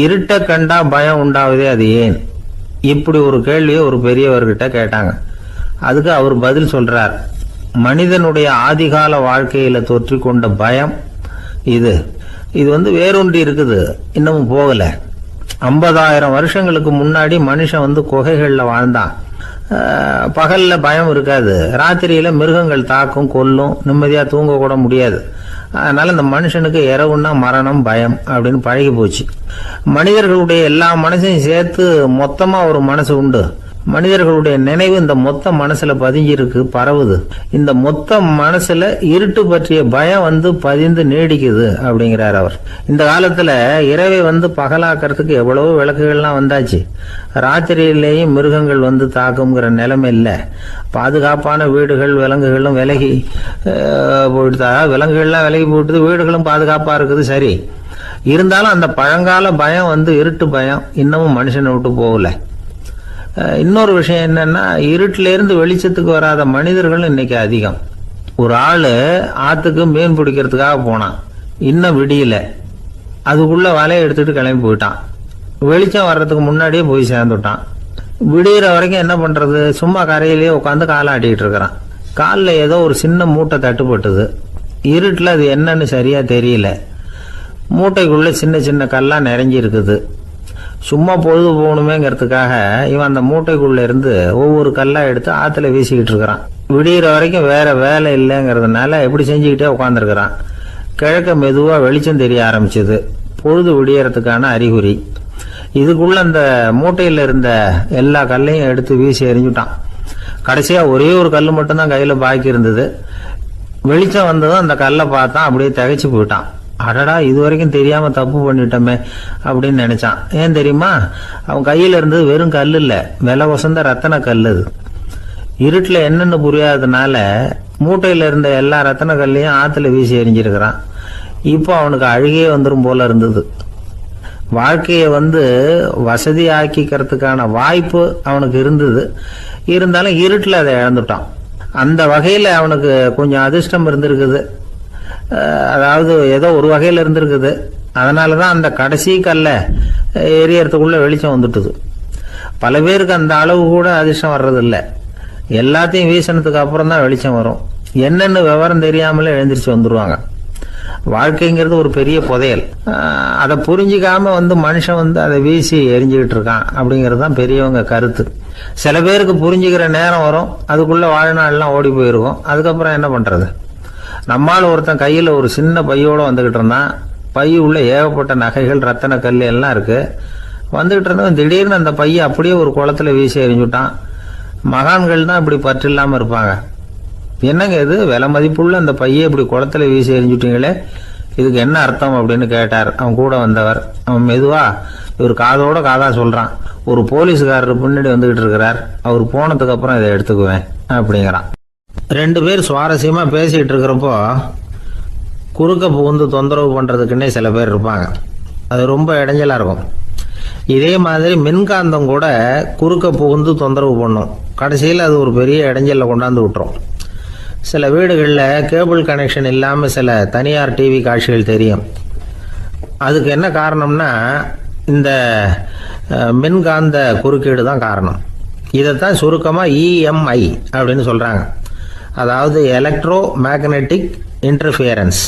இருட்ட கண்டா பயம் உண்டாவதே அது ஏன்? இப்படி ஒரு கேள்வியை ஒரு பெரியவர்கிட்ட கேட்டாங்க. அதுக்கு அவர் பதில் சொல்றார். மனிதனுடைய ஆதிகால வாழ்க்கையில தொற்றி கொண்ட பயம் இது இது வேரூன்றி இருக்குது, இன்னமும் போகல. 50,000 வருஷங்களுக்கு முன்னாடி மனுஷன் குகைகள்ல வாழ்ந்தான். பகல்ல பயம் இருக்காது, ராத்திரியில மிருகங்கள் தாக்கும், கொல்லும், நிம்மதியா தூங்க கூட முடியாது. அதனால இந்த மனுஷனுக்கு இரவுன்னா மரணம், பயம் அப்படின்னு பழகி போச்சு. மனிதர்களுடைய எல்லா மனசையும் சேர்த்து மொத்தமா ஒரு மனசு உண்டு. மனிதர்களுடைய நினைவு இந்த மொத்த மனசுல பதிஞ்சிருக்கு, பரவுது. இந்த மொத்த மனசுல இருட்டு பற்றிய பயம் பதிந்து நீடிக்குது அப்படிங்கிறார் அவர். இந்த காலத்துல இரவை பகலாக்கிறதுக்கு எவ்வளவோ விளக்குகள்லாம் வந்தாச்சு. ராத்திரியிலேயும் மிருகங்கள் தாக்குங்கிற நிலைமை இல்லை. பாதுகாப்பான வீடுகள், விலங்குகளும் விலகி போயிட்டு, விலங்குகள்லாம் விலகி போயிட்டு, வீடுகளும் பாதுகாப்பா இருக்குது. சரி, இருந்தாலும் அந்த பழங்கால பயம் இருட்டு பயம் இன்னமும் மனுஷனை விட்டு போகல. இன்னொரு விஷயம் என்னன்னா, இருட்டுல இருந்து வெளிச்சத்துக்கு வராத மனிதர்கள் இன்னைக்கு அதிகம். ஒரு ஆளு ஆத்துக்கு மீன் பிடிக்கிறதுக்காக போனான், இன்னும் விடியல. அதுக்குள்ள வலையை எடுத்துட்டு கிளம்பி போயிட்டான். வெளிச்சம் வர்றதுக்கு முன்னாடியே போய் சேர்ந்துட்டான். விடிகிற வரைக்கும் என்ன பண்றது? சும்மா கரையிலேயே உட்காந்து காலை ஆட்டிட்டு இருக்கிறான். காலில் ஏதோ ஒரு சின்ன மூட்டை தட்டுப்பட்டது. இருட்டில் அது என்னன்னு சரியா தெரியல. மூட்டைக்குள்ள சின்ன சின்ன கல்லா நிறைஞ்சி இருக்குது. சும்மா பொழுது போகணுமேங்கிறதுக்காக இவன் அந்த மூட்டைக்குள்ள இருந்து ஒவ்வொரு கல்லா எடுத்து ஆத்துல வீசிக்கிட்டு இருக்கிறான். விடிகிற வரைக்கும் வேற வேலை இல்லைங்கிறதுனால எப்படி செஞ்சுக்கிட்டே உட்காந்துருக்கிறான். கிழக்க மெதுவா வெளிச்சம் தெரிய ஆரம்பிச்சது. பொழுது விடியறதுக்கான அறிகுறி. இதுக்குள்ள அந்த மூட்டையில இருந்த எல்லா கல்லையும் எடுத்து வீசி எறிஞ்சுட்டான். கடைசியா ஒரே ஒரு கல் மட்டும்தான் கையில பாக்கி இருந்தது. வெளிச்சம் வந்ததும் அந்த கல்லை பார்த்தான், அப்படியே திகைச்சு போயிட்டான். அடடா, இது வரைக்கும் தெரியாம தப்பு பண்ணிட்டோமே அப்படின்னு நினைச்சான். ஏன் தெரியுமா? அவன் கையில இருந்தது வெறும் கல் இல்ல, விலை வசந்த ரத்தன கல். அது இருட்டுல என்னன்னு புரியாததுனால மூட்டையில இருந்த எல்லா ரத்தன கல்லையும் ஆத்துல வீசி எறிஞ்சிருக்கிறான். இப்போ அவனுக்கு அழுகையே வந்துடும் போல இருந்தது. வாழ்க்கையை வசதி ஆக்கிக்கிறதுக்கான வாய்ப்பு அவனுக்கு இருந்தது. இருந்தாலும் இருட்டுல அதை இழந்துட்டான். அந்த வகையில அவனுக்கு கொஞ்சம் அதிர்ஷ்டம் இருந்திருக்குது. அதாவது ஏதோ ஒரு வகையில இருந்திருக்குது. அதனாலதான் அந்த கடைசி கல்ல எரியறதுக்குள்ள வெளிச்சம் வந்துட்டுது. பல பேருக்கு அந்த அளவு கூட அதிர்ஷ்டம் வர்றதில்லை. எல்லாத்தையும் வீசினதுக்கு அப்புறம் தான் வெளிச்சம் வரும். என்னன்னு விவரம் தெரியாமலே எழுந்திரிச்சு வந்துருவாங்க. வாழ்க்கைங்கிறது ஒரு பெரிய புதையல். அதை புரிஞ்சிக்காம மனுஷன் அதை வீசி எரிஞ்சுக்கிட்டு இருக்கான் அப்படிங்கிறது தான் பெரியவங்க கருத்து. சில பேருக்கு புரிஞ்சுக்கிற நேரம் வரும், அதுக்குள்ள வாழ்நாள்லாம் ஓடி போயிருக்கும். அதுக்கப்புறம் என்ன பண்றது? நம்மால் ஒருத்தன் கையில ஒரு சின்ன பையோட வந்துகிட்டு இருந்தான். பை உள்ள ஏகப்பட்ட நகைகள், ரத்தன கல் எல்லாம் இருக்கு. வந்துகிட்டு இருந்தவன் திடீர்னு அந்த பையை அப்படியே ஒரு குளத்துல வீசி எறிஞ்சுட்டான். மகான்கள் தான் இப்படி பற்று இல்லாம இருப்பாங்க. என்னங்க இது, விலை மதிப்புள்ள அந்த பையை இப்படி குளத்துல வீசி எறிஞ்சுட்டீங்களே, இதுக்கு என்ன அர்த்தம் அப்படின்னு கேட்டார் அவன் கூட வந்தவர். அவன் மெதுவா இவர் காதோட காதா சொல்றான். ஒரு போலீஸ்காரர் பின்னாடி வந்துகிட்டு இருக்கிறார், அவர் போனதுக்கு அப்புறம் இதை எடுத்துக்குவேன் அப்படிங்கிறான். 2 பேர் சுவாரஸ்யமா பேசிக்கிட்டு இருக்கிறப்போ குறுக்க புகுந்து தொந்தரவு பண்றதுக்குன்னே சில பேர் இருப்பாங்க. அது ரொம்ப இடைஞ்சலா இருக்கும். இதே மாதிரி மின்காந்தம் கூட குறுக்க புகுந்து தொந்தரவு பண்ணும். கடைசியில் அது ஒரு பெரிய இடைஞ்சல கொண்டாந்து விட்டுரும். சில வீடுகளில் கேபிள் கனெக்ஷன் இல்லாமல் சில தனியார் டிவி காட்சிகள் தெரியும். அதுக்கு என்ன காரணம்னா இந்த மின்காந்த குறுக்கீடு தான் காரணம். இதைத்தான் சுருக்கமாக EMI அப்படின்னு சொல்றாங்க. அதாவது எலக்ட்ரோ மேக்னெட்டிக் இன்டர்ஃபியரன்ஸ்.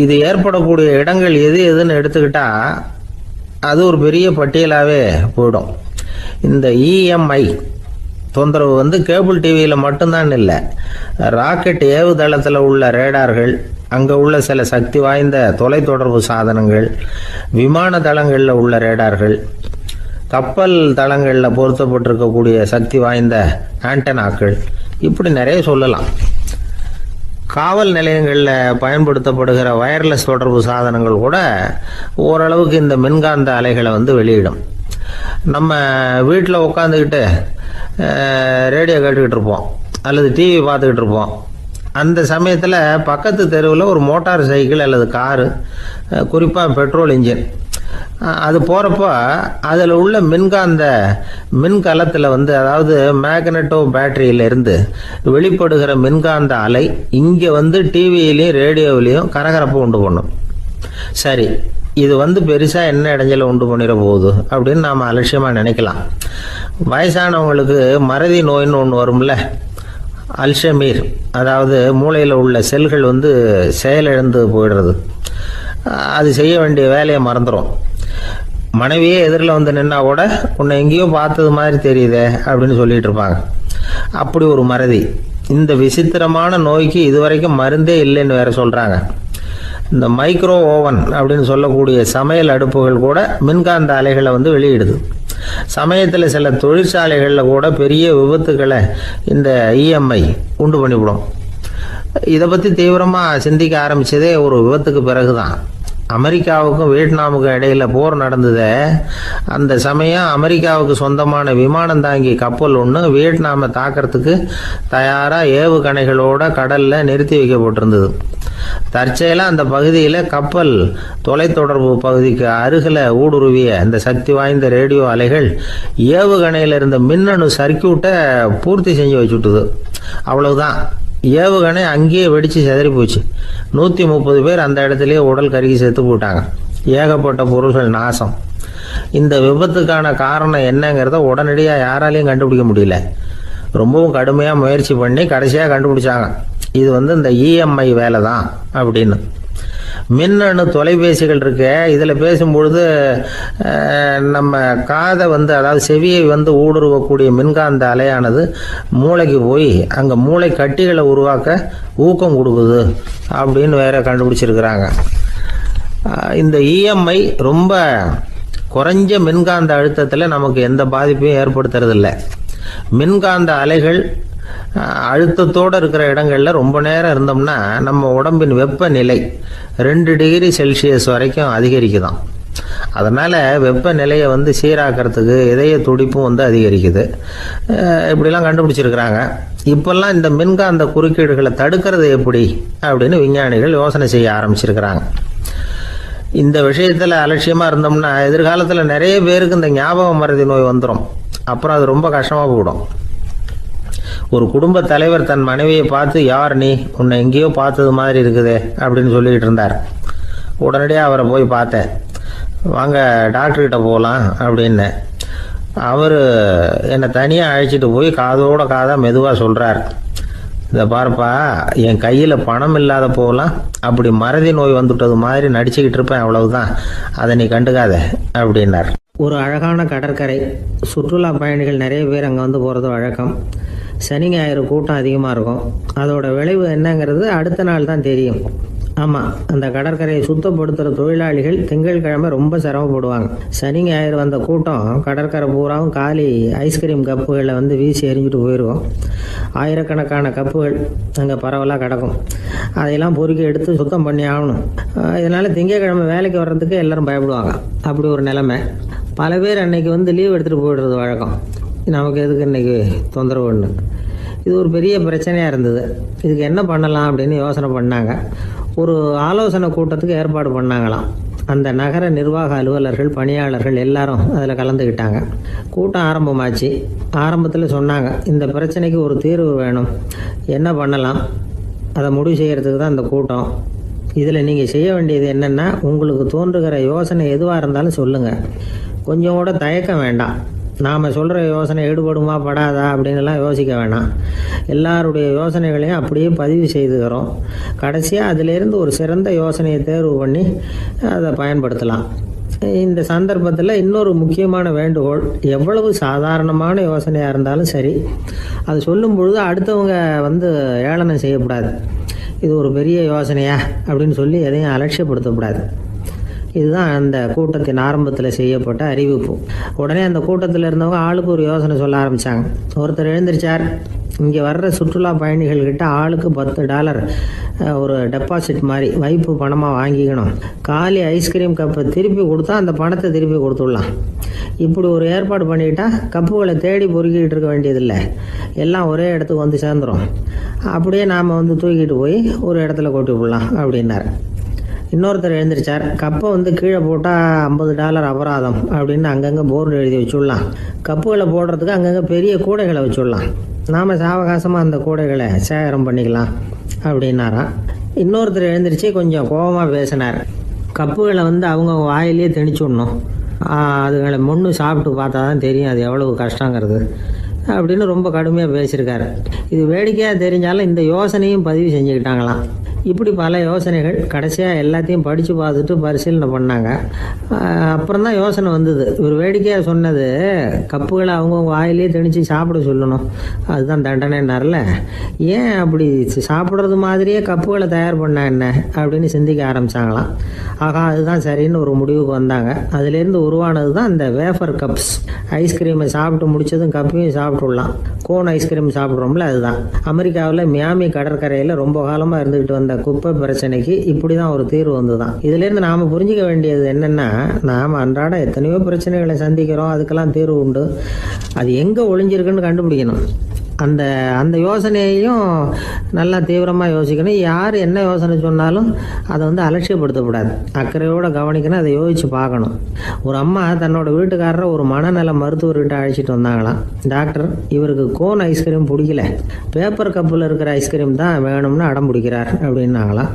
இது ஏற்படக்கூடிய இடங்கள் எது எதுன்னு எடுத்துக்கிட்டா அது ஒரு பெரிய பட்டியலாகவே போயிடும். இந்த EMI தொந்தரவு கேபிள் டிவியில் மட்டும்தான் இல்லை, ராக்கெட் ஏவுதளத்தில் உள்ள ரேடார்கள், அங்கே உள்ள சில சக்தி வாய்ந்த தொலைத்தொடர்பு சாதனங்கள், விமான தளங்களில் உள்ள ரேடார்கள், கப்பல் தளங்களில் பொருத்தப்பட்டிருக்கக்கூடிய சக்தி வாய்ந்த ஆண்டனாக்கள், இப்படி நிறைய சொல்லலாம். காவல் நிலையங்களில் பயன்படுத்தப்படுகிற வயர்லெஸ் தொடர்பு சாதனங்கள் கூட ஓரளவுக்கு இந்த மின்காந்த அலைகளை வெளியிடும். நம்ம வீட்டில் உட்காந்துக்கிட்டு ரேடியோ கேட்டுக்கிட்டு இருப்போம் அல்லது டிவி பார்த்துக்கிட்டு இருப்போம். அந்த சமயத்தில் பக்கத்து தெருவில் ஒரு மோட்டார் சைக்கிள் அல்லது காரு, குறிப்பாக பெட்ரோல் இன்ஜின், அது போகிறப்போ அதில் உள்ள மின்கலத்தில் அதாவது மேக்னட்டோ பேட்டரியிலிருந்து வெளிப்படுகிற மின்காந்த அலை இங்கே டிவியிலையும் ரேடியோவிலையும் கரகரப்பு உண்டு பண்ணும். சரி, இது வந்து பெருசாக என்ன இடைஞ்சலை உண்டு பண்ணிட போகுது அப்படின்னு நாம் அலட்சியமாக நினைக்கலாம். வயசானவங்களுக்கு மறதி நோயின்னு ஒன்று வரும்ல, அல்ஷமீர், அதாவது மூளையில் உள்ள செல்கள் வந்து செயலிழந்து போயிடுறது. அது செய்ய வேண்டிய வேலையை மறந்துடும். மனைவியே எதிரில் வந்து நின்னா கூட உன்னை எங்கேயோ பார்த்தது மாதிரி தெரியுதே அப்படின்னு சொல்லிட்டு இருப்பாங்க. அப்படி ஒரு மறதி. இந்த விசித்திரமான நோய்க்கு இதுவரைக்கும் மருந்தே இல்லைன்னு வேற சொல்கிறாங்க. இந்த மைக்ரோ ஓவன் அப்படின்னு சொல்லக்கூடிய சமையல் அடுப்புகள் கூட மின்காந்த அலைகளை வந்து வெளியிடுது. சமயத்தில் சில தொழிற்சாலைகளில் கூட பெரிய விபத்துக்களை இந்த இஎம்ஐ உண்டு பண்ணிவிடும். இதை பற்றி தீவிரமாக சிந்திக்க ஆரம்பித்ததே ஒரு விபத்துக்கு பிறகு தான். அமெரிக்காவுக்கும் வியட்நாமுக்கும் இடையில போர் நடந்தது. அந்த சமயம் அமெரிக்காவுக்கு சொந்தமான விமானம் தாங்கி கப்பல் ஒன்று வியட்நாமை தாக்கிறதுக்கு தயாராக ஏவுகணைகளோட கடலில் நிறுத்தி வைக்கப்பட்டிருந்தது. தற்செயலாக அந்த பகுதியில் கப்பல் தொலைத்தொடர்பு பகுதிக்கு அருகில் ஊடுருவிய இந்த சக்தி வாய்ந்த ரேடியோ அலைகள் ஏவுகணையில் இருந்த மின்னணு சர்க்கியூட்டை பூர்த்தி செஞ்சு வச்சுட்டுது. அவ்வளவுதான், ஏவுகணை அங்கேயே வெடித்து சிதறி போச்சு. 130 பேர் அந்த இடத்துலயே உடல் கருகி செத்து போட்டாங்க. ஏகப்பட்ட பொருள்கள் நாசம். இந்த விபத்துக்கான காரணம் என்னங்கிறத உடனடியாக யாராலையும் கண்டுபிடிக்க முடியல. ரொம்பவும் கடுமையாக முயற்சி பண்ணி கடைசியாக கண்டுபிடிச்சாங்க, இது வந்து இந்த இஎம்ஐ வேலை தான் அப்படின்னு. மின்னணு தொலைபேசிகள் இருக்கு. இதில் பேசும்பொழுது நம்ம காதை வந்து, அதாவது செவியை வந்து ஊடுருவக்கூடிய மின்காந்த அலையானது மூளைக்கு போய் அங்கே மூளை கட்டிகளை உருவாக்க ஊக்கம் கொடுக்குது அப்படின்னு வேற கண்டுபிடிச்சிருக்கிறாங்க. இந்த இஎம்ஐ ரொம்ப குறைஞ்ச மின்காந்த அழுத்தத்தில் நமக்கு எந்த பாதிப்பையும் ஏற்படுத்துறதில்லை. மின்காந்த அலைகள் அழுத்தத்தோடு இருக்கிற இடங்களில் ரொம்ப நேரம் இருந்தோம்னா நம்ம உடம்பின் வெப்பநிலை 2 டிகிரி செல்சியஸ் வரைக்கும் அதிகரிக்குதாம். அதனால் வெப்பநிலையை வந்து சீராக்கிறதுக்கு இதய துடிப்பும் வந்து அதிகரிக்குது. இப்படிலாம் கண்டுபிடிச்சிருக்கிறாங்க. இப்போல்லாம் இந்த மின்காந்த குறுக்கீடுகளை தடுக்கிறது எப்படி அப்படின்னு விஞ்ஞானிகள் யோசனை செய்ய ஆரம்பிச்சிருக்கிறாங்க. இந்த விஷயத்தில் அலட்சியமாக இருந்தோம்னா எதிர்காலத்தில் நிறைய பேருக்கு இந்த ஞாபக மறதி நோய் வந்துடும். அப்புறம் அது ரொம்ப கஷ்டமாக போயிடும். ஒரு குடும்ப தலைவர் தன் மனைவியை பார்த்து, யார் நீ, உன்னை எங்கேயோ பார்த்தது மாதிரி இருக்குதே அப்படின்னு சொல்லிக்கிட்டு இருந்தார். உடனடியாக அவரை போய் பார்த்தேன். வாங்க டாக்டர்கிட்ட போகலாம் அப்படின்னு. அவர் என்னை தனியாக அழைச்சிட்டு போய் காதோட காதாக மெதுவாக சொல்கிறார், இதை பாருப்பா, என் கையில் பணம் இல்லாத போகலாம், அப்படி மறதி நோய் வந்துட்டது மாதிரி நடிச்சுக்கிட்டு இருப்பேன், அவ்வளவுதான், அதை நீ கண்டுக்காத அப்படின்னார். ஒரு அழகான கடற்கரை. சுற்றுலா பயணிகள் நிறைய பேர் அங்கே வந்து போகிறது வழக்கம். சனி ஞாயிறு கூட்டம் அதிகமாக இருக்கும். அதோட விளைவு என்னங்கிறது அடுத்த நாள் தான் தெரியும். ஆமாம், அந்த கடற்கரையை சுத்தப்படுத்துகிற தொழிலாளிகள் திங்கட்கிழமை ரொம்ப சிரமப்படுவாங்க. சனி ஞாயிறு வந்த கூட்டம் கடற்கரை பூராவும் காலி ஐஸ்கிரீம் கப்புகளை வந்து வீசி எறிஞ்சிட்டு போயிடுவோம். ஆயிரக்கணக்கான கப்புகள் அங்கே பரவலாக கிடக்கும். அதையெல்லாம் பொறுக்கி எடுத்து சுத்தம் பண்ணி ஆகணும். இதனால் திங்கட்கிழமை வேலைக்கு வர்றதுக்கு எல்லோரும் பயப்படுவாங்க. அப்படி ஒரு நிலைமை. பல பேர் அன்னைக்கு வந்து லீவ் எடுத்துகிட்டு போயிடுறது வழக்கம். நமக்கு எதுக்கு இன்றைக்கி தொந்தரவுன்னு. இது ஒரு பெரிய பிரச்சனையாக இருந்தது. இதுக்கு என்ன பண்ணலாம் அப்படின்னு யோசனை பண்ணாங்க. ஒரு ஆலோசனை கூட்டத்துக்கு ஏற்பாடு பண்ணாங்களாம். அந்த நகர நிர்வாக அலுவலர்கள், பணியாளர்கள் எல்லாரும் அதில் கலந்துக்கிட்டாங்க. கூட்டம் ஆரம்பமாச்சு. ஆரம்பத்தில் சொன்னாங்க, இந்த பிரச்சனைக்கு ஒரு தீர்வு வேணும், என்ன பண்ணலாம், அதை முடிவு செய்கிறதுக்கு தான் இந்த கூட்டம். இதில் நீங்கள் செய்ய வேண்டியது என்னென்னா, உங்களுக்கு தோன்றுகிற யோசனை எதுவாக இருந்தாலும் சொல்லுங்கள். கொஞ்சம் கூட தயக்கம் வேண்டாம். நாம் சொல்கிற யோசனை ஈடுபடுமா படாதா அப்படின்லாம் யோசிக்க வேணாம். எல்லாருடைய யோசனைகளையும் அப்படியே பதிவு செய்துக்கிறோம். கடைசியாக அதிலேருந்து ஒரு சிறந்த யோசனையை தேர்வு பண்ணி அதை பயன்படுத்தலாம். இந்த சந்தர்ப்பத்தில் இன்னொரு முக்கியமான வேண்டுகோள், எவ்வளவு சாதாரணமான யோசனையாக இருந்தாலும் சரி, அது சொல்லும் பொழுது அடுத்தவங்க வந்து ஏளனம் செய்யக்கூடாது. இது ஒரு பெரிய யோசனையா அப்படின்னு சொல்லி எதையும் அலட்சியப்படுத்தக்கூடாது. இதுதான் அந்த கூட்டத்தின் ஆரம்பத்தில் செய்யப்பட்ட அறிவிப்பு. உடனே அந்த கூட்டத்தில் இருந்தவங்க ஆளுக்கு ஒரு யோசனை சொல்ல ஆரம்பித்தாங்க. ஒருத்தர் எழுந்திருச்சார், இங்கே வர்ற சுற்றுலா பயணிகள்கிட்ட ஆளுக்கு $10 ஒரு டெபாசிட் மாதிரி வைப்பு பணமாக வாங்கிக்கணும். காலி ஐஸ்கிரீம் கப்பை திருப்பி கொடுத்தா அந்த பணத்தை திருப்பி கொடுத்துடலாம். இப்படி ஒரு ஏற்பாடு பண்ணிக்கிட்டால் கப்புகளை தேடி பொறுக்கிக்கிட்டு இருக்க வேண்டியதில்லை, எல்லாம் ஒரே இடத்துக்கு வந்து சேர்ந்துடும். அப்படியே நாம் வந்து தூக்கிட்டு போய் ஒரு இடத்துல கொட்டி விடலாம் அப்படின்னார். இன்னொருத்தர் எழுந்திரிச்சார், கப்பை வந்து கீழே போட்டால் $50 அபராதம் அப்படின்னு அங்கங்கே போர்டு எழுதி வச்சுடலாம். கப்புகளை போடுறதுக்கு அங்கங்கே பெரிய கூடைகளை வச்சுடலாம். நாம் சாவகாசமாக அந்த கூடைகளை சேகரம் பண்ணிக்கலாம் அப்படின்னாராம். இன்னொருத்தர் எழுந்திரிச்சு கொஞ்சம் கோபமாக பேசினார், கப்புகளை வந்து அவங்க வாயிலேயே திணிச்சு விடணும். அதுகளை முன்னு சாப்பிட்டு பார்த்தா தான் தெரியும் அது எவ்வளவு கஷ்டங்கிறது அப்படின்னு ரொம்ப கடுமையாக பேசியிருக்காரு. இது வேடிக்கையாக தெரிஞ்சாலும் இந்த யோசனையும் பதிவு செஞ்சுக்கிட்டாங்களாம். இப்படி பல யோசனைகள் கடைசியாக எல்லாத்தையும் படித்து பார்த்துட்டு பரிசீலனை பண்ணாங்க. அப்புறம் தான் யோசனை வந்தது. இவர் வேடிக்கையாக சொன்னது கப்புகளை அவங்கவுங்க வாயிலே திணிச்சு சாப்பிட சொல்லணும், அதுதான் தண்டனைன்னார்ல. ஏன் அப்படி சாப்பிட்றது மாதிரியே கப்புகளை தயார் பண்ண என்ன அப்படின்னு சிந்திக்க ஆரம்பித்தாங்களாம். ஆகா, அதுதான் சரின்னு ஒரு முடிவுக்கு வந்தாங்க. அதுலேருந்து உருவானது தான் இந்த வேஃபர் கப்ஸ். ஐஸ்கிரீமை சாப்பிட்டு முடிச்சதும் கப்பையும் சாப்பிட்டுடலாம். கோன் ஐஸ்கிரீம் சாப்பிட்றோம்ல, அதுதான். அமெரிக்காவில் மியாமி கடற்கரையில் ரொம்ப காலமாக இருந்துக்கிட்டு வந்த குப்பை பிரச்சனைக்கு இப்படி தான் ஒரு தீர்வு வந்துதான். இதுலேருந்து நாம் புரிஞ்சிக்க வேண்டியது என்னென்னா, நாம் அன்றாட எத்தனையோ பிரச்சனைகளை சந்திக்கிறோம், அதுக்கெல்லாம் தீர்வு உண்டு. அது எங்கே ஒளிஞ்சிருக்குன்னு கண்டுபிடிக்கணும். அந்த யோசனையையும் நல்லா தீவிரமாக யோசிக்கணும். யார் என்ன யோசனை சொன்னாலும் அதை வந்து அலட்சியப்படுத்தக்கூடாது. அக்கறையோடு கவனிக்கணும், அதை யோசித்து பார்க்கணும். ஒரு அம்மா தன்னோட வீட்டுக்காரரை ஒரு மனநல மருத்துவர்கிட்ட அழைச்சிட்டு வந்தாங்களாம். டாக்டர், இவருக்கு கோன் ஐஸ்கிரீம் பிடிக்கல, பேப்பர் கப்பில் இருக்கிற ஐஸ்கிரீம் தான் வேணும்னு அடம் பிடிக்கிறார் அப்படின்னாங்களாம்.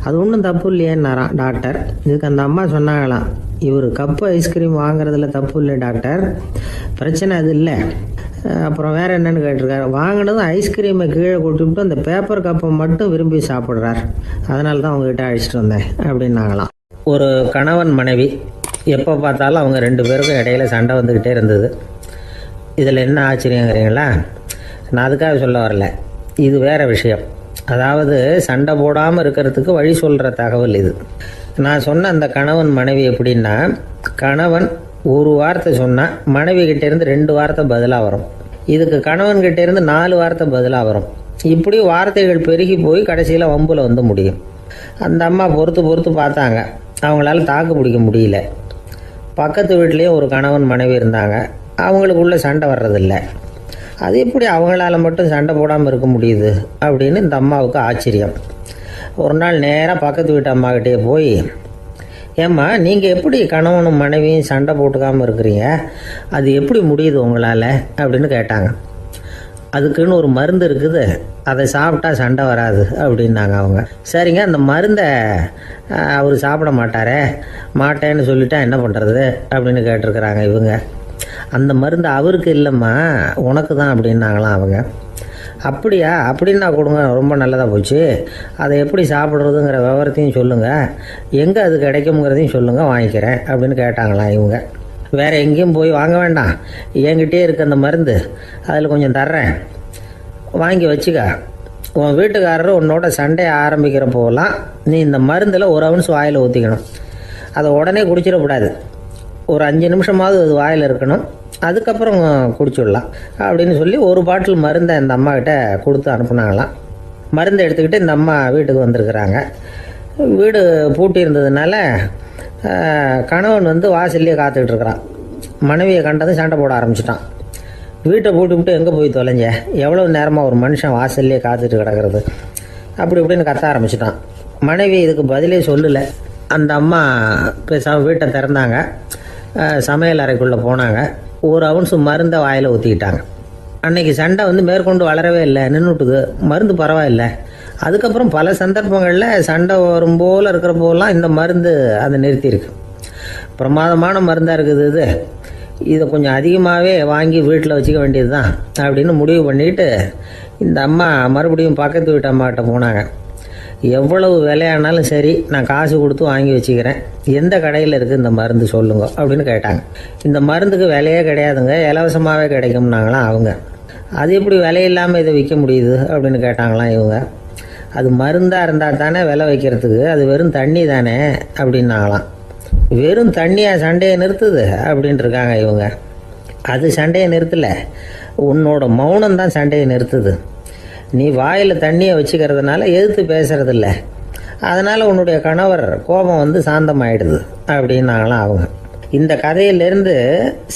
அது ஒன்றும் தப்பு இல்லையேன்னாராம் டாக்டர். இதுக்கு அந்த அம்மா சொன்னாங்களாம், இவர் கப்பு ஐஸ்கிரீம் வாங்குறதுல தப்பு இல்லை டாக்டர், பிரச்சனை அது இல்லை. அப்புறம் வேறு என்னென்னு கேட்டிருக்காரு. வாங்கினதும் ஐஸ்கிரீமை கீழே கொட்டிவிட்டு அந்த பேப்பர் கப்பை மட்டும் விரும்பி சாப்பிட்றார், அதனால தான் அவங்ககிட்ட அழைச்சிட்டு வந்தேன் அப்படின்னாங்களாம். ஒரு கணவன் மனைவி எப்போ பார்த்தாலும் அவங்க 2 பேருக்கும் இடையில சண்டை வந்துக்கிட்டே இருந்தது. இதில் என்ன ஆச்சரியங்கிறீங்களா? நான் அதுக்காக சொல்ல வரல, இது வேறு விஷயம். அதாவது சண்டை போடாமல் இருக்கிறதுக்கு வழி சொல்கிற தகவல் இது. நான் சொன்ன அந்த கணவன் மனைவி எப்படின்னா, கணவன் ஒரு வார்த்தை சொன்னால் மனைவி கிட்டேருந்து 2 வார்த்தை பதிலாக வரும். இதுக்கு கணவன்கிட்ட இருந்து 4 வார்த்தை பதிலாக வரும். இப்படி வார்த்தைகள் பெருகி போய் கடைசியில் வம்பில் வந்து முடியும். அந்த அம்மா பொறுத்து பார்த்தாங்க, அவங்களால தாக்கு பிடிக்க முடியல. பக்கத்து வீட்லேயும் ஒரு கணவன் மனைவி இருந்தாங்க, அவங்களுக்குள்ள சண்டை வர்றதில்லை. அது எப்படி அவங்களால மட்டும் சண்டை போடாமல் இருக்க முடியுது அப்படின்னு இந்த அம்மாவுக்கு ஆச்சரியம். ஒரு நாள் நேராக பக்கத்து வீட்டு அம்மாக்கிட்டே போய், ஏம்மா, நீங்கள் எப்படி கணவனும் மனைவியும் சண்டை போட்டுக்காமல் இருக்கிறீங்க, அது எப்படி முடியுது உங்களால் அப்படின்னு கேட்டாங்க. அதுக்குன்னு ஒரு மருந்து இருக்குது, அதை சாப்பிட்டா சண்டை வராது அப்படின்னாங்க அவங்க. சரிங்க, அந்த மருந்தை அவர் சாப்பிட மாட்டேன்னு சொல்லிட்டா என்ன பண்ணுறது அப்படின்னு கேட்டிருக்கிறாங்க இவங்க. அந்த மருந்து அவருக்கு இல்லைம்மா, உனக்கு தான் அப்படின்னாங்களாம் அவங்க. அப்படியா, அப்படின்னா கொடுங்க, ரொம்ப நல்லதாக போச்சு. அதை எப்படி சாப்பிட்றதுங்கிற விவரத்தையும் சொல்லுங்கள், எங்கே அது கிடைக்குங்கிறதையும் சொல்லுங்கள், வாங்கிக்கிறேன் அப்படின்னு கேட்டாங்களாம் இவங்க. வேறு எங்கேயும் போய் வாங்க வேண்டாம், என்கிட்டே இருக்க அந்த மருந்து அதில் கொஞ்சம் தர்றேன், வாங்கி வச்சுக்க. உன் வீட்டுக்காரர் உன்னோட சண்டையை ஆரம்பிக்கிற போகலாம் நீ இந்த மருந்தில் 1 ounce வாயில் ஊற்றிக்கணும். அதை உடனே குடிச்சிடக்கூடாது, ஒரு 5 நிமிஷமாவது அது வாயில் இருக்கணும், அதுக்கப்புறம் குடிச்சுடலாம் அப்படின்னு சொல்லி ஒரு பாட்டில் மருந்தை இந்த அம்மாக்கிட்ட கொடுத்து அனுப்புனாங்களாம். மருந்தை எடுத்துக்கிட்டு இந்த அம்மா வீட்டுக்கு வந்திருக்கிறாங்க. வீடு பூட்டி இருந்ததுனால கணவன் வந்து வாசல்லையே காத்துக்கிட்டு இருக்கிறான். மனைவியை கண்டதும் சண்டை போட ஆரம்பிச்சிட்டான். வீட்டை பூட்டி எங்கே போய் தொலைஞ்ச, எவ்வளோ நேரமாக ஒரு மனுஷன் வாசல்லையே காத்துட்டு கிடக்கிறது அப்படி இப்படின்னு கத்த ஆரம்பிச்சிட்டான். மனைவி இதுக்கு பதிலே சொல்லலை. அந்த அம்மா பேசாமல் வீட்டை திறந்தாங்க, சமையல் அறைக்குள்ளே போனாங்க, 1 ounce மருந்தை வாயில் ஊற்றிக்கிட்டாங்க. அன்னைக்கு சண்டை வந்து மேற்கொண்டு வளரவே இல்லை, நின்றுட்டுது. மருந்து பரவாயில்ல. அதுக்கப்புறம் பல சந்தர்ப்பங்களில் சண்டை வரும் போல் இருக்கிற போலாம் இந்த மருந்து அதை நிறுத்தியிருக்கு. பிரமாதமான மருந்தாக இருக்குது இதை கொஞ்சம் அதிகமாகவே வாங்கி வீட்டில் வச்சுக்க வேண்டியது தான் அப்படின்னு முடிவு பண்ணிட்டு இந்த அம்மா மறுபடியும் பக்கத்து வீட்டு அம்மாக்கிட்ட போனாங்க. எவ்வளவு விலையானாலும் சரி, நான் காசு கொடுத்து வாங்கி வச்சுக்கிறேன், எந்த கடையில் இருக்குது இந்த மருந்து சொல்லுங்க அப்படின்னு கேட்டாங்க. இந்த மருந்துக்கு விலையே கிடையாதுங்க, இலவசமாகவே கிடைக்கும்னாங்களாம் அவங்க. அது எப்படி விலையில்லாமல் இதை விற்க முடியுது அப்படின்னு கேட்டாங்களாம் இவங்க. அது மருந்தாக இருந்தால் தானே விலை வைக்கிறதுக்கு, அது வெறும் தண்ணி தானே அப்படின்னாங்களாம். வெறும் தண்ணியாக சண்டையை நிறுத்துது அப்படின்ட்டு இருக்காங்க இவங்க. அது சண்டையை நிறுத்தலை, உன்னோட மௌனம் தான் சண்டையை நிறுத்துது. நீ வாயில் தண்ணியை வச்சுக்கிறதுனால எதிர்த்து பேசுறதில்ல, அதனால் உன்னுடைய கணவர் கோபம் வந்து சாந்தமாயிடுது அப்படின்னாங்களாம் அவங்க. இந்த கதையிலேருந்து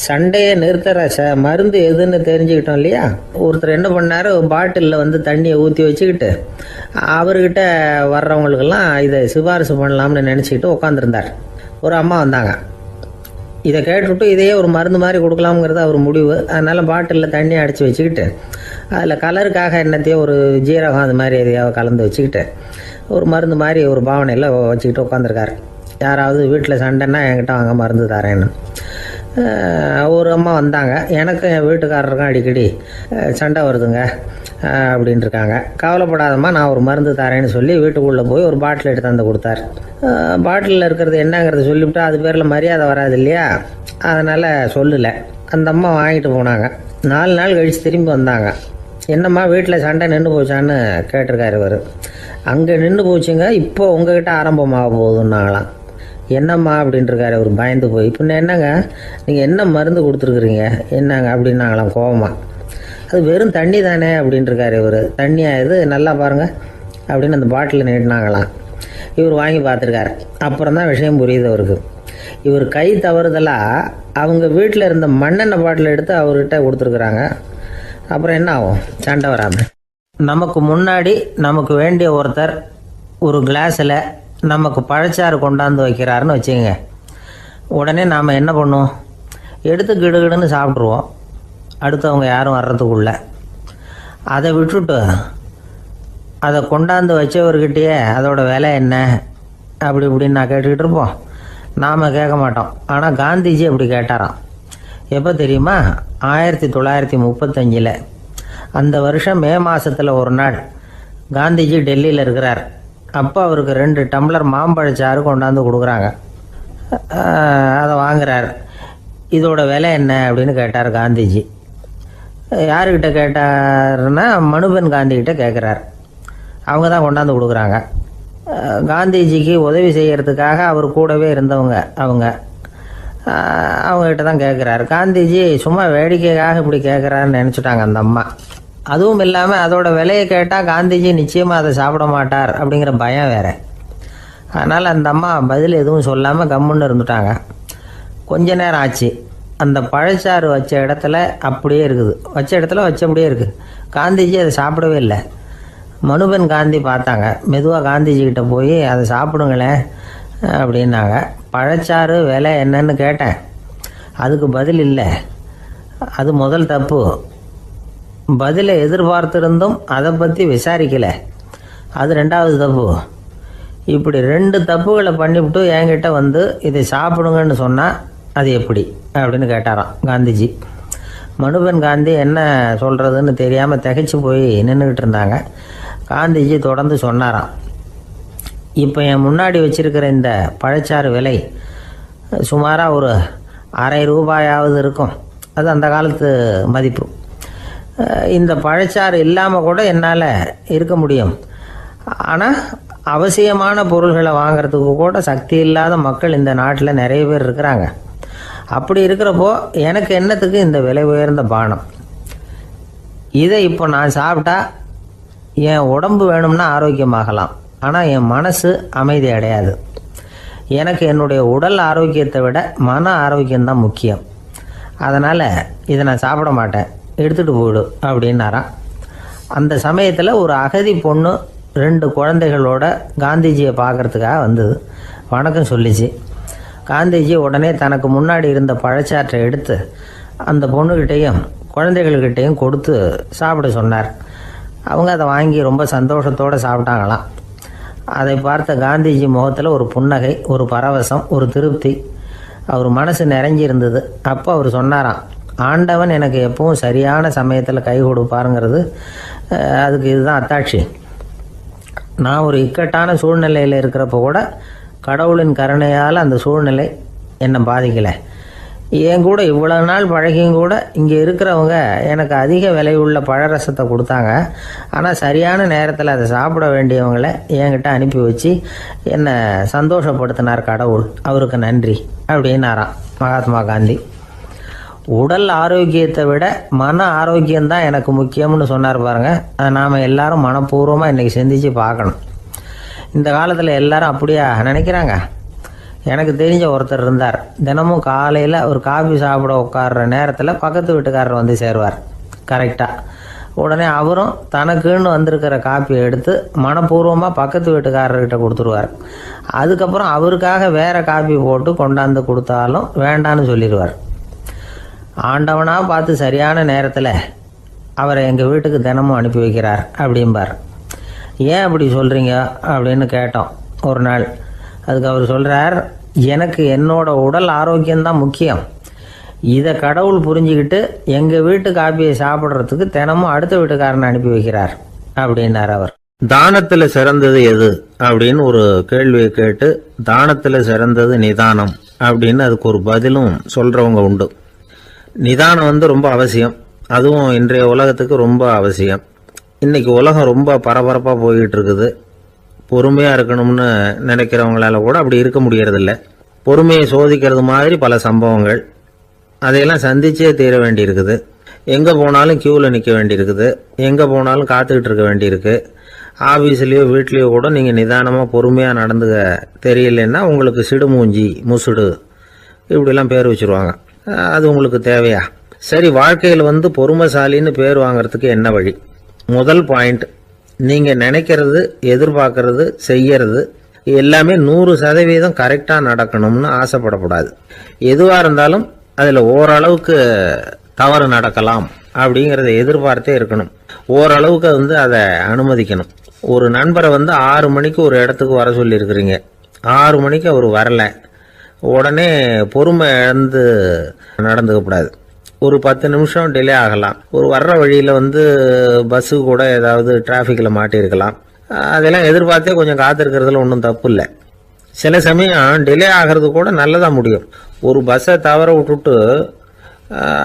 சண்டையை நிறுத்துகிற மருந்து எதுன்னு தெரிஞ்சுக்கிட்டோம் இல்லையா. ஒருத்தர் என்ன பண்ணார், பாட்டிலில் வந்து தண்ணியை ஊற்றி வச்சுக்கிட்டு அவர்கிட்ட வர்றவங்களுக்கெல்லாம் இதை சிபாரிசு பண்ணலாம்னு நினச்சிக்கிட்டு உட்காந்துருந்தார். ஒரு அம்மா வந்தாங்க. இதை கேட்டுவிட்டு இதையே ஒரு மருந்து மாதிரி கொடுக்கலாம்ங்கிறது அவர் முடிவு. அதனால் பாட்டிலில் தண்ணி அடித்து வச்சுக்கிட்டு அதில் கலருக்காக என்னத்தையோ ஒரு ஜீரகம் அது மாதிரி எதையாவது கலந்து வச்சுக்கிட்டு ஒரு மருந்து மாதிரி ஒரு பாவனையில் வச்சுக்கிட்டு உட்காந்துருக்காரு. யாராவது வீட்டில் சண்டைன்னா என்கிட்ட வாங்க மருந்து தரேன்னு. ஒரு அம்மா வந்தாங்க, எனக்கும் என் வீட்டுக்காரருக்கும் அடிக்கடி சண்டை வருதுங்க அப்படின்ட்டு இருக்காங்க. கவலைப்படாதம்மா, நான் ஒரு மருந்து தரேன்னு சொல்லி வீட்டுக்குள்ளே போய் ஒரு பாட்டில் எடுத்து வந்து கொடுத்தாரு. பாட்டிலில் இருக்கிறது என்னங்கிறத சொல்லிவிட்டு அது பேரில் மரியாதை வராது இல்லையா, அதனால் சொல்லலை. அந்த அம்மா வாங்கிட்டு போனாங்க. 4 நாள் கழித்து திரும்பி வந்தாங்க. என்னம்மா வீட்டில் சண்டை நின்று போச்சான்னு கேட்டிருக்காரு இவர். அங்கே நின்று போச்சுங்க, இப்போ உங்ககிட்ட ஆரம்பமாக போகுதுன்னாங்களாம். என்னம்மா அப்படின்ட்டுருக்காரு அவர் பயந்து போய். பின்ன என்னங்க, நீங்கள் என்ன மருந்து கொடுத்துருக்குறீங்க என்னங்க அப்படின்னாங்களாம் கோவமாக. அது வெறும் தண்ணி தானே அப்படின்ட்டுருக்காரு இவர். தண்ணியா இது, நல்லா பாருங்கள் அப்படின்னு அந்த பாட்டில் நீட்டினாங்களாம். இவர் வாங்கி பார்த்துருக்காரு. அப்புறம் தான் விஷயம் புரியுது அவருக்கு. இவர் கை தவறுதலாக அவங்க வீட்டில் இருந்த மண்ணெண்ணெய் பாட்டில் எடுத்து அவர்கிட்ட கொடுத்துருக்குறாங்க. அப்புறம் என்ன ஆகும், சண்டை வராமல். நமக்கு முன்னாடி நமக்கு வேண்டிய ஒருத்தர் ஒரு கிளாஸில் நமக்கு பழச்சாறு கொண்டாந்து வைக்கிறாருன்னு வச்சுக்கோங்க. உடனே நாம் என்ன பண்ணுவோம், எடுத்து கிடுகிடுன்னு சாப்பிட்ருவோம் அடுத்தவங்க யாரும் வர்றதுக்குள்ள. அதை விட்டுட்டு அதை கொண்டாந்து வச்சவர்கிட்டயே அதோட விலை என்ன அப்படி இப்படின்னு நான் கேட்டுக்கிட்டு இருப்போம். நாம் கேட்க மாட்டோம். ஆனால் காந்திஜி அப்படி கேட்டாராம். எப்போ தெரியுமா, 1935. அந்த வருஷம் மே மாதத்தில் ஒரு நாள் காந்திஜி டெல்லியில் இருக்கிறார். அப்போ அவருக்கு 2 டம்ளர் மாம்பழச்சாறு கொண்டாந்து கொடுக்குறாங்க. அதை வாங்குறார். இதோட விலை என்ன அப்படின்னு கேட்டார் காந்திஜி. யாருக்கிட்ட கேட்டாருன்னா மனுபென் காந்திகிட்ட கேட்குறார். அவங்க தான் கொண்டாந்து கொடுக்குறாங்க. காந்திஜிக்கு உதவி செய்கிறதுக்காக அவர் கூடவே இருந்தவங்க அவங்ககிட்ட தான் கேட்குறாரு. காந்திஜி சும்மா வேடிக்கைக்காக இப்படி கேட்குறாருன்னு நினச்சிட்டாங்க அந்த அம்மா. அதுவும் இல்லாமல் அதோட விலையை கேட்டால் காந்திஜி நிச்சயமாக அதை சாப்பிட மாட்டார் அப்படிங்கிற பயம் வேறு. அதனால் அந்த அம்மா பதில் எதுவும் சொல்லாமல் கம்முன்னு இருந்துட்டாங்க. கொஞ்ச நேரம் ஆச்சு. அந்த பழச்சாறு வச்ச இடத்துல அப்படியே இருக்குது, வச்ச இடத்துல வச்சபடியே இருக்குது. காந்திஜி அதை சாப்பிடவே இல்லை. மனுபென் காந்தி பார்த்தாங்க. மெதுவாக காந்திஜிக்கிட்ட போய் அதை சாப்பிடுங்களேன் அப்படின்னாங்க. பழச்சாறு விலை என்னன்னு கேட்டேன், அதுக்கு பதில் இல்லை. அது முதல் தப்பு. பதிலை எதிர்பார்த்திருந்தும் அதை பற்றி விசாரிக்கலை, அது 2வது தப்பு. இப்படி 2 தப்புகளை பண்ணிவிட்டு என்கிட்ட வந்து இதை சாப்பிடுங்கன்னு சொன்னால் அது எப்படி அப்படின்னு கேட்டாராம் காந்திஜி. மனுபென் காந்தி என்ன சொல்கிறதுன்னு தெரியாமல் திகைச்சு போய் நின்றுக்கிட்டு இருந்தாங்க. காந்திஜி தொடர்ந்து சொன்னாராம், இப்போ என் முன்னாடி வச்சிருக்கிற இந்த பழச்சாறு விலை சுமாராக ஒரு ₹1/2 இருக்கும். அது அந்த காலத்து மதிப்பு. இந்த பழச்சாறு இல்லாமல் கூட என்னால் இருக்க முடியும். ஆனால் அவசியமான பொருள்களை வாங்கிறதுக்கு கூட சக்தி இல்லாத மக்கள் இந்த நாட்டில் நிறைய பேர் இருக்கிறாங்க. அப்படி இருக்கிறப்போ எனக்கு என்னத்துக்கு இந்த விலை உயர்ந்த பானம்? இதை இப்போ நான் சாப்பிட்டா என் உடம்பு வேணும்னா ஆரோக்கியமாகலாம், ஆனால் என் மனசு அமைதி அடையாது. எனக்கு என்னுடைய உடல் ஆரோக்கியத்தை விட மன ஆரோக்கியம்தான் முக்கியம். அதனால் இதை நான் சாப்பிட மாட்டேன், எடுத்துகிட்டு போயிடு அப்படின்னாராம். அந்த சமயத்தில் ஒரு அகதி பொண்ணு 2 குழந்தைகளோட காந்திஜியை பார்க்குறதுக்காக வந்தது. வணக்கம் சொல்லிச்சு. காந்திஜி உடனே தனக்கு முன்னாடி இருந்த பழச்சாற்றை எடுத்து அந்த பொண்ணுக்கிட்டையும் குழந்தைகள்கிட்டையும் கொடுத்து சாப்பிட சொன்னார். அவங்க அதை வாங்கி ரொம்ப சந்தோஷத்தோடு சாப்பிட்டாங்களாம். அதை பார்த்த காந்திஜி முகத்தில் ஒரு புன்னகை, ஒரு பரவசம், ஒரு திருப்தி. அவர் மனசு நிறைஞ்சி இருந்தது. அப்போ அவர் சொன்னாராம், ஆண்டவன் எனக்கு எப்பவும் சரியான சமயத்தில் கை கொடுப்பாருங்கிறது அதுக்கு இதுதான் அத்தாட்சி. நான் ஒரு இக்கட்டான சூழ்நிலையில் இருக்கிறப்ப கூட கடவுளின் கருணையால் அந்த சூழ்நிலை என்னை பாதிக்கலை. என் கூட இவ்வளோ நாள் பழகியும் கூட இங்கே இருக்கிறவங்க எனக்கு அதிக விலையுள்ள பழரசத்தை கொடுத்தாங்க. ஆனால் சரியான நேரத்தில் அதை சாப்பிட வேண்டியவங்களை என்கிட்ட அனுப்பி வச்சு என்னை சந்தோஷப்படுத்தினார் கடவுள், அவருக்கு நன்றி அப்படின்னாராம் மகாத்மா காந்தி. உடல் ஆரோக்கியத்தை விட மன ஆரோக்கியம்தான் எனக்கு முக்கியம்னு சொன்னார் பாருங்கள். அதை நாம் எல்லாரும் மனப்பூர்வமாக இன்றைக்கி சிந்திச்சு பார்க்கணும். இந்த காலத்தில் எல்லாரும் அப்படியா நினைக்கிறாங்க? எனக்கு தெரிஞ்ச ஒருத்தர் இருந்தார். தினமும் காலையில் ஒரு காஃபி சாப்பிட உட்கார்ற நேரத்தில் பக்கத்து வீட்டுக்காரர் வந்து சேருவார் கரெக்டாக. உடனே அவரும் தனக்குன்னு வந்திருக்கிற காப்பியை எடுத்து மனப்பூர்வமாக பக்கத்து வீட்டுக்காரர்கிட்ட கொடுத்துருவார். அதுக்கப்புறம் அவருக்காக வேறு காப்பி போட்டு கொண்டாந்து கொடுத்தாலும் வேண்டான்னு சொல்லிடுவார். ஆண்டவனாக பார்த்து சரியான நேரத்தில் அவரை எங்கள் வீட்டுக்கு தினமும் அனுப்பி வைக்கிறார் அப்படிம்பார். ஏன் அப்படி சொல்கிறீங்க அப்படின்னு கேட்டோம் ஒரு நாள். அதுக்கு அவர் சொல்கிறார், எனக்கு என்னோட உடல் ஆரோக்கியம்தான் முக்கியம். இதை கடவுள் புரிஞ்சுக்கிட்டு எங்கள் வீட்டு காப்பியை சாப்பிட்றதுக்கு தினமும் அடுத்த வீட்டுக்காரனை அனுப்பி வைக்கிறார் அப்படின்னார் அவர். தானத்துல சிறந்தது எது அப்படின்னு ஒரு கேள்வியை கேட்டு, தானத்துல சிறந்தது நிதானம் அப்படின்னு அதுக்கு ஒரு பதிலும் சொல்றவங்க உண்டு. நிதானம் ரொம்ப அவசியம். அதுவும் இன்றைய உலகத்துக்கு ரொம்ப அவசியம். இன்னைக்கு உலகம் ரொம்ப பரபரப்பா போய்கிட்டு இருக்குது. பொறுமையா இருக்கணும்னு நினைக்கிறவங்களால கூட அப்படி இருக்க முடியறதில்ல. பொறுமையை சோதிக்கிறது மாதிரி பல சம்பவங்கள். அதையெல்லாம் சந்திச்சே தீர வேண்டி இருக்குது. எங்க போனாலும் கியூல நிற்க வேண்டியிருக்குது. எங்க போனாலும் காத்துக்கிட்டு இருக்க வேண்டியிருக்கு. ஆஃபீஸ்லேயோ வீட்லேயோ கூட நீங்கள் நிதானமாக பொறுமையாக நடந்துக்க தெரியலன்னா உங்களுக்கு சிடுமூஞ்சி, முசுடு இப்படிலாம் பேர் வச்சுருவாங்க. அது உங்களுக்கு தேவையா? சரி, வாழ்க்கையில் பொறுமைசாலின்னு பேர் வாங்கிறதுக்கு என்ன வழி? முதல் பாயிண்ட், நீங்கள் நினைக்கிறது, எதிர்பார்க்கறது, செய்யறது எல்லாமே 100% கரெக்டாக நடக்கணும்னு ஆசைப்படக்கூடாது. எதுவாக இருந்தாலும் அதில் ஓரளவுக்கு தவறு நடக்கலாம் அப்படிங்கிறத எதிர்பார்த்தே இருக்கணும். ஓரளவுக்கு அதை அனுமதிக்கணும். ஒரு நண்பரை 6 மணிக்கு ஒரு இடத்துக்கு வர சொல்லியிருக்கிறீங்க. 6 மணிக்கு அவர் வரல. உடனே பொறுமை இழந்து நடந்துக்கக்கூடாது. ஒரு 10 நிமிஷம் டிலே ஆகலாம். ஒரு வர்ற வழியில் பஸ்ஸு கூட ஏதாவது டிராஃபிக்கில் மாட்டியிருக்கலாம். அதெல்லாம் எதிர்பார்த்தே கொஞ்சம் காத்திருக்கிறதுல ஒன்றும் தப்பு இல்லை. சில சமயம் டிலே ஆகிறது கூட நல்லதாக முடியும். ஒரு பஸ்ஸை தவற விட்டுட்டு,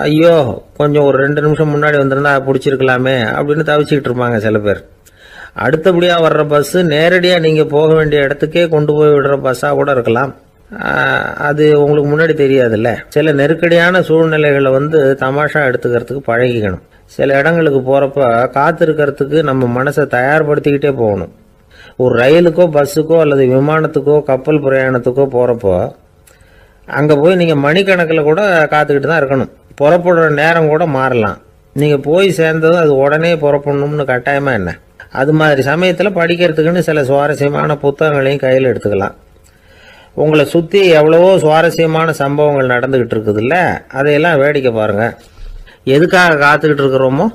ஐயோ கொஞ்சம் ஒரு 2 நிமிஷம் முன்னாடி வந்திருந்தா பிடிச்சிருக்கலாமே அப்படின்னு தவிச்சிக்கிட்டு இருப்பாங்க சில பேர். அடுத்தபடியாக வர்ற பஸ்ஸு நேரடியாக நீங்கள் போக வேண்டிய இடத்துக்கே கொண்டு போய் விடுற பஸ்ஸாக கூட இருக்கலாம். அது உங்களுக்கு முன்னாடி தெரியாதுல்ல. சில நெருக்கடியான சூழ்நிலைகளை தமாஷா எடுத்துக்கிறதுக்கு பழகிக்கணும். சில இடங்களுக்கு போகிறப்ப காத்திருக்கிறதுக்கு நம்ம மனசை தயார்படுத்திக்கிட்டே போகணும். ஒரு ரயிலுக்கோ பஸ்ஸுக்கோ அல்லது விமானத்துக்கோ கப்பல் பிரயாணத்துக்கோ போகிறப்போ அங்கே போய் நீங்கள் மணிக்கணக்கில் கூட காத்துக்கிட்டு தான் இருக்கணும். புறப்படுற நேரம் கூட மாறலாம். நீங்கள் போய் சேர்ந்ததும் அது உடனே புறப்படணும்னு கட்டாயமாக என்ன? அது மாதிரி சமயத்தில் படிக்கிறதுக்குன்னு சில சுவாரஸ்யமான புத்தகங்களையும் கையில் எடுத்துக்கலாம். உங்களை சுற்றி எவ்வளவோ சுவாரஸ்யமான சம்பவங்கள் நடந்துக்கிட்டு இருக்குதுல்ல, அதையெல்லாம் வேடிக்கை பாருங்கள். எதுக்காக காத்துக்கிட்டு இருக்கிறோமோ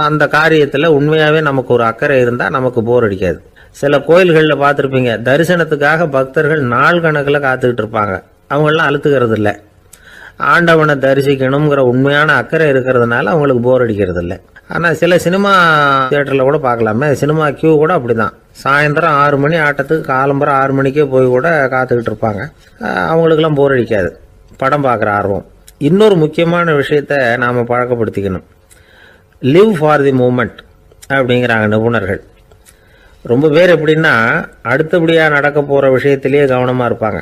அந்த காரியத்தில் உண்மையாகவே நமக்கு ஒரு அக்கறை இருந்தால் நமக்கு போர் அடிக்காது. சில கோயில்களில் பார்த்துருப்பீங்க, தரிசனத்துக்காக பக்தர்கள் நாள் கணக்கில் காத்துக்கிட்டு இருப்பாங்க. அவங்களெலாம் அழுத்துக்கிறது இல்லை. ஆண்டவனை தரிசிக்கணுங்கிற உண்மையான அக்கறை இருக்கிறதுனால அவங்களுக்கு போர் அடிக்கிறது இல்லை. ஆனால் சில சினிமா தியேட்டரில் கூட பார்க்கலாமே, சினிமா கியூ கூட அப்படி தான். சாயந்தரம் 6 மணி ஆட்டத்துக்கு காலம்பரம் 6 மணிக்கே போய் கூட காத்துக்கிட்டு இருப்பாங்க. அவங்களுக்கெல்லாம் போர் அடிக்காது, படம் பார்க்குற ஆர்வம். இன்னொரு முக்கியமான விஷயத்தை நாம் பழக்கப்படுத்திக்கணும். லிவ் ஃபார் தி மூமெண்ட் அப்படிங்கிறாங்க நிபுணர்கள். ரொம்ப பேர் எப்படின்னா அடுத்தபடியாக நடக்க போகிற விஷயத்திலேயே கவனமாக இருப்பாங்க.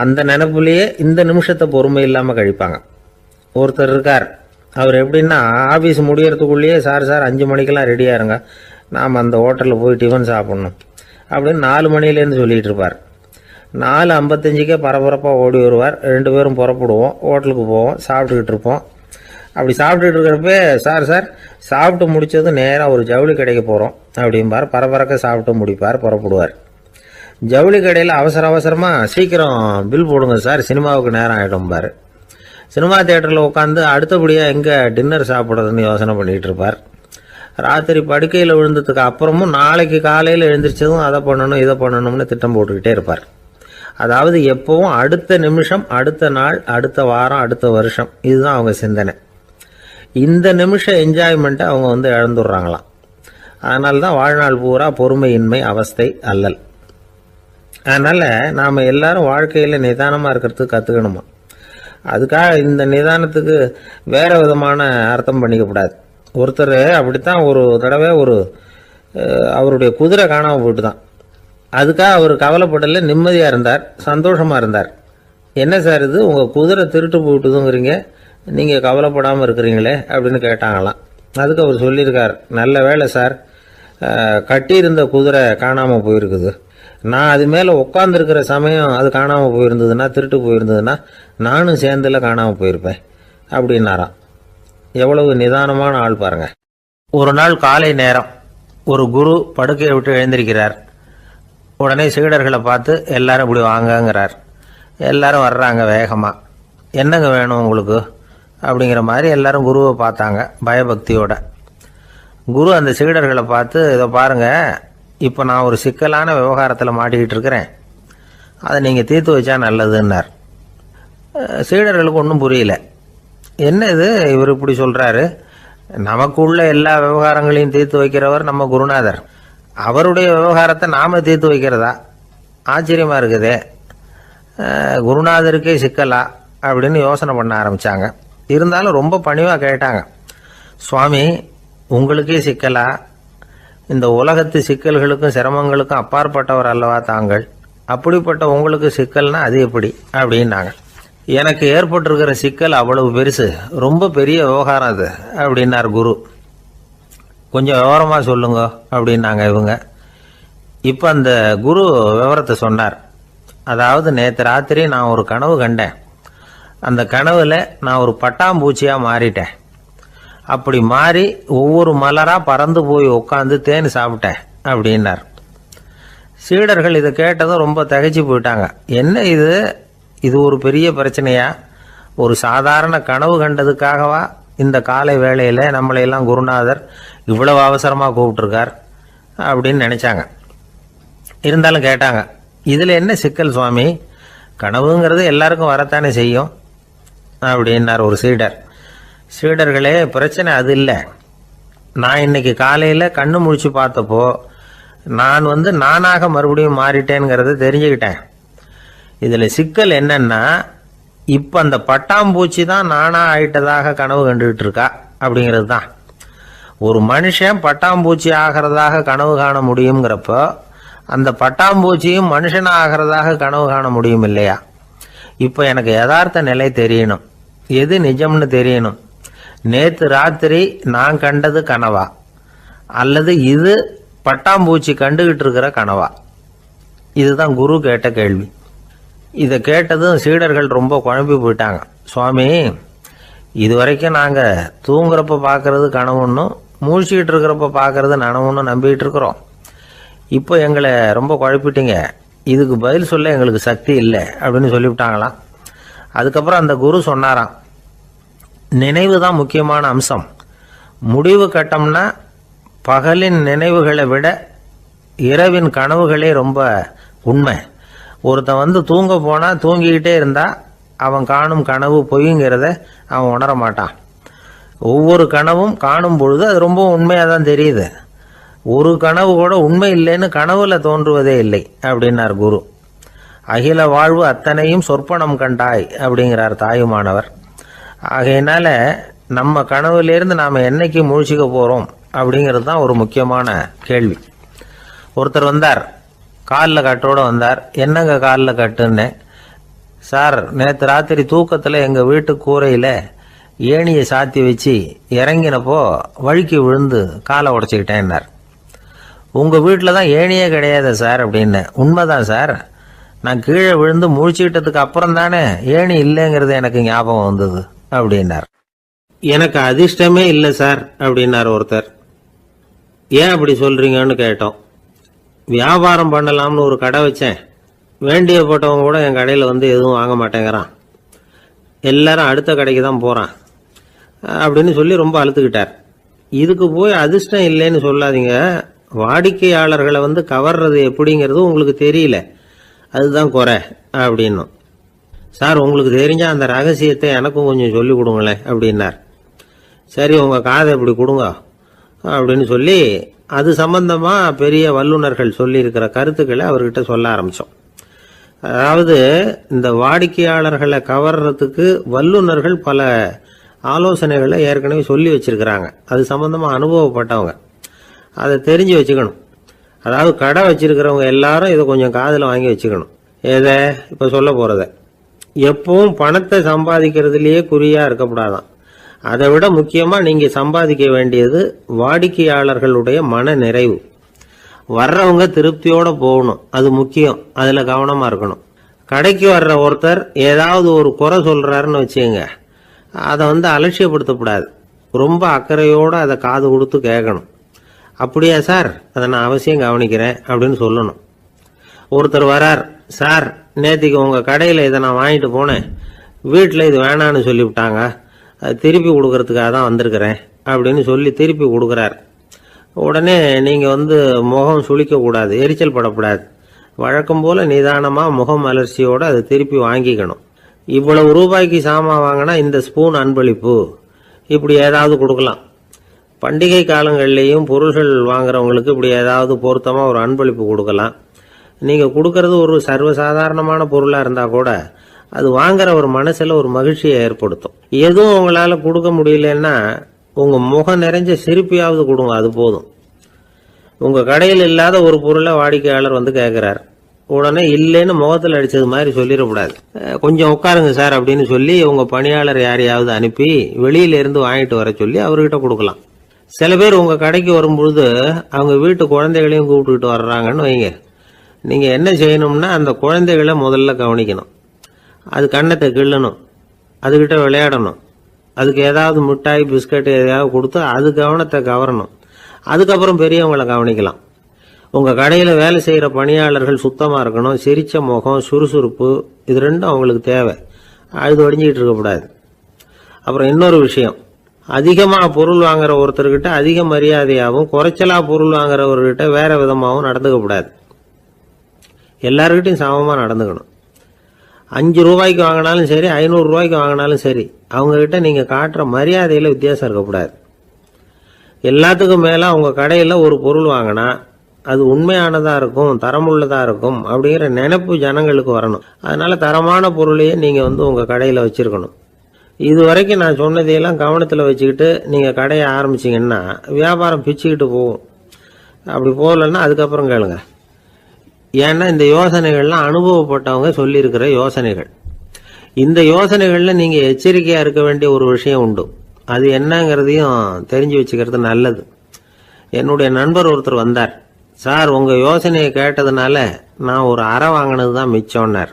அந்த நினைப்புலேயே இந்த நிமிஷத்தை பொறுமை இல்லாமல் கழிப்பாங்க. ஒருத்தர் இருக்கார், அவர் எப்படின்னா ஆஃபீஸ் முடியறதுக்குள்ளேயே சார் 5 மணிக்கெல்லாம் ரெடியாக இருங்க, நாம் அந்த ஹோட்டலில் போய் டிஃபன் சாப்பிட்ணும் அப்படின்னு 4 மணிலேருந்து சொல்லிகிட்டு இருப்பார். 4:55 பரபரப்பாக ஓடி வருவார். 2 பேரும் புறப்படுவோம், ஹோட்டலுக்கு போவோம், சாப்பிட்டுக்கிட்டு இருப்போம். அப்படி சாப்பிட்டுட்டு இருக்கிறப்ப சார் சாப்பிட்டு முடித்தது நேராக ஒரு ஜவுளி கடைக்கு போகிறோம் அப்படிம்பார். பரபரக்க சாப்பிட்டு முடிப்பார், புறப்படுவார். ஜவுளி கடையில் அவசரமாக சீக்கிரம் பில் போடுங்க சார், சினிமாவுக்கு நேரம் ஆகிடும்பார். சினிமா தியேட்டரில் உட்காந்து அடுத்தபடியாக எங்கே டின்னர் சாப்பிட்றதுன்னு யோசனை பண்ணிகிட்டு இருப்பார். ராத்திரி படுக்கையில் விழுந்ததுக்கு அப்புறமும் நாளைக்கு காலையில் எழுந்திரிச்சதும் அதை பண்ணணும் இதை பண்ணணும்னு திட்டம் போட்டுக்கிட்டே இருப்பார். அதாவது எப்பவும் அடுத்த நிமிஷம், அடுத்த நாள், அடுத்த வாரம், அடுத்த வருஷம், இதுதான் அவங்க சிந்தனை. இந்த நிமிஷம் என்ஜாய்மெண்ட்டை அவங்க இழந்துடுறாங்களாம். அதனால தான் வாழ்நாள் பூரா பொறுமையின்மை, அவஸ்தை, அல்லல். அதனால் நாம் எல்லாரும் வாழ்க்கையில் நிதானமாக இருக்கிறதுக்கு கற்றுக்கணுமா. அதுக்காக இந்த நிதானத்துக்கு வேறு விதமான அர்த்தம் பண்ணிக்கக்கூடாது. ஒருத்தர் அப்படித்தான் ஒரு தடவை அவருடைய குதிரை காணாமல் போயிட்டு தான். அதுக்காக அவர் கவலைப்படலை, நிம்மதியாக இருந்தார், சந்தோஷமாக இருந்தார். என்ன சார் இது, உங்கள் குதிரை திருட்டு போயிட்டுதுங்கிறீங்க, நீங்கள் கவலைப்படாமல் இருக்கிறீங்களே அப்படின்னு கேட்டாங்களாம். அதுக்கு அவர் சொல்லியிருக்கார், நல்ல வேலை சார், கட்டியிருந்த குதிரை காணாமல் போயிருக்குது. நான் அது மேலே உட்காந்துருக்கிற சமயம் அது காணாமல் போயிருந்ததுன்னா, திருட்டு போயிருந்ததுன்னா நானும் சேர்ந்துல காணாமல் போயிருப்பேன் அப்படின்னாராம். எவ்வளவு நிதானமான ஆள் பாருங்க. ஒரு நாள் காலை நேரம் ஒரு குரு படுக்கையை விட்டு எழுந்திருக்கிறார். உடனே சீடர்களை பார்த்து எல்லாரும் இப்படி வாங்கங்கிறார். எல்லாரும் வர்றாங்க வேகமாக. என்னங்க வேணும் உங்களுக்கு அப்படிங்கிற மாதிரி எல்லாரும் குருவை பார்த்தாங்க பயபக்தியோட. குரு அந்த சீடர்களை பார்த்து, இதை பாருங்க, இப்போ நான் ஒரு சிக்கலான விவகாரத்தில் மாட்டிக்கிட்டு இருக்கிறேன். அதை நீங்கள் தீர்த்து வச்சா நல்லதுன்னார். சீடர்களுக்கு ஒன்றும் புரியல. என்ன இது இவர் இப்படி சொல்கிறாரு, நமக்குள்ள எல்லா விவகாரங்களையும் தீர்த்து வைக்கிறவர் நம்ம குருநாதர், அவருடைய விவகாரத்தை நாம் தீர்த்து வைக்கிறதா, ஆச்சரியமாக இருக்குதே, குருநாதருக்கே சிக்கலா அப்படின்னு யோசனை பண்ண ஆரம்பித்தாங்க. இருந்தாலும் ரொம்ப பணிவாக கேட்டாங்க, சுவாமி உங்களுக்கே சிக்கலா, இந்த உலகத்து சிக்கல்களுக்கும் சிரமங்களுக்கும் அப்பாற்பட்டவர் அல்லவா தாங்கள், அப்படிப்பட்ட உங்களுக்கு சிக்கல்னா அது எப்படி அப்படின்னாங்க. எனக்கு ஏற்பட்டிருக்கிற சிக்கல் அவ்வளவு பெருசு, ரொம்ப பெரிய விவகாரம் அது அப்படின்னார் குரு. கொஞ்சம் விவரமாக சொல்லுங்க அப்படின்னாங்க இவங்க. இப்போ அந்த குரு விவரத்தை சொன்னார். அதாவது நேற்று ராத்திரி நான் ஒரு கனவு கண்டேன். அந்த கனவில் நான் ஒரு பட்டாம்பூச்சியாக மாறிட்டேன். அப்படி மாறி ஒவ்வொரு மலராக பறந்து போய் உட்காந்து தேன் சாப்பிட்டேன் அப்படின்னார். சீடர்கள் இதை கேட்டதும் ரொம்ப திகைச்சு போயிட்டாங்க. என்ன இது, இது ஒரு பெரிய பிரச்சனையா, ஒரு சாதாரண கனவு கண்டதுக்காகவா இந்த காலை வேளையில் நம்மளையெல்லாம் குருநாதர் இவ்வளவு அவசரமாக கூப்பிட்டுருக்கார் அப்படின்னு நினச்சாங்க. இருந்தாலும் கேட்டாங்க, இதில் என்ன சிக்கல் சுவாமி, கனவுங்கிறது எல்லாருக்கும் வரத்தானே செய்யும் அப்படின்னார் ஒரு சீடர். சீடர்களே, பிரச்சனை அது இல்லை. நான் இன்னைக்கு காலையில் கண்ணு முழிச்சு பார்த்தப்போ நான் நானாக மறுபடியும் மாறிட்டேங்கிறத தெரிஞ்சுக்கிட்டேன். இதில் சிக்கல் என்னன்னா, இப்போ அந்த பட்டாம்பூச்சி தான் நானாக ஆயிட்டதாக கனவு கண்டுகிட்டு இருக்கா அப்படிங்கிறது தான். ஒரு மனுஷன் பட்டாம்பூச்சி ஆகிறதாக கனவு காண முடியுங்கிறப்போ அந்த பட்டாம்பூச்சியும் மனுஷனாக ஆகிறதாக கனவு காண முடியும் இல்லையா? இப்போ எனக்கு யதார்த்த நிலை தெரியணும், எது நிஜம்னு தெரியணும். நேற்று ராத்திரி நான் கண்டது கனவா, அல்லது இது பட்டாம்பூச்சி கண்டுகிட்டு இருக்கிற கனவா? இதுதான் குரு கேட்ட கேள்வி. இதை கேட்டதும் சீடர்கள் ரொம்ப குழம்பி போயிட்டாங்க. சுவாமி, இது வரைக்கும் நாங்கள் தூங்குறப்ப பார்க்கறது கனவுன்னும் மூழ்கிட்டு இருக்கிறப்ப பார்க்கறது நனவுன்னு நம்பிக்கிட்டு இருக்கிறோம். இப்போ எங்களை ரொம்ப குழப்பிட்டீங்க, இதுக்கு பதில் சொல்ல எங்களுக்கு சக்தி இல்லை அப்படின்னு சொல்லிவிட்டாங்களாம். அதுக்கப்புறம் அந்த குரு சொன்னாராம், நினைவு தான் முக்கியமான அம்சம். முடிவு கட்டம்னா பகலின் நினைவுகளை விட இரவின் கனவுகளே ரொம்ப உண்மை. ஒருத்தன் தூங்க போனால் தூங்கிக்கிட்டே இருந்தால் அவன் காணும் கனவு பொய்ங்கிறத அவன் உணர மாட்டான். ஒவ்வொரு கனவும் காணும் பொழுது அது ரொம்ப உண்மையாக தான் தெரியுது. ஒரு கனவு கூட உண்மை இல்லைன்னு கனவுல தோன்றுவதே இல்லை அப்படின்னார் குரு. அகில வாழ்வு அத்தனையும் சொற்பனம் கண்டாய் அப்படிங்கிறார் தாயுமானவர். ஆகையினால நம்ம கனவுலேருந்து நாம் என்னைக்கு முழிச்சிக்க போகிறோம் அப்படிங்கிறது தான் ஒரு முக்கியமான கேள்வி. ஒருத்தர் வந்தார், காலில் கட்டோடு வந்தார். என்னங்க காலில் கட்டுன்னு? சார், நேற்று ராத்திரி தூக்கத்தில் எங்கள் வீட்டு கூரையில் ஏணியை சாத்தி வச்சு இறங்கினப்போ வழுக்கி விழுந்து காலை உடச்சிக்கிட்டேன்னார். உங்கள் வீட்டில் தான் ஏணியே கிடையாது சார் அப்படின்னு. உண்மைதான் சார், நான் கீழே விழுந்து முழிச்சுக்கிட்டதுக்கு அப்புறம் தானே ஏணி இல்லைங்கிறது எனக்கு ஞாபகம் வந்தது அப்படின்னார். எனக்கு அதிர்ஷ்டமே இல்லை சார் அப்படின்னார் ஒருத்தர். ஏன் அப்படி சொல்றீங்கன்னு கேட்டோம். வியாபாரம் பண்ணலாம்னு ஒரு கடை வச்சேன், வேண்டிய போட்டவங்க கூட என் கடையில் எதுவும் வாங்க மாட்டேங்கிறான், எல்லாரும் அடுத்த கடைக்கு தான் போகிறான் அப்படின்னு சொல்லி ரொம்ப அழுத்துக்கிட்டார். இதுக்கு போய் அதிர்ஷ்டம் இல்லைன்னு சொல்லாதீங்க, வாடிக்கையாளர்களை கவர்றது எப்படிங்கிறது உங்களுக்கு தெரியல, அதுதான் குறை அப்படின்னும். சார், உங்களுக்கு தெரிஞ்ச அந்த ரகசியத்தை எனக்கும் கொஞ்சம் சொல்லி கொடுங்களேன் அப்படின்னார். சரி, உங்கள் காதை இப்படி கொடுங்க அப்படின்னு சொல்லி அது சம்பந்தமாக பெரிய வல்லுநர்கள் சொல்லியிருக்கிற கருத்துக்களை அவர்கிட்ட சொல்ல ஆரம்பித்தோம். அதாவது இந்த வாடிக்கையாளர்களை கவர்றதுக்கு வல்லுநர்கள் பல ஆலோசனைகளை ஏற்கனவே சொல்லி வச்சிருக்கிறாங்க. அது சம்பந்தமாக அனுபவப்பட்டவங்க, அதை தெரிஞ்சு வச்சுக்கணும். அதாவது கடை வச்சிருக்கிறவங்க எல்லாரும் இதை கொஞ்சம் காதில் வாங்கி வச்சுக்கணும். எதை இப்போ சொல்ல போகிறத. எப்பவும் பணத்தை சம்பாதிக்கிறதுலேயே குறியாக இருக்கக்கூடாதான். அதை விட முக்கியமாக நீங்கள் சம்பாதிக்க வேண்டியது வாடிக்கையாளர்களுடைய மன நிறைவு. வர்றவங்க திருப்தியோடு போகணும், அது முக்கியம். அதில் கவனமாக இருக்கணும். கடைக்கு வர்ற ஒருத்தர் ஏதாவது ஒரு குறை சொல்கிறாருன்னு வச்சுங்க, அதை அலட்சியப்படுத்தக்கூடாது. ரொம்ப அக்கறையோடு அதை காது கொடுத்து கேட்கணும். அப்படியா சார், அதை நான் அவசியம் கவனிக்கிறேன் அப்படின்னு சொல்லணும். ஒருத்தர் வரார், சார் நேற்றுக்கு உங்கள் கடையில் இதை நான் வாங்கிட்டு போனேன், வீட்டில் இது வேணான்னு சொல்லிவிட்டாங்க, அது திருப்பி கொடுக்கறதுக்காக தான் வந்திருக்கிறேன் அப்படின்னு சொல்லி திருப்பி கொடுக்குறார். உடனே நீங்கள் முகம் சுளிக்கக்கூடாது, எரிச்சல் படக்கூடாது. வழக்கம் போல நிதானமாக முகமலர்ச்சியோடு அதை திருப்பி வாங்கிக்கணும். இவ்வளவு ரூபாய்க்கு சாமான் வாங்கினா இந்த ஸ்பூன் அன்பளிப்பு, இப்படி ஏதாவது கொடுக்கலாம். பண்டிகை காலங்கள்லேயும் பொருள்கள் வாங்குறவங்களுக்கு இப்படி ஏதாவது பொருத்தமாக ஒரு அன்பளிப்பு கொடுக்கலாம். நீங்கள் கொடுக்கறது ஒரு சர்வசாதாரணமான பொருளாக இருந்தால் கூட அது வாங்குற ஒரு மனசில் ஒரு மகிழ்ச்சியை ஏற்படுத்தும். எதுவும் உங்களால் கொடுக்க முடியலன்னா உங்கள் முகம் நிறைஞ்ச சிரிப்பையாவது கொடுங்க, அது போதும். உங்கள் கடையில் இல்லாத ஒரு பொருளை வாடிக்கையாளர் வந்து கேட்குறார், உடனே இல்லைன்னு முகத்தில் அடித்தது மாதிரி சொல்லிடக்கூடாது. கொஞ்சம் உட்காருங்க சார் அப்படின்னு சொல்லி உங்கள் பணியாளர் யாரையாவது அனுப்பி வெளியிலேருந்து வாங்கிட்டு வர சொல்லி அவர்கிட்ட கொடுக்கலாம். சில பேர் உங்கள் கடைக்கு வரும்பொழுது அவங்க வீட்டு குழந்தைகளையும் கூப்பிட்டுக்கிட்டு வர்றாங்கன்னு வைங்க. நீங்கள் என்ன செய்யணும்னா அந்த குழந்தைகளை முதல்ல கவனிக்கணும். அது கண்ணத்தை கிள்ளணும், அதுகிட்ட விளையாடணும், அதுக்கு ஏதாவது மிட்டாய் பிஸ்கட் எதையாவது கொடுத்து அது கவனத்தை கவரணும். அதுக்கப்புறம் பெரியவங்களை கவனிக்கலாம். உங்கள் கடையில் வேலை செய்கிற பணியாளர்கள் சுத்தமாக இருக்கணும், சிரிச்ச முகம், சுறுசுறுப்பு, இது ரெண்டும் அவங்களுக்கு தேவை. அழுது ஒடிஞ்சிக்கிட்டு இருக்கக்கூடாது. அப்புறம் இன்னொரு விஷயம், அதிகமாக பொருள் வாங்குற ஒருத்தர்கிட்ட அதிக மரியாதையாகவும் குறைச்சலாக பொருள் வாங்குறவர்கிட்ட வேற விதமாகவும் நடந்துக்கக்கூடாது. எல்லாருக்கிட்டையும் சமமாக நடந்துக்கணும். 5 ரூபாய்க்கு வாங்கினாலும் சரி, 500 ரூபாய்க்கு வாங்கினாலும் சரி, அவங்கக்கிட்ட நீங்கள் காட்டுற மரியாதையில் வித்தியாசம் இருக்கக்கூடாது. எல்லாத்துக்கும் மேலே உங்கள் கடையில் ஒரு பொருள் வாங்கினா அது உண்மையானதாக இருக்கும், தரமுள்ளதாக இருக்கும் அப்படிங்கிற நினைப்பு ஜனங்களுக்கு வரணும். அதனால தரமான பொருளையே நீங்கள் உங்கள் கடையில் வச்சுருக்கணும். இது வரைக்கும் நான் சொன்னதையெல்லாம் கவனத்தில் வச்சுக்கிட்டு நீங்கள் கடையை ஆரம்பிச்சிங்கன்னா வியாபாரம் பிச்சுக்கிட்டு போகும். அப்படி போகலன்னா அதுக்கப்புறம் கேளுங்க. ஏன்னா இந்த யோசனைகள்லாம் அனுபவப்பட்டவங்க சொல்லியிருக்கிற யோசனைகள். இந்த யோசனைகளில் நீங்கள் எச்சரிக்கையாக இருக்க வேண்டிய ஒரு விஷயம் உண்டு. அது என்னங்கிறதையும் தெரிஞ்சு வச்சுக்கிறது நல்லது. என்னுடைய நண்பர் ஒருத்தர் வந்தார். சார், உங்கள் யோசனையை கேட்டதுனால நான் ஒரு அறை வாங்கினது தான் மிச்சம்னார்.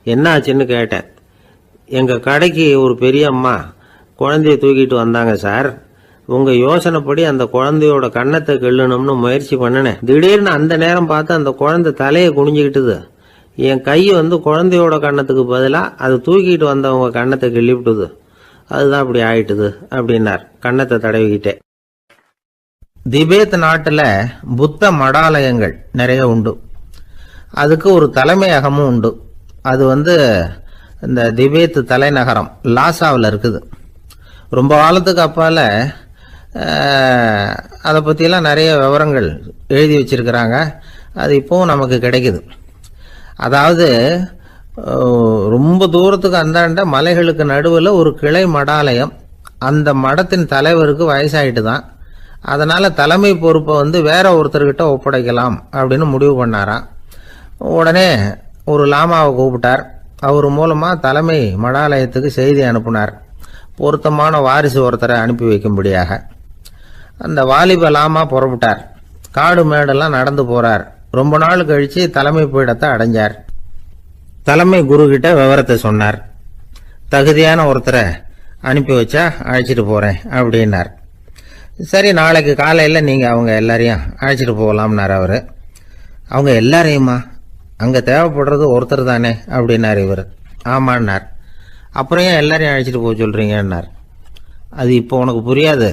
என்ன ஆச்சுன்னு கேட்டேன். எங்கள் கடைக்கு ஒரு பெரிய அம்மா குழந்தைய தூக்கிட்டு வந்தாங்க சார். உங்கள் யோசனைப்படி அந்த குழந்தையோட கண்ணத்தை கிள்ளணும்னு முயற்சி பண்ணினேன். திடீர்னு அந்த நேரம் பார்த்து அந்த குழந்தை தலையை குனிஞ்சிக்கிட்டுது. என் கை குழந்தையோட கண்ணத்துக்கு பதிலாக அதை தூக்கிட்டு வந்தவங்க கண்ணத்தை கிள்ளிவிட்டுது. அதுதான் அப்படி ஆயிட்டுது அப்படின்னார் கண்ணத்தை தடவிக்கிட்டே. திபேத் நாட்டில் புத்த மடாலயங்கள் நிறைய உண்டு. அதுக்கு ஒரு தலைமையகமும் உண்டு. அது இந்த திபேத் தலைநகரம் லாசாவில் இருக்குது. ரொம்ப காலத்துக்கு அப்பால் அதை பற்றிலாம் நிறைய விவரங்கள் எழுதி வச்சிருக்கிறாங்க. அது இப்போவும் நமக்கு கிடைக்குது. அதாவது ரொம்ப தூரத்துக்கு அந்தாண்ட மலைகளுக்கு நடுவில் ஒரு கிளை மடாலயம். அந்த மடத்தின் தலைவருக்கு வயசாயிட்டு தான். அதனால் தலைமை பொறுப்பை வேற ஒருத்தர்கிட்ட ஒப்படைக்கலாம் அப்படின்னு முடிவு பண்ணாராம். உடனே ஒரு லாமாவை கூப்பிட்டார். அவர் மூலமாக தலைமை மடாலயத்துக்கு செய்தி அனுப்புனார், பொருத்தமான வாரிசு ஒருத்தரை அனுப்பி வைக்கும்படியாக. அந்த வாலிப லாமா புறப்பட்டார். காடு மேடெல்லாம் நடந்து போறார். ரொம்ப நாள் கழிச்சு தலைமை பீடத்தை அடைஞ்சார். தலைமை குரு கிட்ட விவரத்தை சொன்னார். தகுதியான ஒருத்தரை அனுப்பி வச்சா அழைச்சிட்டு போறேன் அப்படின்னார். சரி, நாளைக்கு காலையில் நீங்கள் அவங்க எல்லாரையும் அழைச்சிட்டு போகலாம்னார் அவர். அவங்க எல்லாரையுமா? அங்கே தேவைப்படுறது ஒருத்தர் தானே அப்படின்னார் இவர். ஆமான்னார். அப்புறம் ஏன் எல்லாரையும் அழைச்சிட்டு போக சொல்கிறீங்கன்னார். அது இப்போ உனக்கு புரியாது.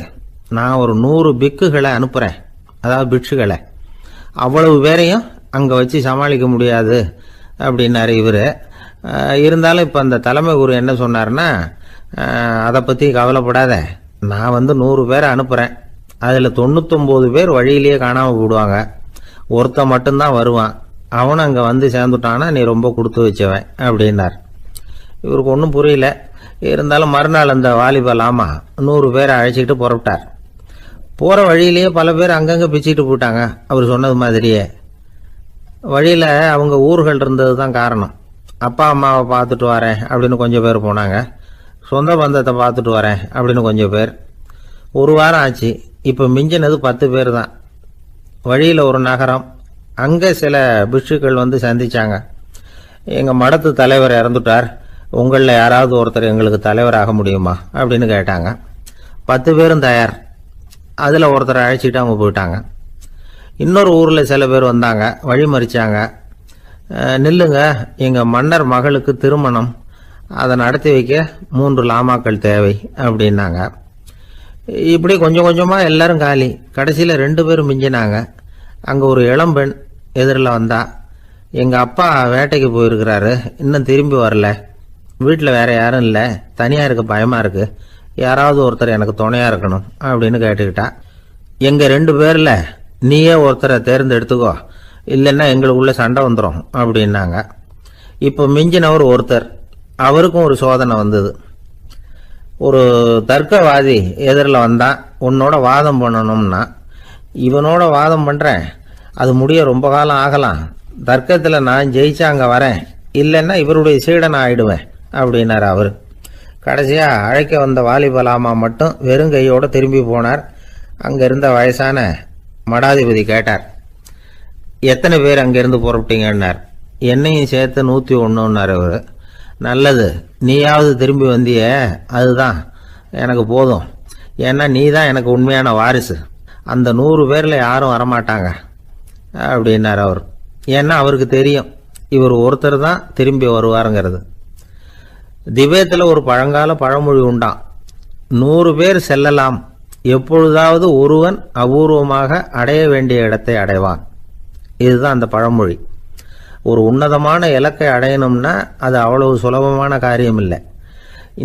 நான் ஒரு 100 பிக்குகளை அனுப்புகிறேன், அதாவது பிட்சுகளை. அவ்வளவு பேரையும் அங்கே வச்சு சமாளிக்க முடியாது அப்படின்னாரு இவர். இருந்தாலும் இப்போ அந்த தலைமை குரு என்ன சொன்னார்னா, அதை பற்றி கவலைப்படாத, நான் 100 பேரை அனுப்புகிறேன். அதில் 99 பேர் வழியிலேயே காணாமல் போடுவாங்க, ஒருத்தன் மட்டும்தான் வருவான். அவனும் அங்கே சேர்ந்துட்டானா நீ ரொம்ப கொடுத்து வச்சவன் அப்படின்னார். இவருக்கு ஒன்றும் புரியல. இருந்தாலும் மறுநாள் அந்த வாலிப லாமா 100 பேரை அழைச்சிக்கிட்டு புறப்பட்டார். போகிற வழியிலேயே பல பேர் அங்கங்கே பிச்சுக்கிட்டு போயிட்டாங்க. அவர் சொன்னது மாதிரியே. வழியில் அவங்க ஊர்கள் இருந்தது தான் காரணம். அப்பா அம்மாவை பார்த்துட்டு வரேன் அப்படின்னு கொஞ்சம் பேர் போனாங்க. சொந்த பந்தத்தை பார்த்துட்டு வரேன் அப்படின்னு கொஞ்சம் பேர். ஒரு வாரம் ஆச்சு. இப்போ மிஞ்சினது 10 பேர் தான். வழியில் ஒரு நகரம். அங்கே சில பிட்சுக்கள் சந்திச்சாங்க. எங்கள் மடத்து தலைவர் இறந்துட்டார், உங்களில் யாராவது ஒருத்தர் எங்களுக்கு தலைவராக முடியுமா அப்படின்னு கேட்டாங்க. 10 பேரும் தயார். அதில் ஒருத்தரை அழைச்சிட்டு அவங்க போயிட்டாங்க. இன்னொரு ஊரில் சில பேர் வந்தாங்க, வழி மறிச்சாங்க. நில்லுங்க, எங்கள் மன்னர் மகளுக்கு திருமணம், அதை நடத்தி வைக்க 3 லாமாக்கள் தேவை அப்படின்னாங்க. இப்படி கொஞ்சம் கொஞ்சமாக எல்லாரும் காலி. கடைசியில் 2 பேரும் மிஞ்சினாங்க. அங்கே ஒரு இளம்பெண் எதிரில் வந்தா. எங்கள் அப்பா வேட்டைக்கு போயிருக்கிறாரு, இன்னும் திரும்பி வரல. வீட்டில் வேற யாரும் இல்லை, தனியாக இருக்க பயமாக இருக்கு. யாராவது ஒருத்தர் எனக்கு துணையாக இருக்கணும் அப்படின்னு கேட்டுக்கிட்டா. எங்கள் 2 பேரில் நீயே ஒருத்தரை தேர்ந்தெடுத்துக்கோ, இல்லைன்னா எங்களுக்குள்ள சண்டை வந்துடும் அப்படின்னாங்க. இப்போ மிஞ்சினவர் ஒருத்தர், அவருக்கும் ஒரு சோதனை வந்தது. ஒரு தர்க்கவாதி எதிரில் வந்தான், உன்னோட வாதம் பண்ணணும்னா. இவனோட வாதம் பண்ணுறேன், அது முடிய ரொம்ப காலம் ஆகலாம். தர்க்கத்தில் நான் ஜெயிச்சா அங்கே வரேன், இல்லைன்னா இவருடைய சீடனை ஆயிடுவேன் அப்படின்னார் அவர். கடைசியாக அழைக்க வந்த வாலிபலாமா மட்டும் வெறும் கையோடு திரும்பி போனார். அங்கே இருந்த வயசான மடாதிபதி கேட்டார், எத்தனை பேர் அங்கேருந்து புறப்பட்டீங்கன்னார். என்னையும் சேர்த்து 101ன்னார் அவர். நல்லது, நீயாவது திரும்பி வந்திய, அதுதான் எனக்கு போதும். ஏன்னா நீ தான் எனக்கு உண்மையான வாரிசு. அந்த 100 பேரில் யாரும் வரமாட்டாங்க அப்படின்னார் அவர். ஏன்னா அவருக்கு தெரியும் இவர் ஒருத்தர் தான் திரும்பி வருவாருங்கிறது. திபேத்தில் ஒரு பழங்கால பழமொழி உண்டாம், 100 பேர் செல்லலாம், எப்பொழுதாவது ஒருவன் அபூர்வமாக அடைய வேண்டிய இடத்தை அடைவான். இதுதான் அந்த பழமொழி. ஒரு உன்னதமான இலக்கை அடையணும்னா அது அவ்வளவு சுலபமான காரியம் இல்லை.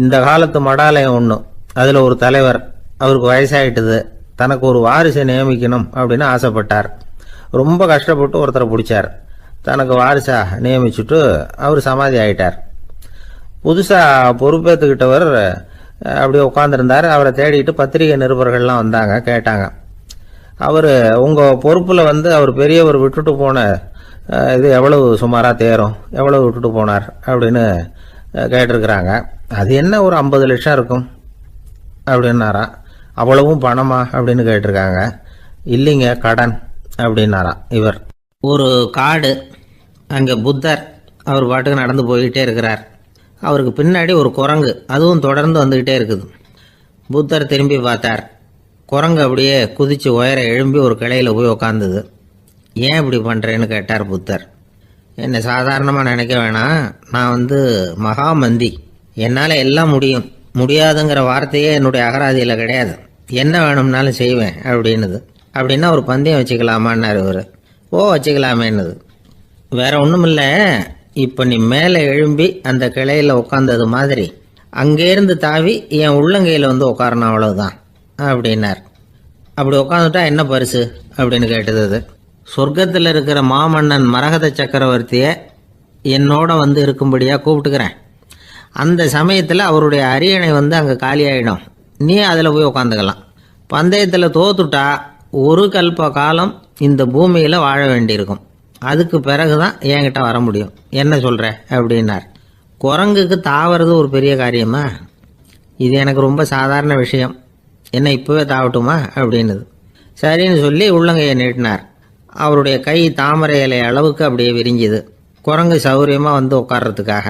இந்த காலத்து மடாலயம் ஒன்று, அதில் ஒரு தலைவர், அவருக்கு வயசாயிட்டுது, தனக்கு ஒரு வாரிசை நியமிக்கணும் அப்படின்னு ஆசைப்பட்டார். ரொம்ப கஷ்டப்பட்டு ஒருத்தரை பிடிச்சார், தனக்கு வாரிசா நியமிச்சுட்டு அவர் சமாதி ஆயிட்டார். புதுசாக பொறுப்பேற்றுக்கிட்டவர் அப்படியே உட்காந்துருந்தார். அவரை தேடிட்டு பத்திரிகை நிருபர்கள்லாம் வந்தாங்க, கேட்டாங்க. அவர் உங்கள் பொறுப்பில் அவர் பெரியவர் விட்டுட்டு போன இது எவ்வளவு சுமாராக தேரும், எவ்வளவு விட்டுட்டு போனார் அப்படின்னு கேட்டிருக்கிறாங்க. அது என்ன ஒரு 50 லட்சம் இருக்கும் அப்படின்னாராம். அவ்வளவும் பணமா அப்படின்னு கேட்டிருக்காங்க. இல்லைங்க, கடன் அப்படின்னாராம் இவர். ஒரு காடு, அங்கே புத்தர் அவர் பாட்டுக்கு நடந்து போய்கிட்டே இருக்கிறார். அவருக்கு பின்னாடி ஒரு குரங்கு, அதுவும் தொடர்ந்து வந்துக்கிட்டே இருக்குது. புத்தர் திரும்பி பார்த்தார். குரங்கு அப்படியே குதித்து உயர எழும்பி ஒரு கிளையில் போய் உக்காந்துது. ஏன் இப்படி பண்ணுறேன்னு கேட்டார் புத்தர். என்னை சாதாரணமாக நினைக்க வேணாம், நான் மகாமந்தி, என்னால் எல்லாம் முடியும், முடியாதுங்கிற வார்த்தையே என்னுடைய அகராதியில் கிடையாது, என்ன வேணும்னாலும் செய்வேன் அப்படின்னுது. அப்படின்னா ஒரு பந்தயம் வச்சுக்கலாமான்னாரு இவர். ஓ, வச்சுக்கலாமேன்னுது. வேற ஒன்றும் இல்லை, இப்போ நீ மேலே எழும்பி அந்த கிளையில் உட்காந்தது மாதிரி அங்கேருந்து தாவி என் உள்ளங்கையில் உட்காரணும், அவ்வளவுதான் அப்படின்னார். அப்படி உட்காந்துட்டா என்ன பரிசு அப்படின்னு கேட்டது அது. சொர்க்கத்தில் இருக்கிற மாமன்னன் மரகத சக்கரவர்த்தியை என்னோட இருக்கும்படியாக கூப்பிட்டுக்கிறேன். அந்த சமயத்தில் அவருடைய அரியணை அங்கே காலியாயிடும், நீ அதில் போய் உட்காந்துக்கலாம். பந்தயத்தில் தோத்துட்டா ஒரு கல்ப காலம் இந்த பூமியில் வாழ வேண்டியிருக்கும், அதுக்கு பிறகு தான் என்கிட்ட வர முடியும், என்ன சொல்கிற அப்படின்னார். குரங்குக்கு தாவறது ஒரு பெரிய காரியமா? இது எனக்கு ரொம்ப சாதாரண விஷயம், என்ன இப்போவே தாவட்டுமா அப்படின்னுது. சரின்னு சொல்லி உள்ளங்கையை நீட்டினார். அவருடைய கை தாமரை இலை அளவுக்கு அப்படியே விரிஞ்சுது. குரங்கு சௌகரியமாக உட்கார்றதுக்காக.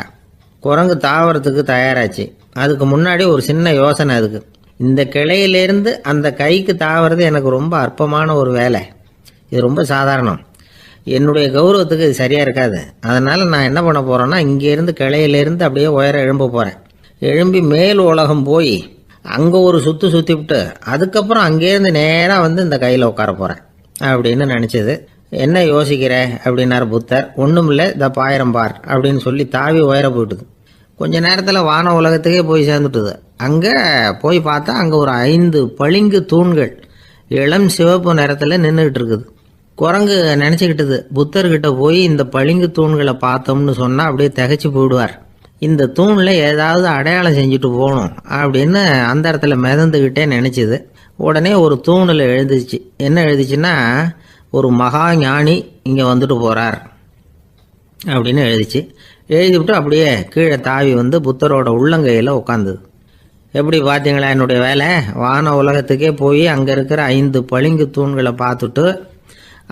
குரங்கு தாவறதுக்கு தயாராச்சு. அதுக்கு முன்னாடி ஒரு சின்ன யோசனை அதுக்கு. இந்த கிளையிலேருந்து அந்த கைக்கு தாவறது எனக்கு ரொம்ப அற்பமான ஒரு வேலை, இது ரொம்ப சாதாரணம், என்னுடைய கௌரவத்துக்கு இது சரியாக இருக்காது. அதனால் நான் என்ன பண்ண போகிறேன்னா, இங்கேருந்து கிளையிலேருந்து அப்படியே உயர எழும்ப போகிறேன். எழும்பி மேல் உலகம் போய் அங்கே ஒரு சுற்றிவிட்டு அதுக்கப்புறம் அங்கேருந்து நேராக இந்த கையில் உட்கார போகிறேன் அப்படின்னு நினச்சது. என்ன யோசிக்கிற அப்படின்னார் புத்தர். ஒன்றும் இல்லை, இந்த பாயிரம் பார் அப்படின்னு சொல்லி தாவி உயர போயிட்டுது. கொஞ்ச நேரத்தில் வான உலகத்துக்கே போய் சேர்ந்துட்டுது. அங்கே போய் பார்த்தா அங்கே ஒரு 5 பளிங்கு தூண்கள் இளம் சிவப்பு நிறத்தில் நின்றுக்கிட்டு இருக்குது. குரங்கு நினச்சிக்கிட்டது, புத்தர்கிட்ட போய் இந்த பளிங்கு தூண்களை பார்த்தோம்னு சொன்னால் அப்படியே திகைச்சு போயிடுவார், இந்த தூணில் ஏதாவது அடையாளம் செஞ்சுட்டு போகணும் அப்படின்னு அந்த இடத்துல மிதந்துக்கிட்டே நினச்சிது. உடனே ஒரு தூணில் எழுதிச்சு. என்ன எழுதிச்சுன்னா, ஒரு மகா ஞானி இங்கே வந்துட்டு போகிறார் அப்படின்னு எழுதிச்சு. எழுதிவிட்டு அப்படியே கீழே தாவி புத்தரோட உள்ளங்கையில் உட்காந்துது. எப்படி பார்த்தீங்களா என்னுடைய வேலை? வான உலகத்துக்கே போய் அங்கே இருக்கிற 5 பளிங்கு தூண்களை பார்த்துட்டு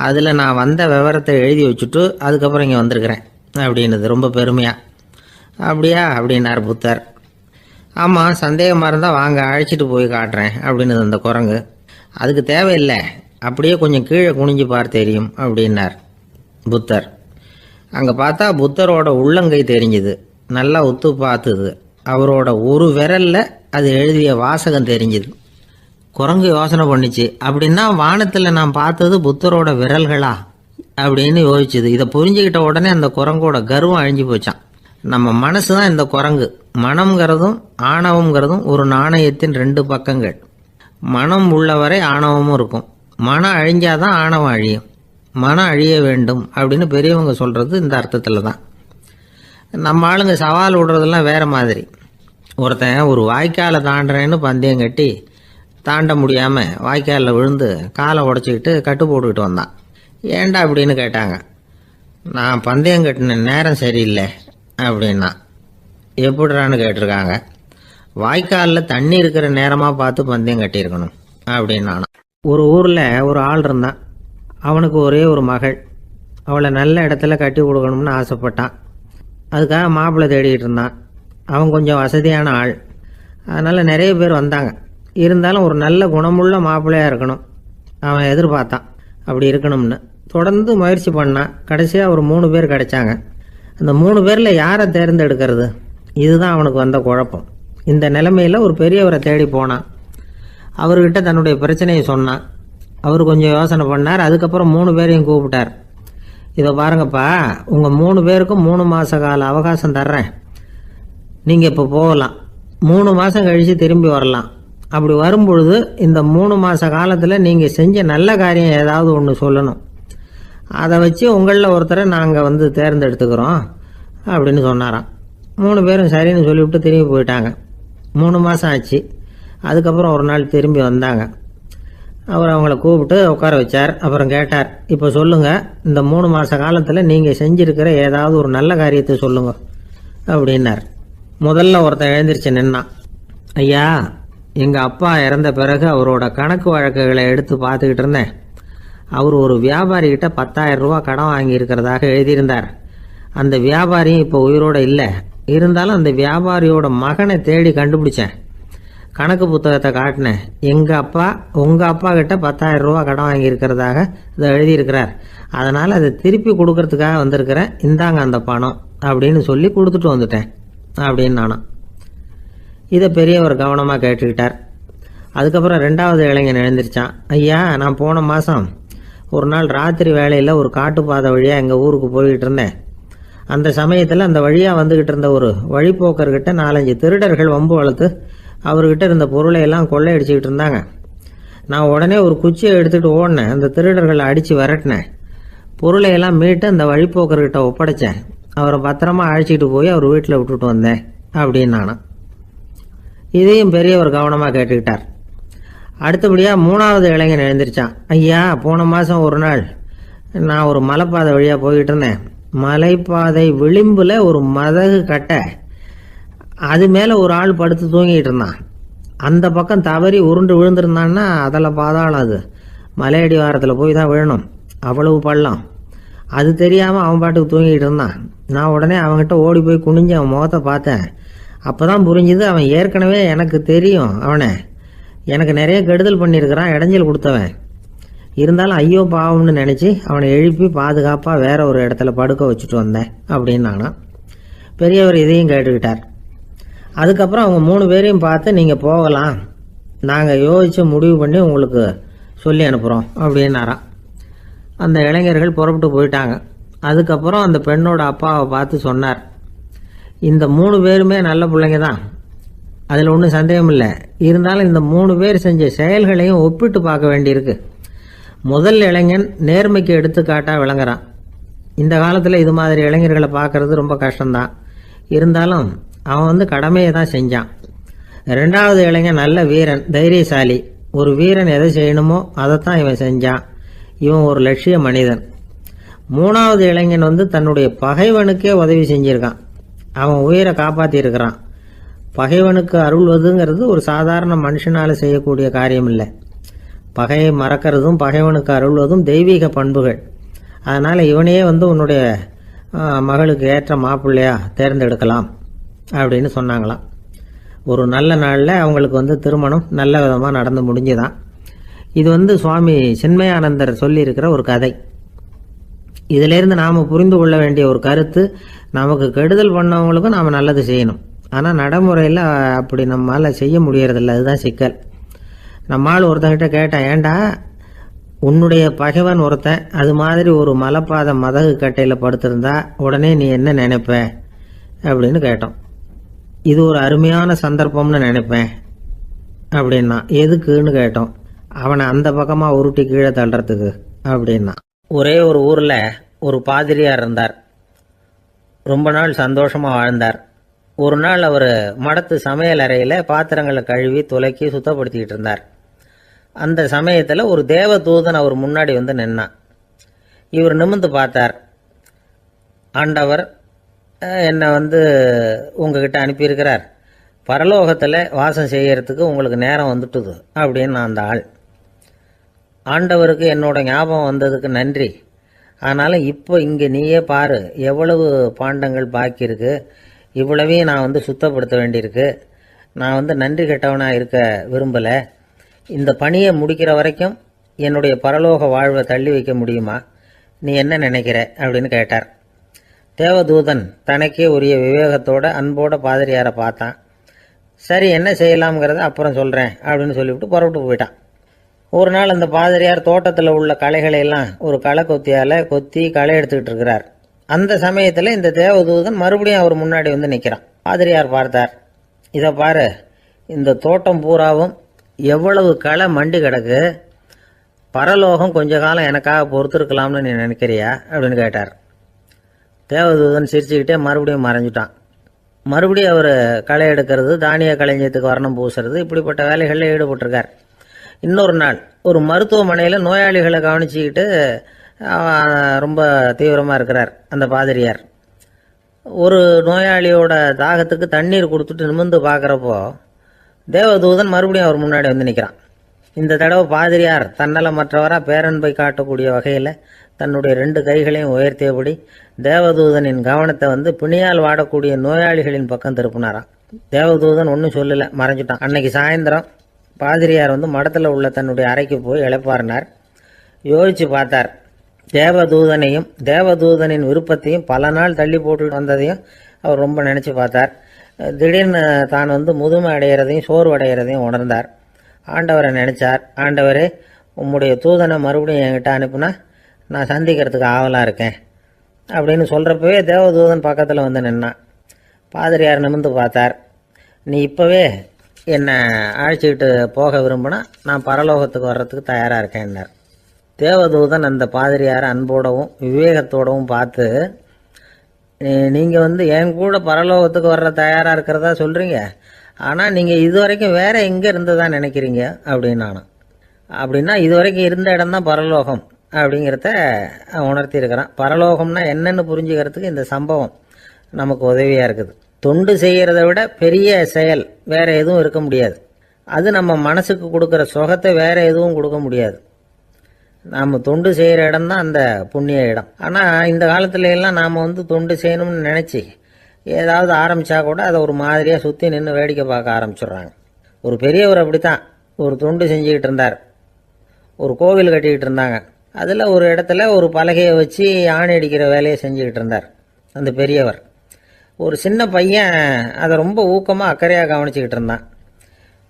அதில் நான் வந்த விவரத்தை எழுதி வச்சுட்டு அதுக்கப்புறம் இங்கே வந்திருக்கிறேன் அப்படின்னுது ரொம்ப பெருமையாக. அப்படியா அப்படின்னார் புத்தர். ஆமாம், சந்தேகமாக இருந்தால் வாங்க, அழைச்சிட்டு போய் காட்டுறேன் அப்படின்னு அந்த குரங்கு. அதுக்கு தேவையில்லை, அப்படியே கொஞ்சம் கீழே குனிஞ்சு பார், தெரியும் அப்படின்னார் புத்தர். அங்கே பார்த்தா புத்தரோட உள்ளங்கை தெரிஞ்சுது. நல்லா உத்து பார்த்துது. அவரோட ஒரு விரலில் அது எழுதிய வாசகம் தெரிஞ்சுது. குரங்கு யோசனை பண்ணிச்சு, அப்படின்னா வானத்தில் நான் பார்த்தது புத்தரோட விரல்களா? அப்படின்னு யோசிச்சுது. இதை புரிஞ்சுக்கிட்ட உடனே அந்த குரங்கோட கர்வம் அழிஞ்சு போச்சான். நம்ம மனசு தான் இந்த குரங்கு. மனம்ங்கிறதும் ஆணவம்ங்கிறதும் ஒரு நாணயத்தின் ரெண்டு பக்கங்கள். மனம் உள்ளவரை ஆணவமும் இருக்கும். மனம் அழிஞ்சாதான் ஆணவம் அழியும். மனம் அழிய வேண்டும் அப்படின்னு பெரியவங்க சொல்கிறது இந்த அர்த்தத்தில் தான். நம்ம ஆளுங்க சவால் விடுறதெல்லாம் வேறு மாதிரி. ஒருத்தன் ஒரு வாய்க்காலை தாண்டுறேன்னு பந்தயம் கட்டி தாண்ட முடியாமல் வாய்க்காலில் விழுந்து காலை உடச்சிக்கிட்டு கட்டு போட்டுக்கிட்டு வந்தான். ஏன்டா அப்படின்னு கேட்டாங்க. நான் பந்தயம் கட்டின நேரம் சரியில்லை அப்படின்னா. எப்படிறான்னு கேட்டிருக்காங்க. வாய்க்காலில் தண்ணி இருக்கிற நேரமாக பார்த்து பந்தயம் கட்டியிருக்கணும் அப்படின்னா. ஒரு ஊரில் ஒரு ஆள் இருந்தான். அவனுக்கு ஒரே ஒரு மகள். அவளை நல்ல இடத்துல கட்டி கொடுக்கணும்னு ஆசைப்பட்டான். அதுக்காக மாப்பிள்ளை தேடிக்கிட்டு இருந்தான். அவன் கொஞ்சம் வசதியான ஆள். அதனால் நிறைய பேர் வந்தாங்க. இருந்தாலும் ஒரு நல்ல குணமுள்ள மாப்பிள்ளையாக இருக்கணும் அவன் எதிர்பார்த்தான். அப்படி இருக்கணும்னு தொடர்ந்து முயற்சி பண்ணான். கடைசியாக ஒரு 3 பேர் கிடைச்சாங்க. அந்த 3 பேரில் யாரை தேர்ந்தெடுக்கிறது, இதுதான் அவனுக்கு வந்த குழப்பம். இந்த நிலைமையில் ஒரு பெரியவரை தேடி போனான். அவர்கிட்ட தன்னுடைய பிரச்சனையை சொன்னான். அவர் கொஞ்சம் யோசனை பண்ணார். அதுக்கப்புறம் 3 பேரையும் கூப்பிட்டார். இதை பாருங்கப்பா, உங்கள் 3 பேருக்கும் 3 மாத கால அவகாசம் தர்றேன். நீங்கள் இப்போ போகலாம். 3 மாதம் கழித்து திரும்பி வரலாம். அப்படி வரும்பொழுது இந்த 3 மாத காலத்தில் நீங்கள் செஞ்ச நல்ல காரியம் ஏதாவது ஒன்று சொல்லணும். அதை வச்சு உங்களில் ஒருத்தரை நாங்கள் தேர்ந்தெடுத்துக்கிறோம் அப்படின்னு சொன்னாராம். 3 பேரும் சரின்னு சொல்லிவிட்டு திரும்பி போயிட்டாங்க. 3 மாதம் ஆச்சு. அதுக்கப்புறம் ஒரு நாள் திரும்பி வந்தாங்க. அவர் அவங்கள கூப்பிட்டு உட்கார வச்சார். அப்புறம் கேட்டார், இப்போ சொல்லுங்கள், இந்த 3 மாத காலத்தில் நீங்கள் செஞ்சுருக்கிற ஏதாவது ஒரு நல்ல காரியத்தை சொல்லுங்கள் அப்படின்னார். முதல்ல ஒருத்தன் எழுந்திரிச்சு நின்னான். ஐயா, எங்கள் அப்பா இறந்த பிறகு அவரோட கணக்கு வழக்குகளை எடுத்து பார்த்துக்கிட்டு இருந்தேன். அவர் ஒரு வியாபாரிகிட்ட 10,000 ரூபா கடன் வாங்கியிருக்கிறதாக எழுதியிருந்தார். அந்த வியாபாரியும் இப்போ உயிரோடு இல்லை. இருந்தாலும் அந்த வியாபாரியோட மகனை தேடி கண்டுபிடிச்சேன். கணக்கு புத்தகத்தை காட்டினேன். எங்கள் அப்பா உங்கள் அப்பா கிட்ட 10,000 ரூபா கடன் வாங்கியிருக்கிறதாக இதை எழுதியிருக்கிறார். அதனால் அதை திருப்பி கொடுக்கறதுக்காக வந்திருக்கிறேன். இந்தாங்க அந்த பணம் அப்படின்னு சொல்லி கொடுத்துட்டு வந்துட்டேன் அப்படின்னு நானும். இதை பெரியவர் கவனமாக கேட்டுக்கிட்டார். அதுக்கப்புறம் 2வது இளைஞன் எழுந்திரிச்சான். ஐயா, நான் போன மாதம் ஒரு நாள் ராத்திரி வேளையில் ஒரு காட்டுப்பாதை வழியாக எங்கள் ஊருக்கு போய்கிட்டு இருந்தேன். அந்த சமயத்தில் அந்த வழியாக வந்துக்கிட்டு இருந்த ஒரு வழிப்போக்கர்கிட்ட 4-5 திருடர்கள் வம்பு வளர்த்து அவர்கிட்ட இருந்த பொருளை எல்லாம் கொள்ளையடிச்சிக்கிட்டு இருந்தாங்க. நான் உடனே ஒரு குச்சியை எடுத்துகிட்டு ஓடினேன். அந்த திருடர்களை அடித்து விரட்டினேன். பொருளை எல்லாம் மீட்டு அந்த வழிப்போக்கர்கிட்ட ஒப்படைச்சேன். அவரை பத்திரமா அழைச்சிட்டு போய் அவர் வீட்டில் விட்டுட்டு வந்தேன் அப்படின்னு நானும். இதையும் பெரியவர் கவனமாக கேட்டுக்கிட்டார். அடுத்தபடியாக 3வது இளைஞன் எழுந்திரிச்சான். ஐயா, போன மாதம் ஒரு நாள் நான் ஒரு மலைப்பாதை வழியாக போய்கிட்டு இருந்தேன். மலைப்பாதை விளிம்பில் ஒரு மதகு கட்டை, அது மேலே ஒரு ஆள் படுத்து தூங்கிட்டு இருந்தான். அந்த பக்கம் தவறி உருண்டு விழுந்திருந்தான்னா அதில் பாதாளம். அது மலையடி வாரத்தில் போய் தான் விழணும். அவ்வளவு பள்ளம். அது தெரியாமல் அவன் பாட்டுக்கு தூங்கிட்டு இருந்தான். நான் உடனே அவன்கிட்ட ஓடி போய் குனிஞ்சு அவன் முகத்தை பார்த்தேன். அப்போ தான் புரிஞ்சுது, அவன் ஏற்கனவே எனக்கு தெரியும். அவனை எனக்கு நிறைய கெடுதல் பண்ணியிருக்கிறான், இடைஞ்சல் கொடுத்தவன். இருந்தாலும் ஐயோ பாவம்னு நினச்சி அவனை எழுப்பி பாதுகாப்பாக வேற ஒரு இடத்துல படுக்க வச்சுட்டு வந்தேன் அப்படின்னு நானும். பெரியவர் இதையும் கேட்டுக்கிட்டார். அதுக்கப்புறம் அவங்க 3 பேரையும் பார்த்து, நீங்கள் போகலாம், நாங்கள் யோசித்து முடிவு பண்ணி உங்களுக்கு சொல்லி அனுப்புகிறோம் அப்படின்னாராம். அந்த இளைஞர்கள் புறப்பட்டு போயிட்டாங்க. அதுக்கப்புறம் அந்த பெண்ணோட அப்பாவை பார்த்து சொன்னார், இந்த 3 பேருமே நல்ல பிள்ளைங்க தான், அதில் ஒன்றும் சந்தேகம் இல்லை. இருந்தாலும் இந்த 3 பேர் செஞ்ச செயல்களையும் ஒப்பிட்டு பார்க்க வேண்டியிருக்கு. முதல் இளைஞன் நேர்மைக்கு எடுத்துக்காட்டாக விளங்குறான். இந்த காலத்தில் இது மாதிரி இளைஞர்களை பார்க்கறது ரொம்ப கஷ்டம்தான். இருந்தாலும் அவன் கடமையை தான் செஞ்சான். 2வது இளைஞன் நல்ல வீரன், தைரியசாலி. ஒரு வீரன் எதை செய்யணுமோ அதைத்தான் இவன் செஞ்சான். இவன் ஒரு லட்சிய மனிதன். 3வது இளைஞன் தன்னுடைய பகைவனுக்கே உதவி செஞ்சிருக்கான். அவன் உயிரை காப்பாற்றியிருக்கிறான். பகைவனுக்கு அருள்வதுங்கிறது ஒரு சாதாரண மனுஷனால் செய்யக்கூடிய காரியம் இல்லை. பகையை மறக்கிறதும் பகைவனுக்கு அருள்வதும் தெய்வீக பண்புகள். அதனால் இவனையே உன்னுடைய மகளுக்கு ஏற்ற மாப்பிள்ளையா தேர்ந்தெடுக்கலாம் அப்படின்னு சொன்னாங்களாம். ஒரு நல்ல நாளில் அவங்களுக்கு திருமணம் நல்ல விதமாக நடந்து முடிஞ்சுதான். இது சுவாமி சின்மயானந்தர் சொல்லியிருக்கிற ஒரு கதை. இதிலேருந்து நாம் புரிந்து கொள்ள வேண்டிய ஒரு கருத்து, நமக்கு கெடுதல் பண்ணவங்களுக்கும் நாம் நல்லது செய்யணும். ஆனால் நடைமுறையில் அப்படி நம்மளால் செய்ய முடியறதில்ல. அதுதான் சிக்கல். நம்மால் ஒருத்தங்கிட்ட கேட்டேன், ஏண்டா உன்னுடைய பகைவன் ஒருத்தன் அது மாதிரி ஒரு மலைப்பாதை மதகு கட்டையில் படுத்திருந்தா உடனே நீ என்ன நினைப்ப அப்படின்னு கேட்டோம். இது ஒரு அருமையான சந்தர்ப்பம்னு நினைப்பேன் அப்படின்னா. எதுக்குன்னு கேட்டோம். அவனை அந்த பக்கமாக உருட்டி கீழே தள்ளுறதுக்கு அப்படின்னா. ஒரே ஒரு ஊரில் ஒரு பாதிரியார் இருந்தார். ரொம்ப நாள் சந்தோஷமாக வாழ்ந்தார். ஒரு நாள் அவர் மடத்து சமையல் அறையில் பாத்திரங்களை கழுவி துலக்கி சுத்தப்படுத்திக்கிட்டு இருந்தார். அந்த சமயத்தில் ஒரு தேவதூதன் அவர் முன்னாடி வந்து நின்னான். இவர் நிமிர்ந்து பார்த்தார். ஆண்டவர் என்னை உங்ககிட்ட அனுப்பியிருக்கிறார், பரலோகத்தில் வாசம் செய்யறதுக்கு உங்களுக்கு நேரம் வந்துட்டுது அப்படின்னு அந்த ஆள். ஆண்டவருக்கு என்னோட ஞாபகம் வந்ததுக்கு நன்றி. ஆனாலும் இப்போ இங்கே நீயே பாரு, எவ்வளவு பாண்டங்கள் பாக்கி இருக்கு, இவ்வளவையும் நான் சுத்தப்படுத்த வேண்டியிருக்கு. நான் நன்றி கெட்டவனாக இருக்க விரும்பலை. இந்த பணியை முடிக்கிற வரைக்கும் என்னுடைய பரலோக வாழ்வை தள்ளி வைக்க முடியுமா? நீ என்ன நினைக்கிற அப்படின்னு கேட்டார். தேவதூதன் தனக்கே உரிய விவேகத்தோட அன்போட பாதிரியாரை பார்த்தான். சரி, என்ன செய்யலாம்ங்கிறத அப்புறம் சொல்கிறேன் அப்படின்னு சொல்லிவிட்டு புறப்பட்டு போயிட்டான். ஒரு நாள் அந்த பாதிரியார் தோட்டத்தில் உள்ள களைகளை எல்லாம் ஒரு களை கொத்தியால் கொத்தி களை எடுத்துக்கிட்டு இருக்கிறார். அந்த சமயத்தில் இந்த தேவதூதன் மறுபடியும் அவர் முன்னாடி நிற்கிறான். பாதிரியார் பார்த்தார். இதை பாரு, இந்த தோட்டம் பூராவும் எவ்வளவு களை மண்டி கிடக்கு, பரலோகம் கொஞ்ச காலம் எனக்காக பொறுத்திருக்கலாம்னு நீ நினைக்கிறியா அப்படின்னு கேட்டார். தேவதூதன் சிரிச்சுக்கிட்டே மறுபடியும் மறைஞ்சிட்டான். மறுபடியும் அவர் களை எடுக்கிறது, தானிய களஞ்சியத்துக்கு வர்ணம் பூசுறது, இப்படிப்பட்ட வேலைகளில் ஈடுபட்டிருக்கார். இன்னொரு நாள் ஒரு மருத்துவமனையில் நோயாளிகளை கவனிச்சுக்கிட்டு ரொம்ப தீவிரமாக இருக்கிறார் அந்த பாதிரியார். ஒரு நோயாளியோட தாகத்துக்கு தண்ணீர் கொடுத்துட்டு நிமிர்ந்து பார்க்குறப்போ தேவதூதன் மறுபடியும் அவர் முன்னாடி நிற்கிறான். இந்த தடவை பாதிரியார் தன்னலமற்றவராக பேரன்பை காட்டக்கூடிய வகையில் தன்னுடைய 2 கைகளையும் உயர்த்தியபடி தேவதூதனின் கவனத்தை பிணியால் வாடக்கூடிய நோயாளிகளின் பக்கம் திருப்பினாராம். தேவதூதன் ஒன்றும் சொல்லலை, மறைஞ்சிட்டான். அன்னைக்கு சாயந்தரம் பாதிரியார் மடத்தில் உள்ள தன்னுடைய அறைக்கு போய் இளைப்பாறினார். யோசித்து பார்த்தார். தேவதூதனையும் தேவதூதனின் விருப்பத்தையும் பல நாள் தள்ளி போட்டு வந்ததையும் அவர் ரொம்ப நினச்சி பார்த்தார். திடீர்னு தான் முதுமை அடைகிறதையும் சோர்வு அடைகிறதையும் உணர்ந்தார். ஆண்டவரை நினைச்சார். ஆண்டவரே, உம்முடைய தூதனை மறுபடியும் என்கிட்ட அனுப்புனா நான் சந்திக்கிறதுக்கு ஆவலாக இருக்கேன் அப்படின்னு சொல்கிறப்பவே தேவதூதன் பக்கத்தில் நின்னான். பாதிரியார் நிமிர்ந்து பார்த்தார். நீ இப்போவே என்னை அழைச்சிக்கிட்டு போக விரும்பினா நான் பரலோகத்துக்கு வர்றதுக்கு தயாராக இருக்கேன்னார். தேவதூதன் அந்த பாதிரியாரை அன்போடவும் விவேகத்தோடவும் பார்த்து, நீங்கள் என் கூட பரலோகத்துக்கு வர்ற தயாராக இருக்கிறதா சொல்கிறீங்க, ஆனால் நீங்கள் இதுவரைக்கும் வேற எங்கே இருந்ததா நினைக்கிறீங்க அப்படின்னானா. அப்படின்னா இதுவரைக்கும் இருந்த இடம்தான் பரலோகம் அப்படிங்கிறத உணர்த்தியிருக்கிறான். பரலோகம்னா என்னன்னு புரிஞ்சுக்கிறதுக்கு இந்த சம்பவம் நமக்கு உதவியாக இருக்குது. தொண்டு செய்கிறத விட பெரிய செயல் வேற எதுவும் இருக்க முடியாது. அது நம்ம மனசுக்கு கொடுக்குற சுகத்தை வேற எதுவும் கொடுக்க முடியாது. நாம் தொண்டு செய்கிற இடம் தான் அந்த புண்ணிய இடம். ஆனால் இந்த காலத்துல எல்லாம் நாம் தொண்டு செய்யணும்னு நினச்சி ஏதாவது ஆரம்பித்தா கூட அதை ஒரு மாதிரியாக சுற்றி நின்று வேடிக்கை பார்க்க ஆரம்பிச்சிடுறாங்க. ஒரு பெரியவர் அப்படித்தான் ஒரு தொண்டு செஞ்சுக்கிட்டு இருந்தார். ஒரு கோவில் கட்டிக்கிட்டு இருந்தாங்க. அதில் ஒரு இடத்துல ஒரு பலகையை வச்சு ஆணி அடிக்கிற வேலையை செஞ்சுக்கிட்டு இருந்தார் அந்த பெரியவர். ஒரு சின்ன பையன் அதை ரொம்ப ஊக்கமாக அக்கறையாக கவனிச்சுக்கிட்டு இருந்தான்.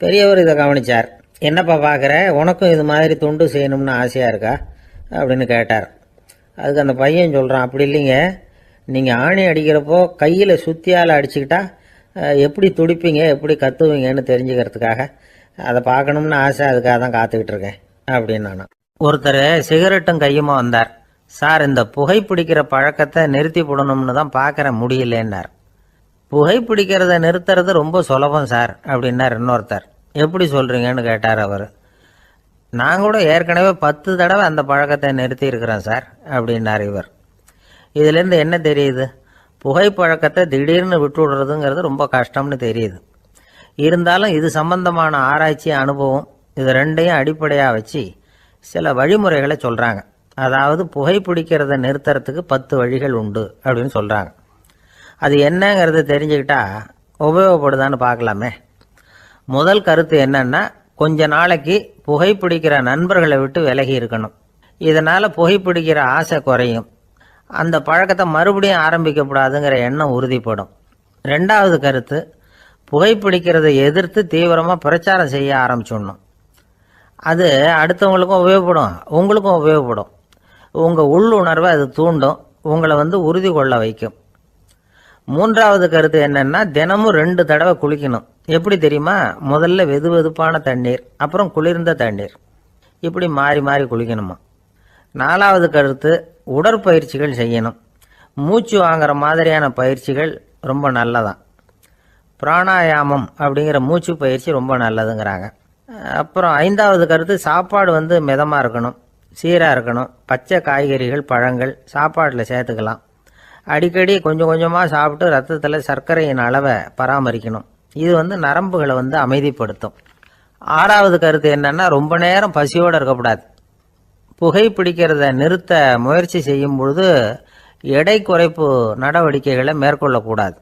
பெரியவர் இதை கவனித்தார். என்னப்பா பார்க்குற, உனக்கும் இது மாதிரி தொண்டு செய்யணும்னு ஆசையாக இருக்கா அப்படின்னு கேட்டார். அதுக்கு அந்த பையன் சொல்கிறான், அப்படி இல்லைங்க, நீங்கள் ஆணி அடிக்கிறப்போ கையில் சுத்தியால் அடிச்சுக்கிட்டா எப்படி துடிப்பீங்க, எப்படி கத்துவீங்கன்னு தெரிஞ்சுக்கிறதுக்காக அதை பார்க்கணும்னு ஆசை, அதுக்காக தான் காத்துக்கிட்டு இருக்கேன் அப்படின்னு நான். ஒருத்தர் சிகரெட்டும் கையுமா வந்தார். சார், இந்த புகைப்பிடிக்கிற பழக்கத்தை நிறுத்தி போடணும்னு தான் பார்க்குறேன், முடியலன்னார். புகைப்பிடிக்கிறத நிறுத்துறது ரொம்ப சுலபம் சார் அப்படின்னார் இன்னொருத்தர். எப்படி சொல்கிறீங்கன்னு கேட்டார் அவர். நான் கூட ஏற்கனவே 10 தடவை அந்த பழக்கத்தை நிறுத்தி இருக்கிறேன் சார் அப்படின்னார் இவர். இதுலேருந்து என்ன தெரியுது? புகைப்பழக்கத்தை திடீர்னு விட்டு விடுறதுங்கிறது ரொம்ப கஷ்டம்னு தெரியுது. இருந்தாலும் இது சம்பந்தமான ஆராய்ச்சி, அனுபவம், இது ரெண்டையும் அடிப்படையாக வச்சு சில வழிமுறைகளை சொல்கிறாங்க. அதாவது புகைப்பிடிக்கிறத நிறுத்துறதுக்கு 10 வழிகள் உண்டு அப்படின்னு சொல்கிறாங்க. அது என்னங்கிறது தெரிஞ்சுக்கிட்டா உபயோகப்படுதான்னு பார்க்கலாமே. முதல் கருத்து என்னன்னா, கொஞ்ச நாளைக்கு புகைப்பிடிக்கிற நண்பர்களை விட்டு விலகி இருக்கணும். இதனால் புகைப்பிடிக்கிற ஆசை குறையும். அந்த பழக்கத்தை மறுபடியும் ஆரம்பிக்கப்படாதுங்கிற எண்ணம் உறுதிப்படும். 2வது கருத்து, புகைப்பிடிக்கிறதை எதிர்த்து தீவிரமாக பிரச்சாரம் செய்ய ஆரம்பிச்சிடணும். அது அடுத்தவங்களுக்கும் உபயோகப்படும், உங்களுக்கும் உபயோகப்படும். உங்கள் உள்ளுணர்வை அது தூண்டும், உங்களை உறுதி கொள்ள வைக்கும். மூன்றாவது கருத்து என்னன்னா, தினமும் 2 தடவை குளிக்கணும். எப்படி தெரியுமா? முதல்ல வெது வெதுப்பான தண்ணீர், அப்புறம் குளிர்ந்த தண்ணீர், இப்படி மாறி மாறி குளிக்கணுமா. 4வது கருத்து, உடற்பயிற்சிகள் செய்யணும். மூச்சு வாங்குற மாதிரியான பயிற்சிகள் ரொம்ப நல்லதான். பிராணாயாமம் அப்படிங்கிற மூச்சு பயிற்சி ரொம்ப நல்லதுங்கிறாங்க. அப்புறம் 5வது கருத்து, சாப்பாடு மிதமாக இருக்கணும், சீராக இருக்கணும். பச்சை காய்கறிகள், பழங்கள் சாப்பாட்டில் சேர்த்துக்கலாம். அடிக்கடி கொஞ்சம் கொஞ்சமாக சாப்பிட்டு ரத்தத்தில் சர்க்கரையின் அளவை பராமரிக்கணும். இது நரம்புகளை அமைதிப்படுத்தும். 6வது கருத்து என்னன்னா, ரொம்ப நேரம் பசியோடு இருக்கக்கூடாது. புகைப்பிடிக்கிறத நிறுத்த முயற்சி செய்யும் பொழுது எடை குறைப்பு நடவடிக்கைகளை மேற்கொள்ளக்கூடாது.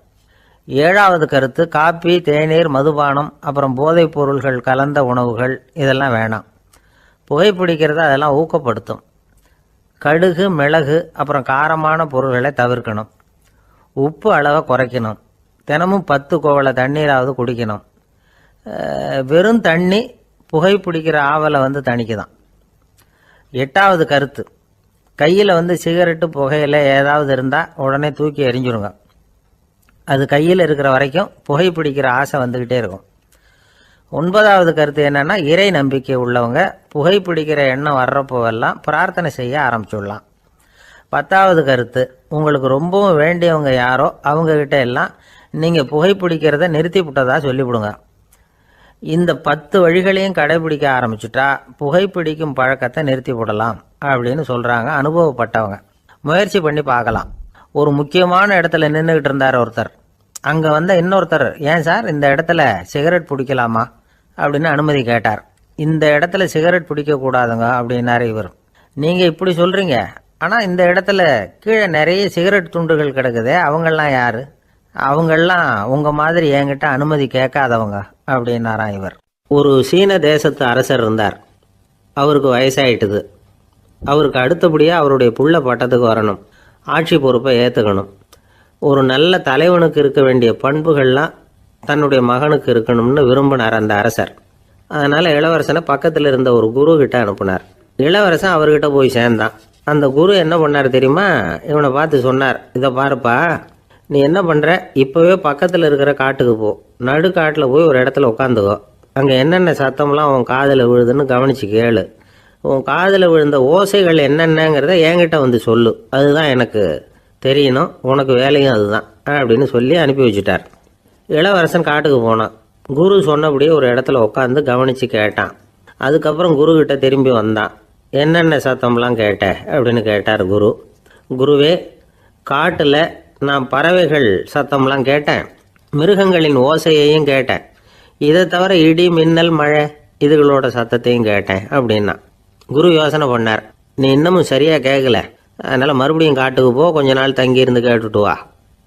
7வது கருத்து, காப்பி, தேநீர், மதுபானம், அப்புறம் போதைப் பொருள்கள் கலந்த உணவுகள் இதெல்லாம் வேணாம். புகைப்பிடிக்கிறத அதெல்லாம் ஊக்கப்படுத்தும். கடுகு, மிளகு, அப்புறம் காரமான பொருள்களை தவிர்க்கணும். உப்பு அளவை குறைக்கணும். தினமும் 10 குவளை தண்ணீராவது குடிக்கணும். வெறும் தண்ணி புகைப்பிடிக்கிற ஆவலை தணிக்குதான். 8வது கருத்து, கையில் சிகரெட்டு, புகையில ஏதாவது இருந்தால் உடனே தூக்கி எறிஞ்சிருங்க. அது கையில் இருக்கிற வரைக்கும் புகைப்பிடிக்கிற ஆசை வந்துக்கிட்டே இருக்கும். 9வது கருத்து என்னன்னா, இறை நம்பிக்கை உள்ளவங்க புகைப்பிடிக்கிற எண்ணம் வர்றப்போவெல்லாம் பிரார்த்தனை செய்ய ஆரம்பிச்சுடலாம். 10வது கருத்து, உங்களுக்கு ரொம்பவும் வேண்டியவங்க யாரோ அவங்கக்கிட்ட எல்லாம் நீங்கள் புகைப்பிடிக்கிறத நிறுத்தி விட்டதா சொல்லிவிடுங்க. இந்த 10 வழிகளையும் கடைபிடிக்க ஆரம்பிச்சுட்டா புகைப்பிடிக்கும் பழக்கத்தை நிறுத்தி விடலாம் அப்படின்னு சொல்கிறாங்க அனுபவப்பட்டவங்க. முயற்சி பண்ணி பார்க்கலாம். ஒரு முக்கியமான இடத்துல நின்றுக்கிட்டு இருந்தார் ஒருத்தர். அங்கே இன்னொருத்தர், ஏன் சார் இந்த இடத்துல சிகரெட் பிடிக்கலாமா அப்படின்னு அனுமதி கேட்டார். இந்த இடத்துல சிகரெட் பிடிக்கக்கூடாதுங்க அப்படின்னாரு இவர். நீங்கள் இப்படி சொல்கிறீங்க, ஆனால் இந்த இடத்துல கீழே நிறைய சிகரெட் துண்டுகள் கிடக்குதே, அவங்கெல்லாம் யார்? அவங்கெல்லாம் உங்கள் மாதிரி என்கிட்ட அனுமதி கேட்காதவங்க அப்படின்னாராம் இவர். ஒரு சீன தேசத்து அரசர் இருந்தார். அவருக்கு வயசாயிட்டுது. அவருக்கு அடுத்தபடியாக அவருடைய புள்ள பட்டத்துக்கு வரணும், ஆட்சி பொறுப்பை ஏற்றுக்கணும். ஒரு நல்ல தலைவனுக்கு இருக்க வேண்டிய பண்புகள்லாம் தன்னுடைய மகனுக்கு இருக்கணும்னு விரும்பினார் அந்த அரசர். அதனால் இளவரசனை பக்கத்தில் இருந்த ஒரு குரு கிட்ட அனுப்புனார். இளவரசன் அவர்கிட்ட போய் சேர்ந்தான். அந்த குரு என்ன பண்ணார் தெரியுமா? இவனை பார்த்து சொன்னார், இதை பாருப்பா, நீ என்ன பண்ணுற, இப்போவே பக்கத்தில் இருக்கிற காட்டுக்கு போ, நடு காட்டில் போய் ஒரு இடத்துல உட்காந்துக்கோ. அங்கே என்னென்ன சத்தம்லாம் உன் காதில் விழுதுன்னு கவனித்து கேளு. உன் காதில் விழுந்த ஓசைகள் என்னென்னங்கிறத என்கிட்ட சொல்லு, அதுதான் எனக்கு தெரியணும், உனக்கு வேலையும் அதுதான் அப்படின்னு சொல்லி அனுப்பி வச்சுட்டார். இளவரசன் காட்டுக்கு போனான். குரு சொன்னபடியே ஒரு இடத்துல உட்காந்து கவனித்து கேட்டான். அதுக்கப்புறம் குருக்கிட்ட திரும்பி வந்தான். என்னென்ன சத்தம்லாம் கேட்ட அப்படின்னு கேட்டார் குரு. குருவே, காட்டில் நான் பறவைகள் சத்தம்லாம் கேட்டேன், மிருகங்களின் ஓசையையும் கேட்டேன், இதை தவிர இடி, மின்னல், மழை இதுகளோட சத்தத்தையும் கேட்டேன் அப்படின்னா. குரு யோசனை பண்ணார், நீ இன்னமும் சரியாக கேட்கல, அதனால் மறுபடியும் காட்டுக்கு போ, கொஞ்ச நாள் தங்கியிருந்து கேட்டுட்டு வா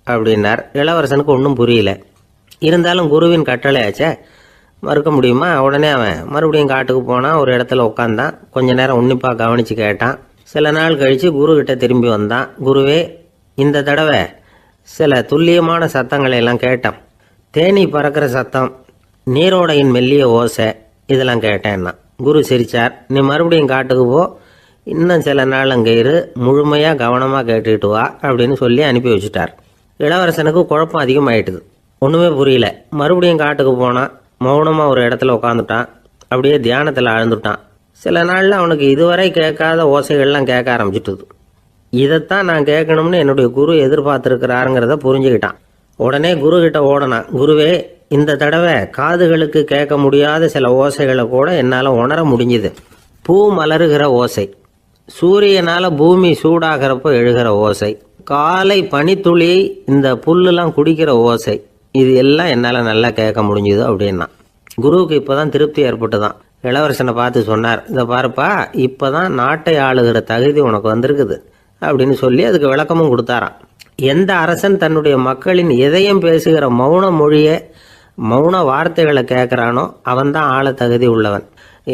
அப்படின்னார். இளவரசனுக்கு ஒன்றும் புரியல. இருந்தாலும் குருவின் கட்டளையாச்சே, மறுக்க முடியுமா? உடனே அவன் மறுபடியும் காட்டுக்கு போனான். ஒரு இடத்துல உட்காந்தான். கொஞ்ச நேரம் உன்னிப்பாக கவனித்து கேட்டான். சில நாள் கழித்து குருக்கிட்ட திரும்பி வந்தான். குருவே, இந்த தடவை சில துல்லியமான சத்தங்களை எல்லாம் கேட்டேன். தேனி பறக்கிற சத்தம், நீரோடையின் மெல்லிய ஓசை, இதெல்லாம் கேட்டேன்னா. குரு சிரிச்சார். நீ மறுபடியும் காட்டுக்கு போ, இன்னும் சில நாள் அங்கே இரு, முழுமையாக கவனமாக கேட்டுக்கிட்டு வா அப்படின்னு சொல்லி அனுப்பி வச்சுட்டார். இளவரசனுக்கு குழப்பம் அதிகமாயிட்டுது. ஒன்றுமே புரியல. மறுபடியும் காட்டுக்கு போனான். மௌனமாக ஒரு இடத்துல உட்காந்துட்டான். அப்படியே தியானத்தில் ஆழ்ந்துட்டான். சில நாளில் அவனுக்கு இதுவரை கேட்காத ஓசைகள்லாம் கேட்க ஆரம்பிச்சுட்டுது. இதைத்தான் நான் கேட்கணும்னு என்னுடைய குரு எதிர்பார்த்துருக்கிறாருங்கிறத புரிஞ்சுக்கிட்டான். உடனே குரு கிட்ட ஓடனான். குருவே, இந்த தடவை காதுகளுக்கு கேட்க முடியாத சில ஓசைகளை கூட என்னால் உணர முடிஞ்சுது. பூ மலருகிற ஓசை, சூரியனால் பூமி சூடாகிறப்போ எழுகிற ஓசை, காலை பனித்துளி இந்த புல்லுலாம் குடிக்கிற ஓசை, இது எல்லாம் என்னால் நல்லா கேட்க முடிஞ்சுது அப்படின்னா. குருவுக்கு இப்போ தான் திருப்தி ஏற்பட்டு தான். இளவரசனை பார்த்து சொன்னார், இதை பாருப்பா, இப்போ தான் நாட்டை ஆளுகிற தகுதி உனக்கு வந்திருக்குது அப்படின்னு சொல்லி அதுக்கு விளக்கமும் கொடுத்தாராம். எந்த அரசன் தன்னுடைய மக்களின் இதயம் பேசுகிற மௌன மொழியை, மௌன வார்த்தைகளை கேட்குறானோ அவன்தான் ஆள தகுதி உள்ளவன்.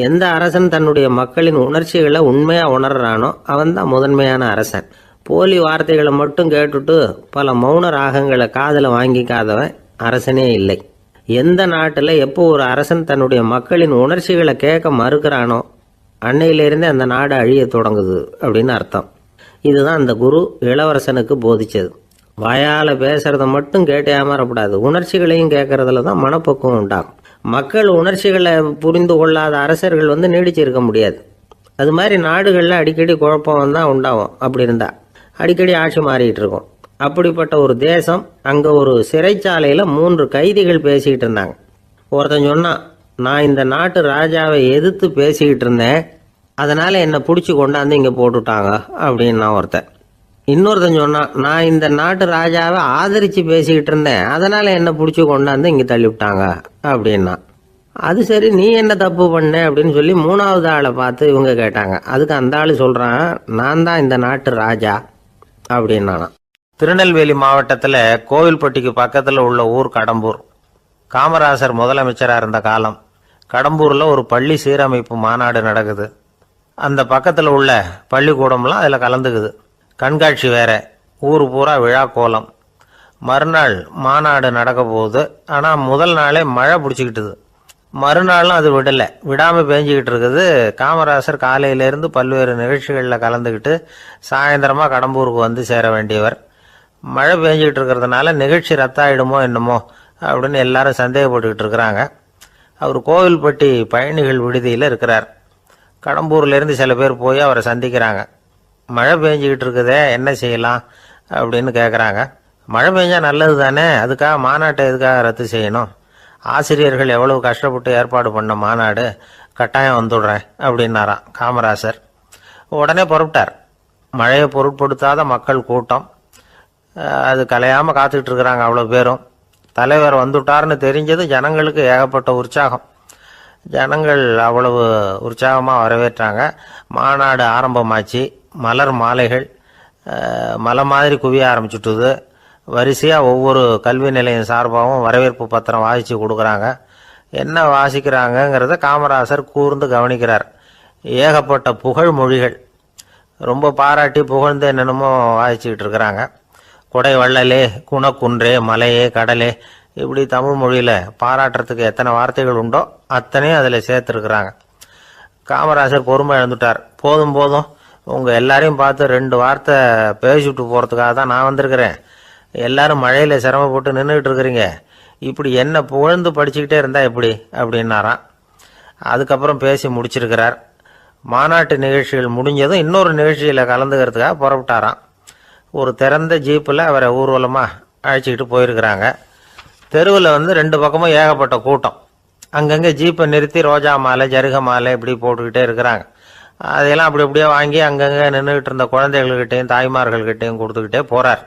எந்த அரசன் தன்னுடைய மக்களின் உணர்ச்சிகளை உண்மையாக உணர்றானோ அவன்தான் முதன்மையான அரசன். போலி வார்த்தைகளை மட்டும் கேட்டுட்டு பல மௌன ராகங்களை காதில் வாங்கிக்காதவன் அரசனே இல்லை. எந்த நாட்டில் எப்போ ஒரு அரசன் தன்னுடைய மக்களின் உணர்ச்சிகளை கேட்க மறுக்கிறானோ அன்னையிலிருந்தே அந்த நாடு அழிய தொடங்குது அப்படின்னு அர்த்தம். இதுதான் அந்த குரு இளவரசனுக்கு போதிச்சது. வாயால் பேசுறத மட்டும் கேட்டு ஏமாறக்கூடாது, உணர்ச்சிகளையும் கேட்கறதுல தான் மனப்பக்குவம் உண்டாகும். மக்கள் உணர்ச்சிகளை புரிந்து கொள்ளாத அரசர்கள் நீடிச்சிருக்க முடியாது. அது மாதிரி நாடுகளில் அடிக்கடி குழப்பம் தான் உண்டாகும். அப்படி இருந்தால் அடிக்கடி ஆட்சி மாறிக்கிட்டு இருக்கும். அப்படிப்பட்ட ஒரு தேசம், அங்கே ஒரு சிறைச்சாலையில் 3 கைதிகள் பேசிக்கிட்டு இருந்தாங்க. ஒருத்தன் சொன்னான், நான் இந்த நாட்டு ராஜாவை எதிர்த்து பேசிக்கிட்டு இருந்தேன், அதனால் என்னை பிடிச்சி கொண்டாந்து இங்கே போட்டுட்டாங்க அப்படின்னு நான் ஒருத்தன். இன்னொருத்தன் சொன்னான், நான் இந்த நாட்டு ராஜாவை ஆதரித்து பேசிக்கிட்டு இருந்தேன், அதனால் என்னை பிடிச்சி கொண்டாந்து இங்கே தள்ளிவிட்டாங்க அப்படின்னா. அது சரி, நீ என்ன தப்பு பண்ண அப்படின்னு சொல்லி 3வது ஆளை பார்த்து இவங்க கேட்டாங்க. அதுக்கு அந்த ஆள் சொல்கிறான், நான் தான் இந்த நாட்டு ராஜா அப்படின்னானா. திருநெல்வேலி மாவட்டத்தில் கோவில்பட்டிக்கு பக்கத்தில் உள்ள ஊர் கடம்பூர். காமராசர் முதலமைச்சராக இருந்த காலம். கடம்பூரில் ஒரு பள்ளி சீரமைப்பு மாநாடு நடக்குது. அந்த பக்கத்தில் உள்ள பள்ளிக்கூடம்லாம் அதில் கலந்துக்குது. கண்காட்சி வேற, ஊர் பூரா விழா கோலம். மறுநாள் மாநாடு நடக்க போகுது. ஆனால் முதல் நாளே மழை பிடிச்சிக்கிட்டுது. மறுநாளும் அது விடாமல் பேஞ்சிக்கிட்டு இருக்குது. காமராசர் காலையிலேருந்து பல்வேறு நிகழ்ச்சிகளில் கலந்துக்கிட்டு சாயந்தரமாக கடம்பூருக்கு வந்து சேர வேண்டியவர். மழை பேஞ்சிக்கிட்டு இருக்கிறதுனால நிகழ்ச்சி ரத்தாயிடுமோ என்னமோ அப்படின்னு எல்லாரும் சந்தேகப்பட்டுக்கிட்டு இருக்கிறாங்க. அவர் கோவில்பட்டி பயணிகள் விடுதியில் இருக்கிறார். கடம்பூர்லேருந்து சில பேர் போய் அவரை சந்திக்கிறாங்க. மழை பெஞ்சிக்கிட்டு இருக்குதே, என்ன செய்யலாம் அப்படின்னு கேட்குறாங்க. மழை பெஞ்சால் நல்லது தானே, அதுக்காக மாநாட்டை எதுக்காக ரத்து செய்யணும்? ஆசிரியர்கள் எவ்வளவு கஷ்டப்பட்டு ஏற்பாடு பண்ண மாநாடு, கட்டாயம் வந்துடுறேன் அப்படின்னாராம் காமராசர். உடனே புறப்பட்டார். மழையை பொருட்படுத்தாத மக்கள் கூட்டம், அது கலையாமல் காத்துக்கிட்டு இருக்கிறாங்க அவ்வளோ பேரும். தலைவர் வந்துட்டார்னு தெரிஞ்சது ஜனங்களுக்கு ஏகப்பட்ட உற்சாகம். ஜனங்கள் அவ்வளவு உற்சாகமாக வரவேற்றாங்க. மாநாடு ஆரம்பமாச்சு. மலர் மாலைகள் மலை மாதிரி குவிய ஆரம்பிச்சுட்டுது. வரிசையாக ஒவ்வொரு கல்வி நிலையம் சார்பாகவும் வரவேற்பு பத்திரம் வாசித்து கொடுக்குறாங்க. என்ன வாசிக்கிறாங்கங்கிறத காமராசர் கூர்ந்து கவனிக்கிறார். ஏகப்பட்ட புகழ் மொழிகள், ரொம்ப பாராட்டி புகழ்ந்து என்னென்னமோ வாசிச்சுக்கிட்டு இருக்கிறாங்க. கொடை வள்ளலே, குணக்குன்றே, மலையே, கடலே, இப்படி தமிழ் மொழியில் பாராட்டுறதுக்கு எத்தனை வார்த்தைகள் உண்டோ அத்தனையும் அதில் சேர்த்துருக்குறாங்க. காமராசர் பொறுமை இழந்துட்டார். போதும் போதும், உங்கள் எல்லாரையும் பார்த்து 2 வார்த்தை பேசிவிட்டு போகிறதுக்காக தான் நான் வந்திருக்கிறேன். எல்லாரும் மழையில் சிரமப்பட்டு நின்றுக்கிட்டு இருக்கிறீங்க, இப்படி என்ன புகழ்ந்து படிச்சுக்கிட்டே இருந்தால் எப்படி அப்படின்னாராம். அதுக்கப்புறம் பேசி முடிச்சிருக்கிறார். மாநாட்டு நிகழ்ச்சிகள் முடிஞ்சதும் இன்னொரு நிகழ்ச்சியில் கலந்துக்கிறதுக்காக புறப்பட்டாராம். ஒரு திறந்த ஜீப்பில் அவரை ஊர்வலமாக அழைச்சிக்கிட்டு போயிருக்கிறாங்க. தெருவில் 2 பக்கமும் ஏகப்பட்ட கூட்டம். அங்கங்கே ஜீப்பை நிறுத்தி ரோஜா மாலை, ஜருக மாலை இப்படி போட்டுக்கிட்டே இருக்கிறாங்க. அதையெல்லாம் அப்படி அப்படியே வாங்கி அங்கங்கே நின்றுக்கிட்டு இருந்த குழந்தைகள்கிட்டையும் தாய்மார்கள்கிட்டையும் கொடுத்துக்கிட்டே போகிறார்.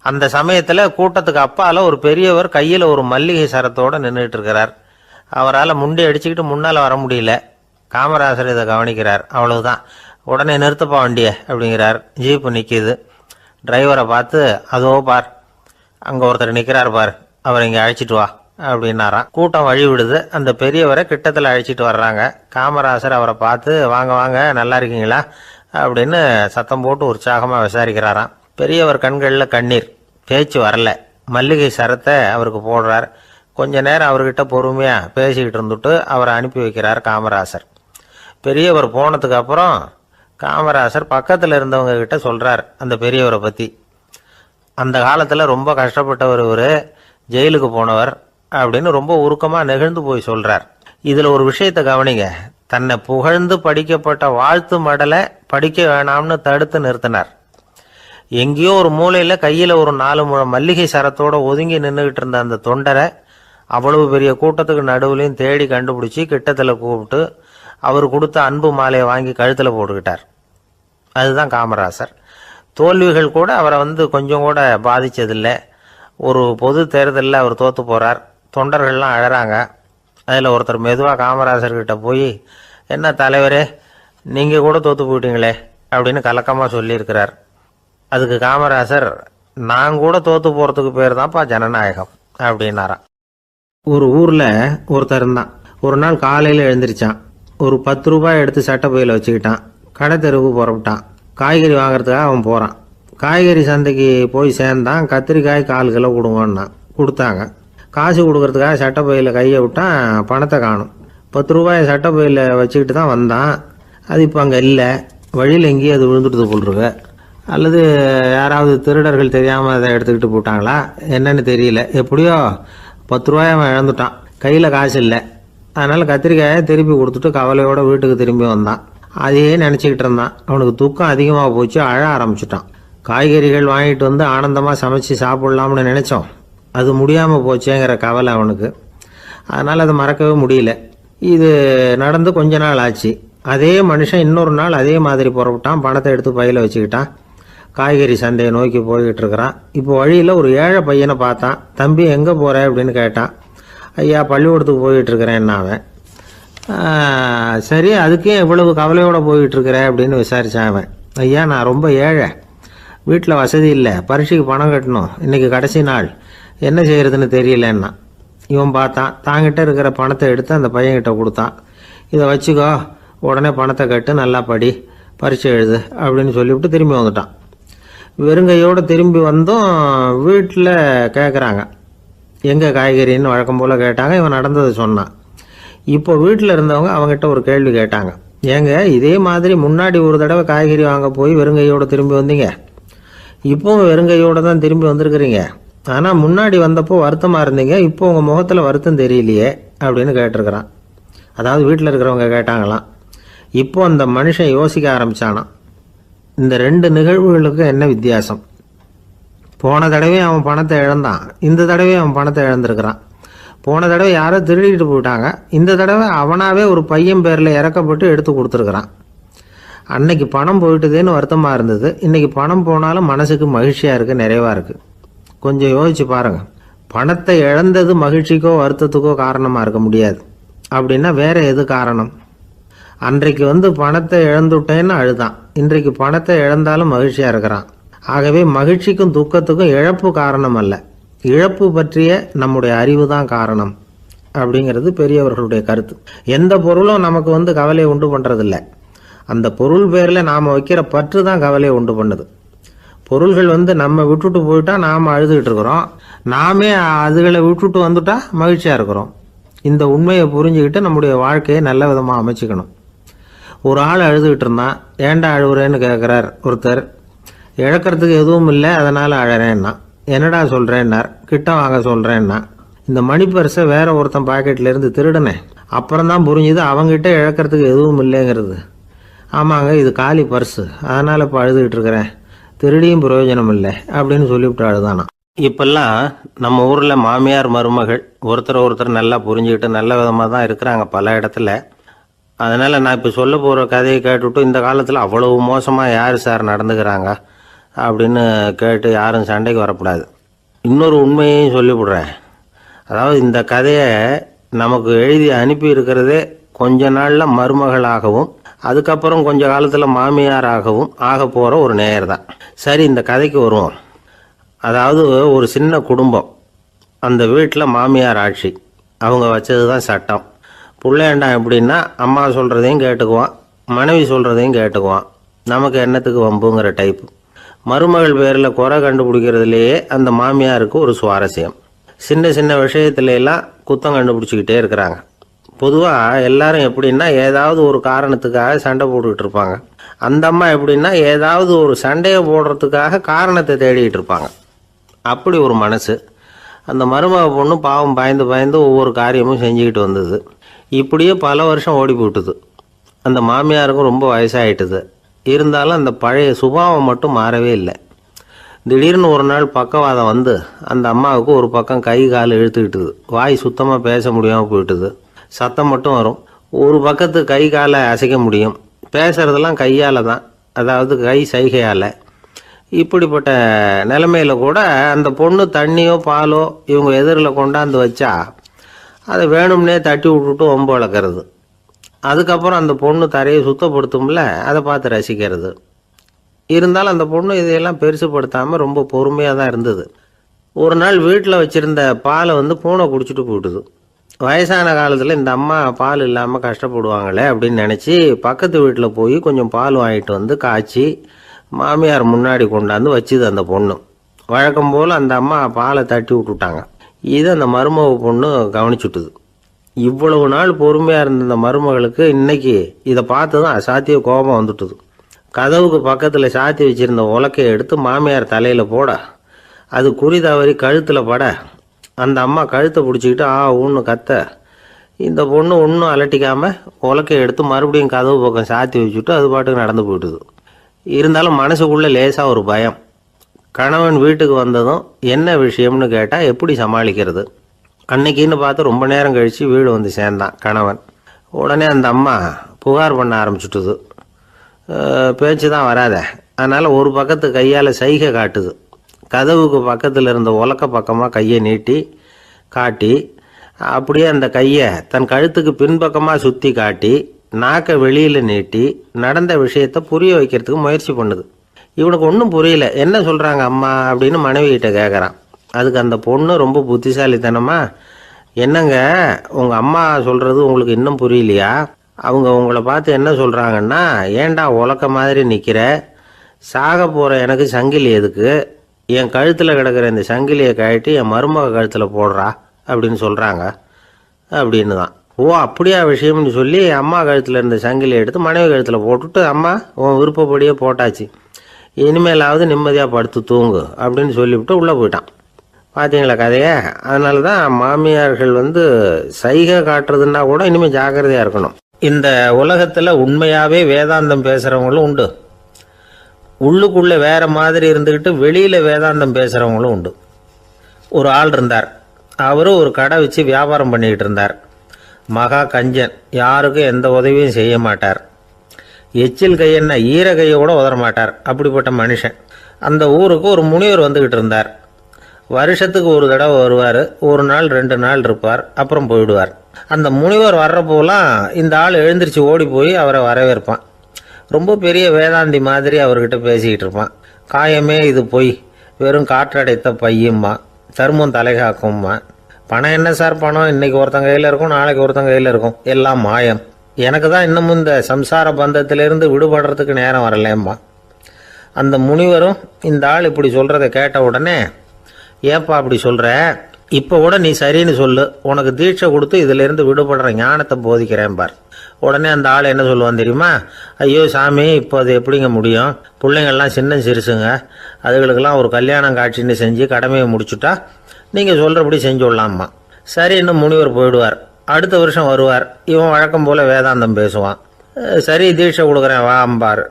அந்த சமயத்தில் கூட்டத்துக்கு அப்பால் ஒரு பெரியவர் கையில் ஒரு மல்லிகை சரத்தோடு நின்றுட்டு இருக்கிறார். அவரால் முண்டி அடிச்சுக்கிட்டு முன்னால் வர முடியல. காமராசர் இதை கவனிக்கிறார். அவ்வளவுதான், உடனே நிறுத்தப்பா வண்டியை அப்படிங்கிறார். ஜீப்பு நிற்கிது. டிரைவரை பார்த்து, அதோ பார், அங்கே ஒருத்தர் நிற்கிறார் பார், அவரை இங்கே அழைச்சிட்டு வா அப்படின்னாராம். கூட்டம் வழி விடுது. அந்த பெரியவரை கிட்டத்தில் அழைச்சிட்டு வர்றாங்க. காமராசர் அவரை பார்த்து, வாங்க வாங்க, நல்லா இருக்கீங்களா அப்படின்னு சத்தம் போட்டு உற்சாகமாக விசாரிக்கிறாராம். பெரியவர் கண்களில் கண்ணீர், பேச்சு வரல. மல்லிகை சரத்தை அவருக்கு போடுறார். கொஞ்ச நேரம் அவர்கிட்ட பொறுமையாக பேசிக்கிட்டு இருந்துட்டு அவரை அனுப்பி வைக்கிறார் காமராசர். பெரியவர் போனதுக்கு அப்புறம் காமராசர் பக்கத்தில் இருந்தவங்க கிட்ட சொல்கிறார் அந்த பெரியவரை பற்றி. அந்த காலத்தில் ரொம்ப கஷ்டப்பட்டவர் இவர், ஜெயிலுக்கு போனவர் அப்படின்னு ரொம்ப உருக்கமாக நெகிழ்ந்து போய் சொல்கிறார். இதில் ஒரு விஷயத்தை கவனிங்க. தன்னை புகழ்ந்து படிக்கப்பட்ட வாழ்த்து மடலை படிக்க வேணாம்னு தடுத்து நிறுத்தினார். எங்கேயோ ஒரு மூலையில் கையில் ஒரு 4 முழம் மல்லிகை சரத்தோடு ஒதுங்கி நின்றுக்கிட்டு இருந்த அந்த தொண்டரை அவ்வளவு பெரிய கூட்டத்துக்கு நடுவுலையும் தேடி கண்டுபிடிச்சி கிட்டத்தில் கூப்பிட்டு அவர் கொடுத்த அன்பு மாலையை வாங்கி கழுத்தில் போட்டுக்கிட்டார். அதுதான் காமராசர். தோல்விகள் கூட அவரை கொஞ்சம் கூட பாதித்ததில்லை. ஒரு பொது தேர்தலில் அவர் தோற்று போகிறார். தொண்டர்கள்லாம் அழறாங்க. அதில் ஒருத்தர் மெதுவாக காமராசர்கிட்ட போய், என்ன தலைவரே, நீங்கள் கூட தோற்று போயிட்டீங்களே அப்படின்னு கலக்கமாக சொல்லியிருக்கிறார். அதுக்கு காமராசர், நான் கூட தோற்று போகிறதுக்கு பேர் தான்ப்பா ஜனநாயகம் அப்படின்னாராம். ஒரு ஊரில் ஒருத்தர் இருந்தான். ஒரு நாள் காலையில் எழுந்திரிச்சான். ஒரு 10 ரூபாய் எடுத்து சட்டை பையில் வச்சுக்கிட்டான். கடை தெருவுக்கு புறப்பட்டான். காய்கறி வாங்குறதுக்காக அவன் போகிறான். காய்கறி சந்தைக்கு போய் சேர்ந்தான். கத்திரிக்காய் 1/4 கிலோ கொடுங்கன்னான். கொடுத்தாங்க. காசு கொடுக்கறதுக்காக சட்டப்பையில் கையை விட்டான், பணத்தை காணும். 10 ரூபாயை சட்டப்பையில் வச்சுக்கிட்டு தான் வந்தான். அது இப்போ அங்கே இல்லை. வழியில் எங்கேயும் அது விழுந்துட்டு போட்டுருக்கு. அல்லது யாராவது திருடர்கள் தெரியாமல் அதை எடுத்துக்கிட்டு போட்டாங்களா என்னன்னு தெரியல. எப்படியோ 10 ரூபாயை அவன் இழந்துட்டான். கையில் காசு இல்லை. அதனால் கத்திரிக்காயை திருப்பி கொடுத்துட்டு கவலையோட வீட்டுக்கு திரும்பி வந்தான். அதையே நினச்சிக்கிட்டு இருந்தான். அவனுக்கு துக்கம் அதிகமாக போச்சு. அழ ஆரம்பிச்சிட்டான். காய்கறிகள் வாங்கிட்டு வந்து ஆனந்தமாக சமைச்சு சாப்பிட்லாம்னு நினச்சோம். அது முடியாமல் போச்சேங்கிற கவலை அவனுக்கு. அதனால் அதை மறக்கவே முடியல. இது நடந்து கொஞ்ச நாள் ஆச்சு. அதே மனுஷன் இன்னொரு நாள் அதே மாதிரி புறப்பட்டான். பணத்தை எடுத்து பையில் வச்சுக்கிட்டான். காய்கறி சந்தையை நோக்கி போய்கிட்டு இருக்கிறான். இப்போ வழியில் ஒரு ஏழை பையனை பார்த்தான். தம்பி எங்கே போகிற அப்படின்னு கேட்டான். ஐயா பள்ளிக்கூடத்துக்கு போய்கிட்டு இருக்கிறேன்னா அவன். சரி, அதுக்கே எவ்வளவு கவலையோடு போய்கிட்டுருக்கிற அப்படின்னு விசாரித்தான் அவன். ஐயா நான் ரொம்ப ஏழை, வீட்டில் வசதி இல்லை, பரீட்சைக்கு பணம் கட்டணும், இன்றைக்கி கடைசி நாள், என்ன செய்கிறதுன்னு தெரியலன்னா. இவன் பார்த்தான். தாங்கிட்ட இருக்கிற பணத்தை எடுத்து அந்த பையன்கிட்ட கொடுத்தான். இதை வச்சுக்கோ, உடனே பணத்தை கட்டு, நல்லா படி, பரீட்சை எழுது அப்படின்னு சொல்லிவிட்டு திரும்பி வந்துட்டான். வெறுங்கையோடு திரும்பி வந்தும் வீட்டில் கேட்குறாங்க எங்கே காய்கறின்னு வழக்கம் போல் கேட்டாங்க. இவன் நடந்ததை சொன்னான். இப்போ வீட்டில் இருந்தவங்க அவங்ககிட்ட ஒரு கேள்வி கேட்டாங்க. ஏங்க இதே மாதிரி முன்னாடி ஒரு தடவை காய்கறி வாங்க போய் வெறுங்கையோடு திரும்பி வந்தீங்க, இப்போவும் வெறுங்கையோடு தான் திரும்பி வந்திருக்கிறீங்க. ஆனால் முன்னாடி வந்தப்போ வருத்தமாக இருந்தீங்க, இப்போ உங்கள் முகத்தில் வருத்தம் தெரியலையே அப்படின்னு கேட்டிருக்கிறான். அதாவது வீட்டில் இருக்கிறவங்க கேட்டாங்களாம். இப்போ அந்த மனுஷன் யோசிக்க ஆரம்பித்தானான். இந்த 2 நிகழ்வுகளுக்கு என்ன வித்தியாசம்? போன தடவை அவன் பணத்தை இழந்தான், இந்த தடவை அவன் பணத்தை இழந்திருக்கிறான். போன தடவை யாரோ திருடிட்டு போயிட்டாங்க, இந்த தடவை அவனாவே ஒரு பையன் பேரில் இறக்கப்பட்டு எடுத்து கொடுத்துருக்குறான். அன்னைக்கு பணம் போயிட்டுதேன்னு வருத்தமாக இருந்தது, இன்றைக்கி பணம் போனாலும் மனசுக்கு மகிழ்ச்சியாக இருக்குது, நிறைவாக இருக்குது. கொஞ்சம் யோசிச்சு பாருங்கள். பணத்தை இழந்தது மகிழ்ச்சிக்கோ வருத்தத்துக்கோ காரணமாக இருக்க முடியாது. அப்படின்னா வேற எது காரணம்? அன்றைக்கு பணத்தை இழந்துட்டேன்னு அழுதான், இன்றைக்கு பணத்தை இழந்தாலும் மகிழ்ச்சியாக இருக்கிறான். ஆகவே மகிழ்ச்சிக்கும் துக்கத்துக்கும் இழப்பு காரணம் அல்ல, இழப்பு பற்றிய நம்முடைய அறிவு தான் காரணம் அப்படிங்கிறது பெரியவர்களுடைய கருத்து. எந்த பொருளும் நமக்கு கவலையை உண்டு பண்ணுறதில்ல, அந்த பொருள் பேரில் நாம் வைக்கிற பற்று தான் கவலையை உண்டு பண்ணுது. பொருள்கள் நம்ம விட்டுட்டு போயிட்டா நாம் அழுதுகிட்டு இருக்கிறோம், நாமே அதுகளை விட்டுட்டு வந்துட்டா மகிழ்ச்சியாக இருக்கிறோம். இந்த உண்மையை புரிஞ்சுக்கிட்டு நம்முடைய வாழ்க்கையை நல்ல விதமாக அமைச்சிக்கணும். ஒரு ஆள் அழுதுகிட்டு இருந்தான். ஏன்டா அழுகுறேன்னு கேட்குறார் ஒருத்தர். இழக்கிறதுக்கு எதுவும் இல்லை, அதனால் அழறேன்னா. என்னடா சொல்கிறேன்னார். கிட்ட வாங்க சொல்கிறேன்னா. இந்த மணி பர்ஸை வேற ஒருத்தன் பாக்கெட்லேருந்து திருடினேன், அப்புறம் தான் புரிஞ்சுது அவங்ககிட்ட இழக்கிறதுக்கு எதுவும் இல்லைங்கிறது. ஆமாங்க இது காலி பர்ஸு, அதனால் இப்போ அழுதுகிட்டு இருக்கிறேன், திருடியும் பிரயோஜனம் இல்லை அப்படின்னு சொல்லிவிட்டு அழுதானா. இப்பெல்லாம் நம்ம ஊரில் மாமியார் மருமகள் ஒருத்தர் நல்லா புரிஞ்சுக்கிட்டு நல்ல விதமாக தான் இருக்கிறாங்க பல இடத்துல. அதனால் நான் இப்போ சொல்ல போகிற கதையை கேட்டுவிட்டு இந்த காலத்தில் அவ்வளவு மோசமாக யார் சார் நடந்துக்கிறாங்க அப்படின்னு கேட்டு யாரும் சண்டைக்கு வரக்கூடாது. இன்னொரு உண்மையையும் சொல்லிவிடுறேன். அதாவது இந்த கதையை நமக்கு எழுதி அனுப்பி இருக்கிறதே கொஞ்ச நாளில் மருமகளாகவும் அதுக்கப்புறம் கொஞ்ச காலத்தில் மாமியாராகவும் ஆக போகிற ஒரு நேயர் தான். சரி, இந்த கதைக்கு வருவோம். அதாவது ஒரு சின்ன குடும்பம், அந்த வீட்டில் மாமியார் ஆட்சி, அவங்க வச்சது தான் சட்டம். பிள்ளையாண்டான் எப்படின்னா அம்மா சொல்கிறதையும் கேட்டுக்குவான், மனைவி சொல்கிறதையும் கேட்டுக்குவான், நமக்கு என்னத்துக்கு வம்புங்கிற டைப்பு. மருமகள் பேரில் குறை கண்டுபிடிக்கிறதுலையே அந்த மாமியாருக்கு ஒரு சுவாரஸ்யம். சின்ன சின்ன விஷயத்துலையெல்லாம் குத்தம் கண்டுபிடிச்சிக்கிட்டே இருக்கிறாங்க. பொதுவாக எல்லாரும் எப்படின்னா ஏதாவது ஒரு காரணத்துக்காக சண்டை போட்டுக்கிட்டு இருப்பாங்க. அந்த அம்மா எப்படின்னா ஏதாவது ஒரு சண்டையை போடுறதுக்காக காரணத்தை தேடிக்கிட்டு இருப்பாங்க. அப்படி ஒரு மனசு. அந்த மருமக பொண்ணு பாவம் பயந்து ஒவ்வொரு காரியமும் செஞ்சுக்கிட்டு வந்தது. இப்படியே பல வருஷம் ஓடி போட்டுது. அந்த மாமியாருக்கும் ரொம்ப வயசாகிட்டுது. இருந்தாலும் அந்த பழைய சுபாவம் மட்டும் மாறவே இல்லை. திடீர்னு ஒரு நாள் பக்கவாதம் அந்த அம்மாவுக்கு ஒரு பக்கம் கை கால் இழுத்துக்கிட்டுது. வாய் சுத்தமாக பேச முடியாமல் போயிட்டுது. சத்தம் மட்டும் வரும். ஒரு பக்கத்து கை காலை அசைக்க முடியும், பேசுறதெல்லாம் கையால் தான், அதாவது கை சைகையால். இப்படிப்பட்ட நிலைமையில் கூட அந்த பொண்ணு தண்ணியோ பாலோ இவங்க எதிரில் கொண்டாந்து வச்சா அதை வேணும்னே தட்டி விட்டுட்டு ஒம்பு வளர்க்குறது. அதுக்கப்புறம் அந்த பொண்ணு தரையை சுத்தப்படுத்தும்ல, அதை பார்த்து ரசிக்கிறது. இருந்தாலும் அந்த பொண்ணு இதையெல்லாம் பெருசுப்படுத்தாமல் ரொம்ப பொறுமையாக தான் இருந்தது. ஒரு நாள் வீட்டில் வச்சுருந்த பாலை பூனை குடிச்சிட்டு போயிட்டுது. வயசான காலத்தில் இந்த அம்மா பால் இல்லாமல் கஷ்டப்படுவாங்களே அப்படின்னு நினச்சி பக்கத்து வீட்டில் போய் கொஞ்சம் பால் வாங்கிட்டு காய்ச்சி மாமியார் முன்னாடி கொண்டாந்து வச்சுது அந்த பொண்ணு. வழக்கம் போல் அந்த அம்மா பாலை தட்டி விட்டுட்டாங்க. இதை அந்த மருமக பொண்ணு கவனிச்சுட்டுது. இவ்வளவு நாள் பொறுமையாக இருந்த இந்த மருமகளுக்கு இன்னைக்கு இதை பார்த்து தான் அசாத்திய கோபம் வந்துட்டுது. கதவுக்கு பக்கத்தில் சாத்தி வச்சிருந்த உலக்கையை எடுத்து மாமியார் தலையில் போட, அது குறி தவறி கழுத்தில் பட, அந்த அம்மா கழுத்தை பிடிச்சிக்கிட்டு ஊன்னு கத்த, இந்த பொண்ணு ஒன்றும் அலட்டிக்காமல் உலக்கையை எடுத்து மறுபடியும் கதவு பக்கம் சாத்தி வச்சுட்டு அது பாட்டுக்கு நடந்து போயிட்டுது. இருந்தாலும் மனசுக்குள்ளே லேசாக ஒரு பயம். கணவன் வீட்டுக்கு வந்ததும் என்ன விஷயம்னு கேட்டால் எப்படி சமாளிக்கிறது? அன்னைக்குன்னு பார்த்து ரொம்ப நேரம் கழித்து வீடு வந்து சேர்ந்தான் கணவன். உடனே அந்த அம்மா புகார் பண்ண ஆரம்பிச்சுட்டுது. பேச்சு தான் வராத, அதனால் ஒரு பக்கத்து கையால் சைகை காட்டுது. கதவுக்கு பக்கத்தில் இருந்த உலக்க பக்கமாக கையை நீட்டி காட்டி, அப்படியே அந்த கையை தன் கழுத்துக்கு பின்பக்கமாக சுற்றி காட்டி, நாக்கை வெளியில் நீட்டி நடந்த விஷயத்தை புரிய வைக்கிறதுக்கு முயற்சி பண்ணுது. இவனுக்கு ஒன்றும் புரியல, என்ன சொல்கிறாங்க அம்மா அப்படின்னு மனைவிகிட்ட கேட்குறான். அதுக்கு அந்த பொண்ணு ரொம்ப புத்திசாலித்தனமா, என்னங்க உங்கள் அம்மா சொல்கிறது உங்களுக்கு இன்னும் புரியலையா? அவங்க உங்களை பார்த்து என்ன சொல்கிறாங்கன்னா, ஏண்டா உலக்க மாதிரி நிற்கிற, சாக போகிற எனக்கு சங்கிலி எதுக்கு, என் கழுத்தில் கிடக்கிற இந்த சங்கிலியை கழட்டி என் மருமக கழுத்தில் போடுறா அப்படின்னு சொல்கிறாங்க அப்படின்னு தான். ஓ அப்படியா விஷயம்னு சொல்லி அம்மா கழுத்தில் இருந்த சங்கிலியை எடுத்து மனைவி கழுத்தில் போட்டுட்டு, அம்மா உன் விருப்பப்படியே போட்டாச்சு, இனிமேலாவது நிம்மதியாக படுத்து தூங்கு அப்படின்னு சொல்லிவிட்டு உள்ளே போயிட்டான். பார்த்தீங்களா கதையை? அதனால தான் மாமியார்கள் சைகை காட்டுறதுன்னா கூட இனிமேல் ஜாக்கிரதையாக இருக்கணும். இந்த உலகத்தில் உண்மையாகவே வேதாந்தம் பேசுகிறவங்களும் உண்டு, உள்ளுக்குள்ளே வேற மாதிரி இருந்துக்கிட்டு வெளியில் வேதாந்தம் பேசுகிறவங்களும் உண்டு. ஒரு ஆள் இருந்தார், அவரும் ஒரு கடை வச்சு வியாபாரம் பண்ணிக்கிட்டு இருந்தார். மகா கஞ்சன், யாருக்கும் எந்த உதவியும் செய்ய மாட்டார். எச்சில் கையென்ன ஈர கையை கூட உதற மாட்டார். அப்படிப்பட்ட மனுஷன். அந்த ஊருக்கு ஒரு முனிவர் வந்துக்கிட்டு இருந்தார். வருஷத்துக்கு ஒரு தடவை வருவார், ஒரு நாள் 2 நாள் இருப்பார், அப்புறம் போயிடுவார். அந்த முனிவர் வர்றப்போலாம் இந்த ஆள் எழுந்திரிச்சு ஓடி போய் அவரை வரவேற்பான். ரொம்ப பெரிய வேதாந்தி மாதிரி அவர்கிட்ட பேசிக்கிட்டு இருப்பான். காயமே இது பொய், வெறும் காற்றடைத்த பையும்மா, தர்மம் தலைகாக்கும்மா, பணம் என்ன சார் பணம், இன்னைக்கு ஒருத்தன் கையில் இருக்கும், நாளைக்கு ஒருத்தன் கையில் இருக்கும், எல்லாம் மாயம், எனக்கு தான் இன்னமும் இந்த சம்சார பந்தத்திலிருந்து விடுபடுறதுக்கு நேரம் வரலேம்மா. அந்த முனிவரும் இந்த ஆள் இப்படி சொல்கிறத கேட்ட உடனே, ஏப்பா அப்படி சொல்கிற, இப்போ கூட நீ சரின்னு சொல்லு, உனக்கு தீட்சை கொடுத்து இதிலிருந்து விடுபடுற ஞானத்தை போதிக்கிறேன் பார். உடனே அந்த ஆள் என்ன சொல்லுவான் தெரியுமா? ஐயோ சாமி, இப்போ அது எப்படிங்க முடியும், பிள்ளைங்கள்லாம் சின்ன சிறுசுங்க, அதுகளுக்கெல்லாம் ஒரு கல்யாணம் காட்சின்னு செஞ்சு கடமையை முடிச்சுட்டா நீங்கள் சொல்கிறபடி செஞ்சு விடலாம்மா. சரி, இன்னும் முனிவர் போயிடுவார். அடுத்த வருஷம் வருவார். இவன் வழக்கம் போல் வேதாந்தம் பேசுவான். சரி தீட்சை கொடுக்குறேன் வா அம்பார்.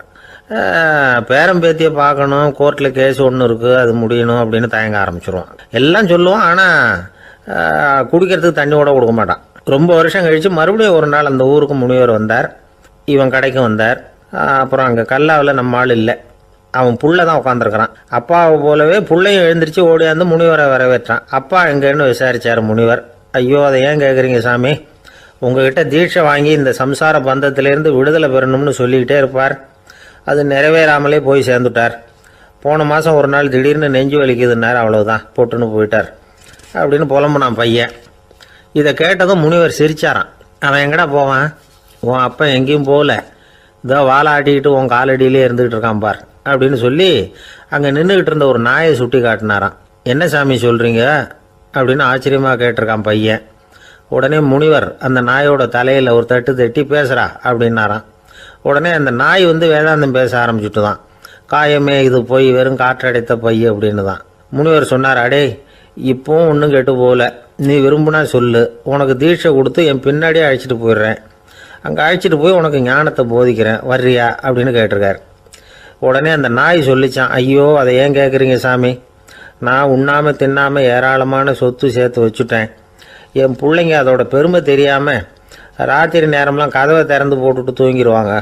பேரம்பேத்தியை பார்க்கணும், கோர்ட்டில் கேஸ் ஒன்று இருக்குது, அது முடியணும் அப்படின்னு தயங்க ஆரம்பிச்சிருவான். எல்லாம் சொல்லுவான், ஆனால் குடிக்கிறதுக்கு தண்ணி கூட கொடுக்க மாட்டான். ரொம்ப வருஷம் கழித்து மறுபடியும் ஒரு நாள் அந்த ஊருக்கு முனிவர் வந்தார். இவன் கடைக்கும் வந்தார். அப்புறம் அங்கே கல்லாவில் நம்ம ஆள் இல்லை, அவன் புள்ள தான் உட்காந்துருக்கிறான். அப்பாவை போலவே புள்ளையும் எழுந்திரிச்சு ஓடியாந்து முனிவரை வரவேற்றான். அப்பா எங்கன்னு விசாரிச்சார் முனிவர். ஐயோ அதை ஏன் கேட்குறீங்க சாமி, உங்ககிட்ட தீட்சை வாங்கி இந்த சம்சார பந்தத்திலேருந்து விடுதலை பெறணும்னு சொல்லிக்கிட்டே இருப்பார், அது நிறைவேறாமலே போய் சேர்ந்துட்டார். போன மாதம் ஒரு நாள் திடீர்னு நெஞ்சு வலிக்குதுன்னார், அவ்வளவுதான் போட்டுன்னு போயிட்டார் அப்படின்னு புலம்புனான் பையன். இதை கேட்டதும் முனிவர் சிரிச்சாரான். அவன் எங்கடா போவான், உன் அப்பா எங்கேயும் போகல, இதோ வாழை ஆட்டிக்கிட்டு உன் காலடியிலே இருந்துக்கிட்டு இருக்கான் பார் அப்படின்னு சொல்லி அங்கே நின்றுக்கிட்டு இருந்த ஒரு நாயை சுட்டி காட்டினாரான். என்ன சாமி சொல்கிறீங்க அப்படின்னு ஆச்சரியமாக கேட்டிருக்கான் பையன். உடனே முனிவர் அந்த நாயோட தலையில் ஒரு தட்டு தட்டி பேசுகிறா அப்படின்னாரான். உடனே அந்த நாய் வேதாந்தம் பேச ஆரம்பிச்சுட்டு தான், காயமே இது போய் வெறும் காற்றடைத்த பை அப்படின்னு தான். முனிவர் சொன்னார், அடே இப்போவும் ஒன்றும் கெட்டு போகல, நீ விரும்புனா சொல்லு, உனக்கு தீட்சை கொடுத்து என் பின்னாடியே அழைச்சிட்டு போயிடுறேன், அங்கே அழைச்சிட்டு போய் உனக்கு ஞானத்தை போதிக்கிறேன், வர்றியா அப்படின்னு கேட்டிருக்கார். உடனே அந்த நாய் சொல்லிச்சான், ஐயோ அதை ஏன் கேட்குறீங்க சாமி, நான் உண்ணாமல் தின்னாமல் ஏராளமான சொத்து சேர்த்து வச்சுட்டேன், என் பிள்ளைங்க அதோட பெருமை தெரியாமல் ராத்திரி நேரம்லாம் கதவை திறந்து போட்டுட்டு தூங்கிடுவாங்க,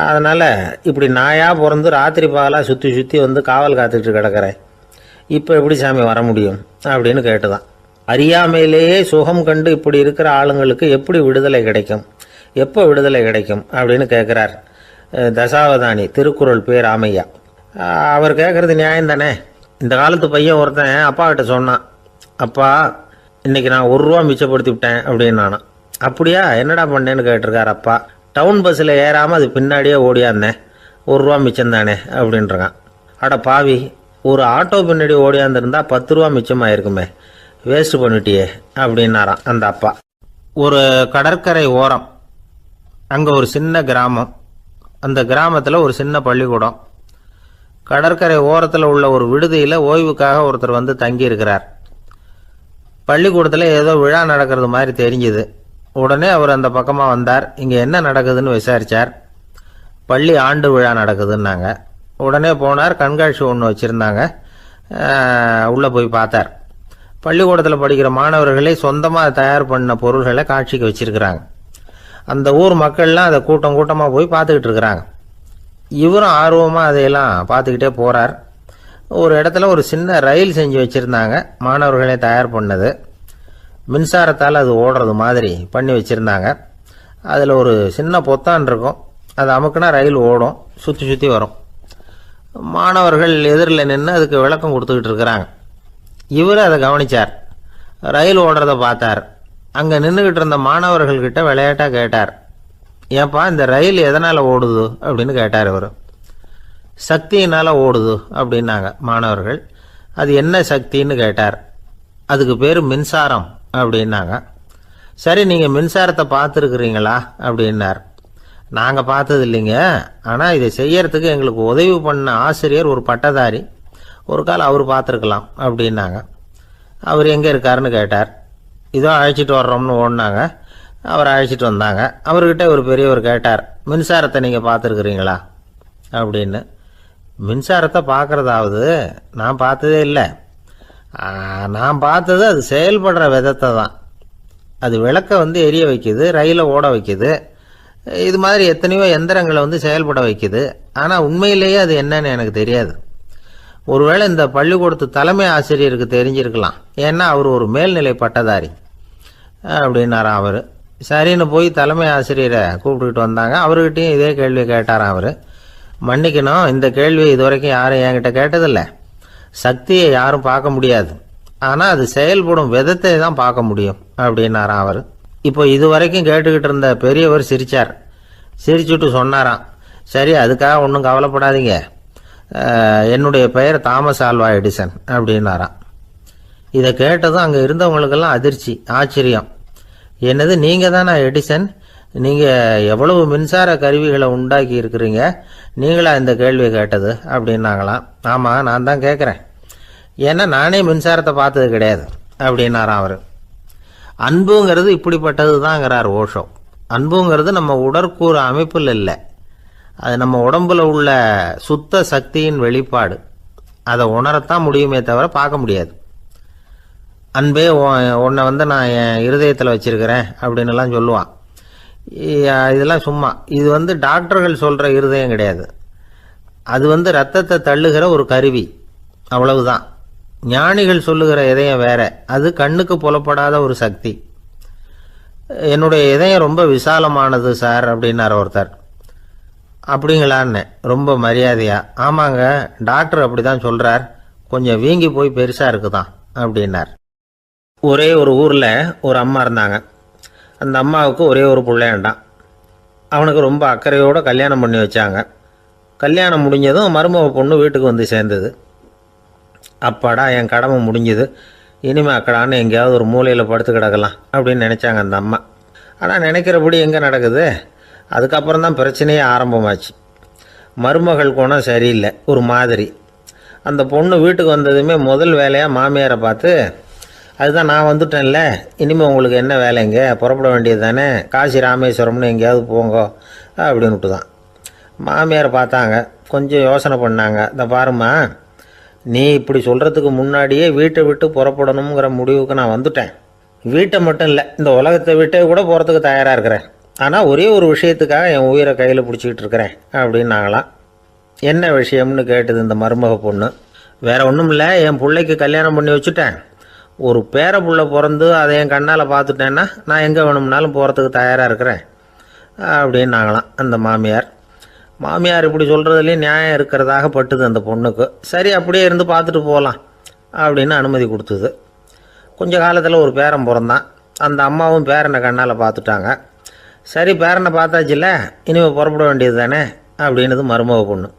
அதனால் இப்படி நாயாக பிறந்து ராத்திரி பகலாக சுற்றி சுற்றி காவல் காத்துக்கிட்டு கிடக்கிறேன், இப்போ எப்படி சாமி வர முடியும் அப்படின்னு கேட்டுதான். அறியாமையிலேயே சுகம் கண்டு இப்படி இருக்கிற ஆளுங்களுக்கு எப்படி விடுதலை கிடைக்கும், எப்போ விடுதலை கிடைக்கும் அப்படின்னு கேட்குறார் தசாவதானி, திருக்குறள் பேர் ராமையா. அவர் கேட்குறது நியாயம் தானே. இந்த காலத்து பையன் ஒருத்தன் அப்பா கிட்ட சொன்னான், அப்பா இன்னைக்கு நான் 1 ரூபா மிச்சப்படுத்தி விட்டேன் அப்படின்னு நானான். அப்படியா, என்னடா பண்ணேன்னு கேட்டிருக்கார் அப்பா. டவுன் பஸ்ஸில் ஏறாமல் அது பின்னாடியே ஓடியாந்தேன், 1 ரூபா மிச்சம் தானே அப்படின்றான். அட பாவி, ஒரு ஆட்டோ பின்னாடி ஓடியாந்துருந்தா 10 ரூபா மிச்சமாயிருக்குமே, வேஸ்ட் பண்ணிட்டியே அப்படின்னாராம் அந்த அப்பா. ஒரு கடற்கரை ஓரம், அங்கே ஒரு சின்ன கிராமம். அந்த கிராமத்தில் ஒரு சின்ன பள்ளிக்கூடம். கடற்கரை ஓரத்தில் உள்ள ஒரு விடுதியில் ஓய்வுக்காக ஒருத்தர் வந்து தங்கியிருக்கிறார். பள்ளிக்கூடத்தில் ஏதோ விழா நடக்கிறது மாதிரி தெரிஞ்சுது. உடனே அவர் அந்த பக்கமாக வந்தார். இங்கே என்ன நடக்குதுன்னு விசாரித்தார். பள்ளி ஆண்டு விழா நடக்குதுன்னாங்க. உடனே போனார். கண்காட்சி ஒன்று வச்சுருந்தாங்க. உள்ளே போய் பார்த்தார். பள்ளிக்கூடத்தில் படிக்கிற மாணவர்களே சொந்தமாக தயார் பண்ண பொருள்களை காட்சிக்கு வச்சுருக்கிறாங்க. அந்த ஊர் மக்கள்லாம் அதை கூட்டம் கூட்டமாக போய் பார்த்துக்கிட்டு இருக்கிறாங்க. இவரும் ஆர்வமாக அதையெல்லாம் பார்த்துக்கிட்டே போகிறார். ஒரு இடத்துல ஒரு சின்ன ரயில் செஞ்சு வச்சுருந்தாங்க. மாணவர்களே தயார் பண்ணது. மின்சாரத்தால் அது ஓடுறது மாதிரி பண்ணி வச்சுருந்தாங்க. அதில் ஒரு சின்ன பொத்தான் இருக்கும். அது அமுக்குனா ரயில் ஓடும், சுற்றி சுற்றி வரும். மாணவர்கள் எதிரில் நின்று அதுக்கு விளக்கம் கொடுத்துக்கிட்டு இருக்கிறாங்க. இவர் அதை கவனித்தார். ரயில் ஓடுறத பார்த்தார். அங்கே நின்றுக்கிட்டு இருந்த மாணவர்கள்கிட்ட விளையாட்டாக கேட்டார், ஏப்பா இந்த ரயில் எதனால் ஓடுது அப்படின்னு கேட்டார். இவர் சக்தியினால் ஓடுது அப்படின்னாங்க மாணவர்கள். அது என்ன சக்தின்னு கேட்டார். அதுக்கு பேர் மின்சாரம் அப்படின்னாங்க. சரி, நீங்கள் மின்சாரத்தை பார்த்துருக்குறீங்களா அப்படின்னார். நாங்கள் பார்த்தது இல்லைங்க, ஆனால் இதை செய்யறதுக்கு எங்களுக்கு உதவி பண்ண ஆசிரியர் ஒரு பட்டதாரி, ஒரு கால் அவர் பார்த்துருக்கலாம் அப்படின்னாங்க. அவர் எங்கே இருக்காருன்னு கேட்டார். இதோ அழைச்சிட்டு வர்றோம்னு ஓடினாங்க. அவர் அழைச்சிட்டு வந்தாங்க. அவர்கிட்ட ஒரு பெரியவர் கேட்டார், மின்சாரத்தை நீங்கள் பார்த்துருக்குறீங்களா அப்படின்னு. மின்சாரத்தை பார்க்குறதாவது நான் பார்த்ததே இல்லை. நான் பார்த்தது அது செயல்படுற விதத்தை தான். அது விளக்க வந்து எரிய வைக்குது, ரயிலை ஓட வைக்குது, இது மாதிரி எத்தனையோ எந்திரங்களை வந்து செயல்பட வைக்குது. ஆனால் உண்மையிலேயே அது என்னன்னு எனக்கு தெரியாது. ஒருவேளை இந்த பள்ளிக்கூடத்து தலைமை ஆசிரியருக்கு தெரிஞ்சிருக்கலாம், ஏன்னா அவர் ஒரு மேல்நிலை பட்டதாரி அப்படின்னாராம் அவர். சரின்னு போய் தலைமை ஆசிரியரை கூப்பிட்டுக்கிட்டு வந்தாங்க. அவர்கிட்டையும் இதே கேள்வியை கேட்டாராம் அவர். மன்னிக்கணும், இந்த கேள்வியை இதுவரைக்கும் யாரும் என்கிட்ட கேட்டதில்லை. சக்தியை யாரும் பார்க்க முடியாது, ஆனால் அது செயல்படும் விதத்தை தான் பார்க்க முடியும் அப்படின்னாராம் அவர். இப்போ இதுவரைக்கும் கேட்டுக்கிட்டு இருந்த பெரியவர் சிரித்தார். சிரிச்சுட்டு சொன்னாராம், சரி அதுக்காக ஒன்றும் கவலைப்படாதீங்க, என்னுடைய பெயர் தாமஸ் ஆல்வா எடிசன் அப்படின்னாராம். இதை கேட்டதும் அங்கே இருந்தவங்களுக்கெல்லாம் அதிர்ச்சி, ஆச்சரியம். என்னது, நீங்கள் தானே எடிசன்? நீங்கள் எவ்வளவு மின்சார கருவிகளை உண்டாக்கி இருக்கிறீங்க, நீங்களா இந்த கேள்வியை கேட்டது அப்படின்னாங்களாம். ஆமாம், நான் தான் கேட்குறேன், ஏன்னா நானே மின்சாரத்தை பார்த்தது கிடையாது அப்படின்னாராம் அவர். அன்புங்கிறது இப்படிப்பட்டது தாங்கிறார் ஓஷோ. அன்புங்கிறது நம்ம உடற்கூறு அமைப்பில் இல்லை, அது நம்ம உடம்புல உள்ள சுத்த சக்தியின் வெளிப்பாடு. அதை உணரத்தான் முடியுமே தவிர பார்க்க முடியாது. அன்பே உன்னை வந்து நான் என் இருதயத்தில் வச்சிருக்கிறேன் அப்படின்னுலாம் சொல்லுவான். இதெல்லாம் சும்மா. இது வந்து டாக்டர்கள் சொல்கிற இருதயம் கிடையாது. அது வந்து ரத்தத்தை தள்ளுகிற ஒரு கருவி, அவ்வளவுதான். ஞானிகள் சொல்லுகிற இதயம் வேற, அது கண்ணுக்கு புலப்படாத ஒரு சக்தி. என்னுடைய இதயம் ரொம்ப விசாலமானது சார் அப்படின்னார் ஒருத்தர். அப்படிங்களான்னு ரொம்ப மரியாதையா, ஆமாங்க டாக்டர் அப்படி தான் சொல்கிறார், கொஞ்சம் வீங்கி போய் பெருசாக இருக்குதான் அப்படின்னார். ஒரே ஒரு ஊரில் ஒரு அம்மா இருந்தாங்க. அந்த அம்மாவுக்கு ஒரே ஒரு பிள்ளையாண்டான். அவனுக்கு ரொம்ப அக்கறையோடு கல்யாணம் பண்ணி வச்சாங்க. கல்யாணம் முடிஞ்சதும் மருமக பொண்ணு வீட்டுக்கு வந்து சேர்ந்தது. அப்பாடா என் கடமை முடிஞ்சுது, இனிமேல் அக்கடான்னு எங்கேயாவது ஒரு மூலையில் படுத்து கிடக்கலாம் அப்படின்னு நினச்சாங்க அந்த அம்மா. ஆனால் நினைக்கிறபடி எங்கே நடக்குது? அதுக்கப்புறம் தான் பிரச்சனையே ஆரம்பமாச்சு. மருமகள் குணம் சரியில்லை, ஒரு மாதிரி. அந்த பொண்ணு வீட்டுக்கு வந்ததுமே முதல் வேலையாக மாமியாரை பார்த்து, அதுதான் நான் வந்துட்டேன்ல, இனிமேல் உங்களுக்கு என்ன வேலைங்க, புறப்பட வேண்டியது தானே, காசி ராமேஸ்வரம்னு எங்கேயாவது போங்க அப்படின்னுட்டு தான். மாமியாரை பார்த்தாங்க, கொஞ்சம் யோசனை பண்ணாங்க. இந்த பாருமா, நீ இப்படி சொல்கிறதுக்கு முன்னாடியே வீட்டை விட்டு புறப்படணுங்கிற முடிவுக்கு நான் வந்துட்டேன். வீட்டை மட்டும் இல்லை, இந்த உலகத்தை விட்டே கூட போகிறதுக்கு தயாராக இருக்கிறேன். ஆனால் ஒரே ஒரு விஷயத்துக்காக என் உயிரை கையில் பிடிச்சிக்கிட்டு இருக்கிறேன் அப்படின்னாங்களாம். என்ன விஷயம்னு கேட்டது இந்த மருமக பொண்ணு. வேறு ஒன்றும் இல்லை, என் பிள்ளைக்கு கல்யாணம் பண்ணி வச்சுட்டேன். ஒரு பேர புள்ள பிறந்து அதை என் கண்ணால் பார்த்துட்டேன்னா நான் எங்கே வேணும்னாலும் போகிறதுக்கு தயாராக இருக்கிறேன் அப்படின்னாங்களாம் அந்த மாமியார். மாமியார் இப்படி சொல்கிறதுலேயும் நியாயம் இருக்கிறதாக பட்டுது அந்த பொண்ணுக்கு. சரி அப்படியே இருந்து பார்த்துட்டு போகலாம் அப்படின்னு அனுமதி கொடுத்தது. கொஞ்ச காலத்தில் ஒரு பேரன் பிறந்தான். அந்த அம்மாவும் பேரனை கண்ணால் பார்த்துட்டாங்க. சரி பேரனை பார்த்தாச்சுல்ல, இனிமேல் புறப்பட வேண்டியது தானே அப்படின்னது மருமக பொண்ணு.